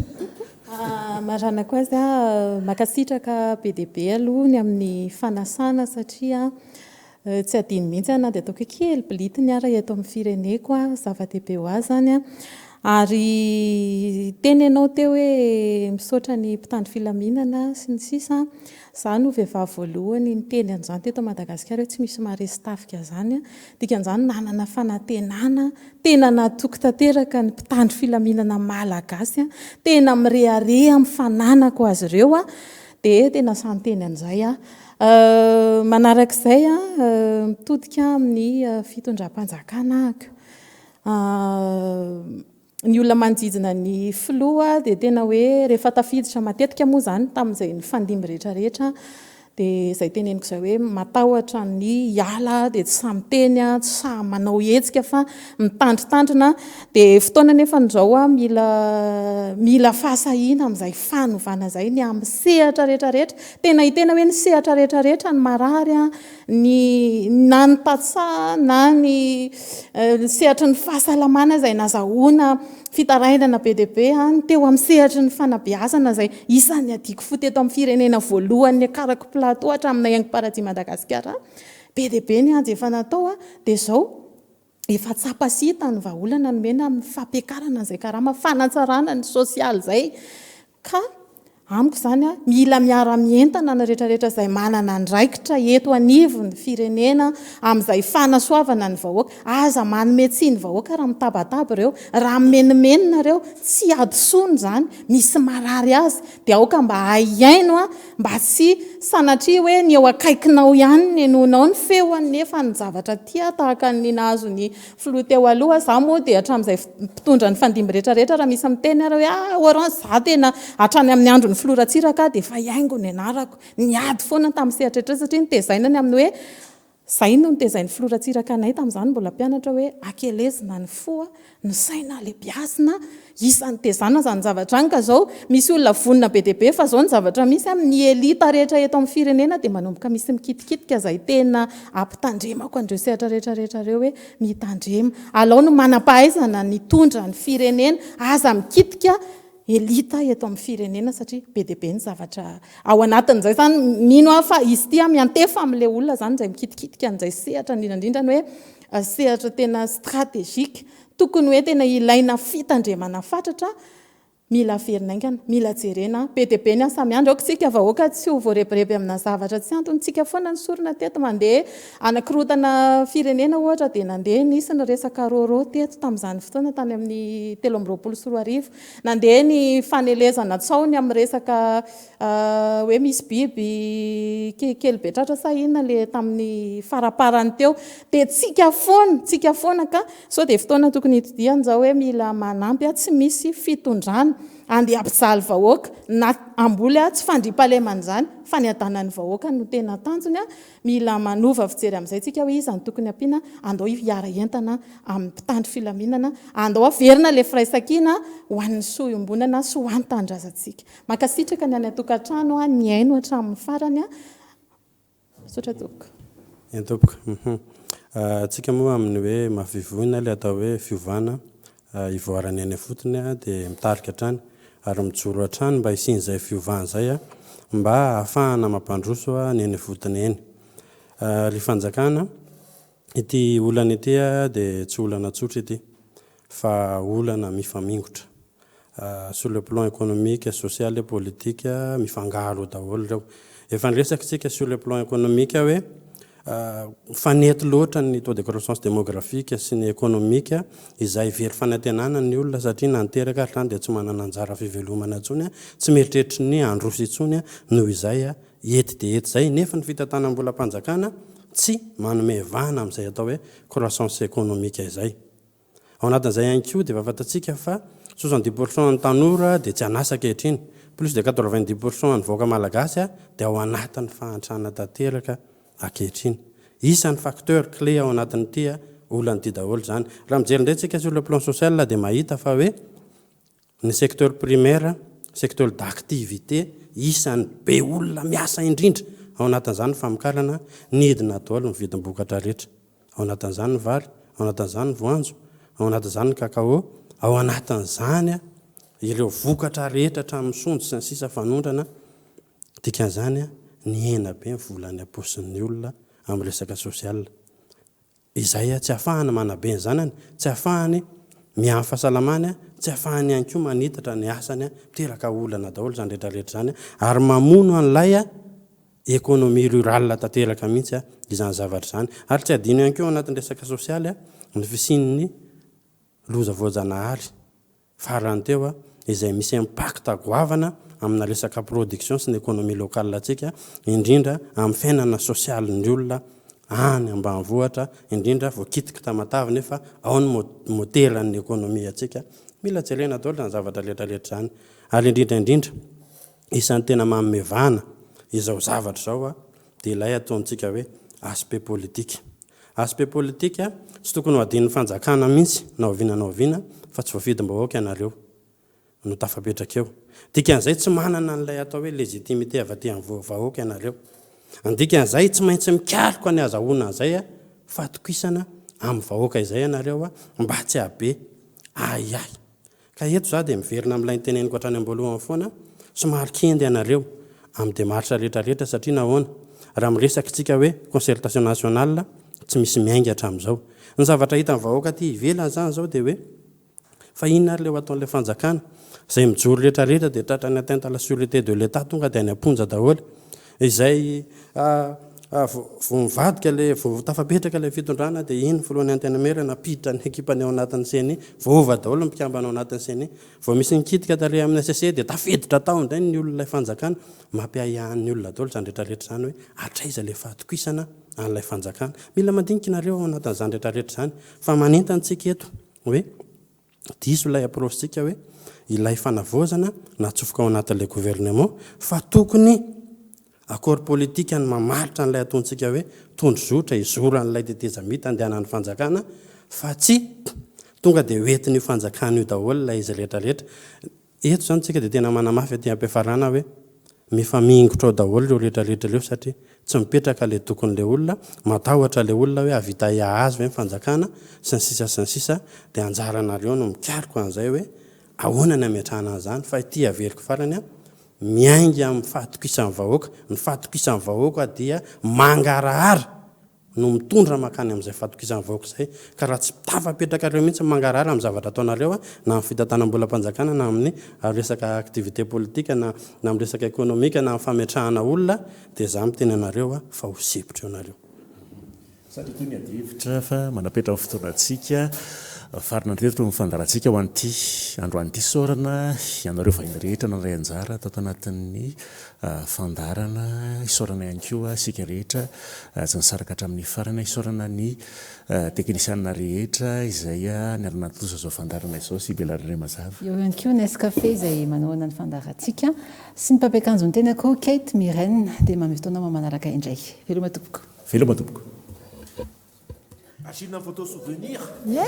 marana koa azy a makasitraka be dehibe alohany amin'ny fanasana satria tsy adiny mihitsy na dia ataoko kely blitiny ara eto amin'ny fireneko a zava-dehibe ho azy zany a ary tenenao teo hoe misaotra ny mpitandro filaminana sy ny sisa za no vehivavy voalohany ny teny an'izany teto Madagasikara hoe tsy misy maharesy tafika zany a dikan'izany nanana fanantenana tena natoky tanteraka ny mpitandro filaminana malagasy a tena mirehareha mifananako azy ireo a dia tena samy teny an'izay a manarak'izay a mitodika amin'ny fitondram-panjakana ny olona manjijina ny filoha dia tena hoe rehefa tafiditra matetika moa zany tamin'izay ny fandimby rehetrarehetra dia izay teneniko izay hoe matahotra ny hiala dia tsy samy teny tsy samy manao hetsika fa mitandritandrina dia fotoana nefa n'izao mila fahasahiana amin'izay fanovana izay ny amin'ny sehatra rehetrarehetra tena hitena hoe ny sehatra rehetrarehetra ny marary na ny tatsaha na ny sehatra ny fahasalamana izay nazahoana fitarainana be dia be ny teo amin'ny sehatra ny fanabeazana izay isan'ny adiako fo teto amin'ny firenena voalohany akarako plateau hatramin'ny haingo-paradia Madagasikara be dia be ny anja efa natao dia izao efa tsapasita ny vahaolana nomena amin'ny fampiakarana izay karama fanatsarana ny sosialy izay ka amiko izany mila miara-mientana ny rehetrarehetra izay manana ndraikitra eto anivony firenena amin'izay fanasoavana ny vahoaka aza manome-tsy ny vahoaka raha mitabataba ireo raha menimenina ireo tsy adosony izany misy marary azy dia aoka mba haiaino mba tsy sanatria hoe ny eo akaikinao ihany ny enonao ny feoany nefa ny zavatra tia tahaka ny nahazo ny filoha teo aloha za moa dia hatramin'izay mpitondra ny fandimby rehetrarehetra raha misy miteny areo hoe orange za tena hatrany amin'ny andro ny filoratsiraka dia efa haingo ny anarako niady foana tamin'ny sehatrarehetra satria nitezainany amin'ny hoe zay no nitezai ny filoratsiraka anay tamin'izany mbola mpianatra hoe akelezina ny foa ny saina lehibiazina isan'ny tezana izany zavatra any ka zao misy olona vonina be dia be fa zao ny zavatra misy amin'ny elita rehetra eto amin'ny firenena dia manomboka misy mikitikitika izay tena ampitandremako an'ireo sehatra rehetrarehetra ireo hoe mitandrema alao no manam-pahaizana ny tondra ny firenena aza mikitika elita eto amin'ny firenena satria be dia be ny zavatra ao anatin'izay zany mino fa izy tia miantefa amin'ilay olona zany izay mikitikitika an'izay sehatra indrindrandrindra ny hoe sehatra tena stratégique tokony hoe tena ilaina fitandremana fatratra mila ferinaingana mila jerena be dia be ny samy andro aoka vahoaka tsy ho voarebireby amina zavatra tsy antontsika foana ny sorona teto mandeha anakirotana firenena ohatra dia nandeha nisy ny resaka roro teto tamin'izany fotoana tany amin'ny 13 nandeha ny fanelezana tsaony amin'ny resaka hoe misy biby kely betratra sahiana le tamin'ny faraparany teo dia tsika foana ka sao dia fotoana tokony hitidiany zao hoe mila manampy tsy misy fitondrana andeha ampijaly vahoaka na amboly tsy fandriam-pahalemana fa ny adanany vahoaka no tena tanjony mila manova fijery amin'izay tsika hoe izy ny tokony ampiana andao hiara-entana amin'ny mpitandro filaminana andao averina le firaisankina ho an'ny soiombonana sy ho an'ny tanindrazantsika makasitraka ny any atokantrano ny aino hatramin'ny farany sotra toko entopoka tsika moa amin'ny hoe mahafivoina le atao hoe fiovana ivoarany any fotony dia mitarika hatrany ary mijoro hatrany mba isin'izay fiovana izay mba ahafahana mampandroso ny any fotony eny ry fanjakana ity olana ity dia tsy olana tsotra ity fa olana mifamingotra sur le plan économique social et politique mifangaro daholo reo efa niresaka tsika sur le plan économique hoe fanety loatra ny taux de croissance démographique sy ny économique izay very fanantenana ny olona satria nanteraka atrany dia tsy manana anjara fivelomana intsony tsy meritreritra ny androsy intsony noho izay ety dia ety zay nefa ny fitantanam-bola mpanjakana tsy manome vahana amin'izay atao hoe croissance économique izay ao anatin'izay ihany koa dia fafantatsika fa 70% ny tanora dia tsy anasa ankehitriny plus de 90% ny vahoaka malagasy dia ao anatin'ny fahantrana tanteraka ankehitriny isan'ny facteur clé ao anatin'ny ity olana ity daholo zany raha mijery indray tsika sur le plan social dia mahita fa hoe ny secteur primaire secteur d'activité isan'ny be olona miasa indrindra ao anatin'izany famokarana ny hidina daholo ny vidim-bokatra rehetra ao anatin'izany ny vary ao anatin'izany ny voanjo ao anatin'izany ny kakao ao anatin'izany ireo vokatra rehetra hatramin'ny sondro sy ny sisa fanondrana dikan'izany ny ena be ny volany aposin'ny olona amin'ny resaka sosial izay tsy ahafahany manabe ny zanany tsy ahafahany miamin'ny fahasalamany tsy ahafahany ihany koa manitatra ny asany miteraka olana daholo zany rehetrarehetra zany ary mamono an'ilay économie rurale tanteraka mihitsy izany zavatra zany ary tsy adino ihany koa anatin'ny resaka sosialy ny fisin'ny loza voajanahary farany teo izay misy impact goavana amina resaka production sy ny économie locale atsika indrindra amin'ny fiainana sosialy ny olona any ambanivohitra indrindra voakitika tamatavy nefa ao ny moteran'ny économie atsika mila jerena daholo zany zavatra rehetrarehetra zany ary indrindra isan'ny tena mamevana izao zavatra zao a dia ilay ataontsika hoe aspect politique. Aspect politique a tsy tokony ho adin'ny fanjakana mihitsy naoviana fa tsy voafidim-bahoaka ianareo no tafapetraka eo. Dikan'izay tsy manana n'ilay atao hoe légitimité avy aty amin'ny vahoaka ianareo. Dikan'izay tsy maintsy mikaroka ny azahoana an'izay a fatokisana amin'ny vahoaka izay ianareo a mba tsy habe ay. Ka eto za dia miverina amin'ilay niteneniko hatrany am-boalohany foana somary kendy ianareo amin'ny démarche rehetrarehetra satria nahoana raha miresaka tsika hoe concertation nationale tsy misy miainga hatramin'izao. Ny zavatra hita amin'ny vahoaka aty ivelany zany zao dia hoe fa inona ary leo ataon'ilay fanjakana izay mijoro rehetrarehetra dia tratrany atteinte à la sûreté de l'État tonga dia any amponja daholo izay vao mivadika vao tafapetraka ilay fitondrana dia iny voalohany antenamera napiditra ny ekipany ao anatin'ny CNI vaova daholo mpikambana ao anatin'ny CNI vao misy nikitika tare amin'ny SSE dia tafiditra tao indray ny olon'ilay fanjakana mampiahiahan'ny olona daholo zany rehetrarehetra zany hoe atraiza ilay fahatokisana an'ilay fanjakana. Mila mandinika ianareo ao anatin'izany rehetrarehetra zany fa manentantsika eto hoe diso ilay approche-tsika hoe ilay fanavozana natsofoka ao anatin'ilay gouvernement fa tokony accord politique ny mamaritra n'ilay ataontsika hoe tondro zotra izoro an'ilay tetezamita andehanan'ny fanjakana fa tsy tonga dia hoentin'io fanjakana io daholo ilay izy rehetrarehetra. Eto zany tsika dia tena manamafy aty am-piafarana hoe mifamingotra ao daholo ireo rehetrarehetra ireo satria tsy mipetraka ilay tokon'ilay olona matahotra ilay olona hoe avita azy ve fanjakana sy ny sisa dia anjaranareo no mikariko an'izay hoe ahoana ny ametrahana an'izany fa ity averiko farany a miainga amin'ny fahatokisan'ny vahoaka. Ny fahatokisan'ny vahoaka dia mangarahara no mitondra makany amin'izay fahatokisan'ny vahoaka izay ka raha tsy tafapetraka ireo mihitsy mangarahara amin'ny zavatra ataonareo a na amin'ny fitantanam-bolam-panjakana na amin'ny resaka activité politique na amin'ny resaka économique na amin'ny fametrahana olona dia za miteny anareo a fa ho sipotra eo nareo. Satria toy ny adihevitra fa manapetra amin'ny fotoanantsika farina teto mifandarantsika ho an'ity andro an'ity saorana ianareo vahiny rehetra naray anjara tato anatin'ny fandarana isaorana ihany koa sika rehetra tsy nisaraka hatramin'ny farana isaorana ny teknisianina rehetra izay niarana tosa zao fandarana izao sy belarire mazava eo ihany koa Nescafé izay manoana ny fandarantsika sy ny mpampiakanjo ny tenako Kate Mirène dia mamy fotoana manaraka indray. Veloma tompoko. Veloma tompoko. Achille un photo souvenir. Yeah.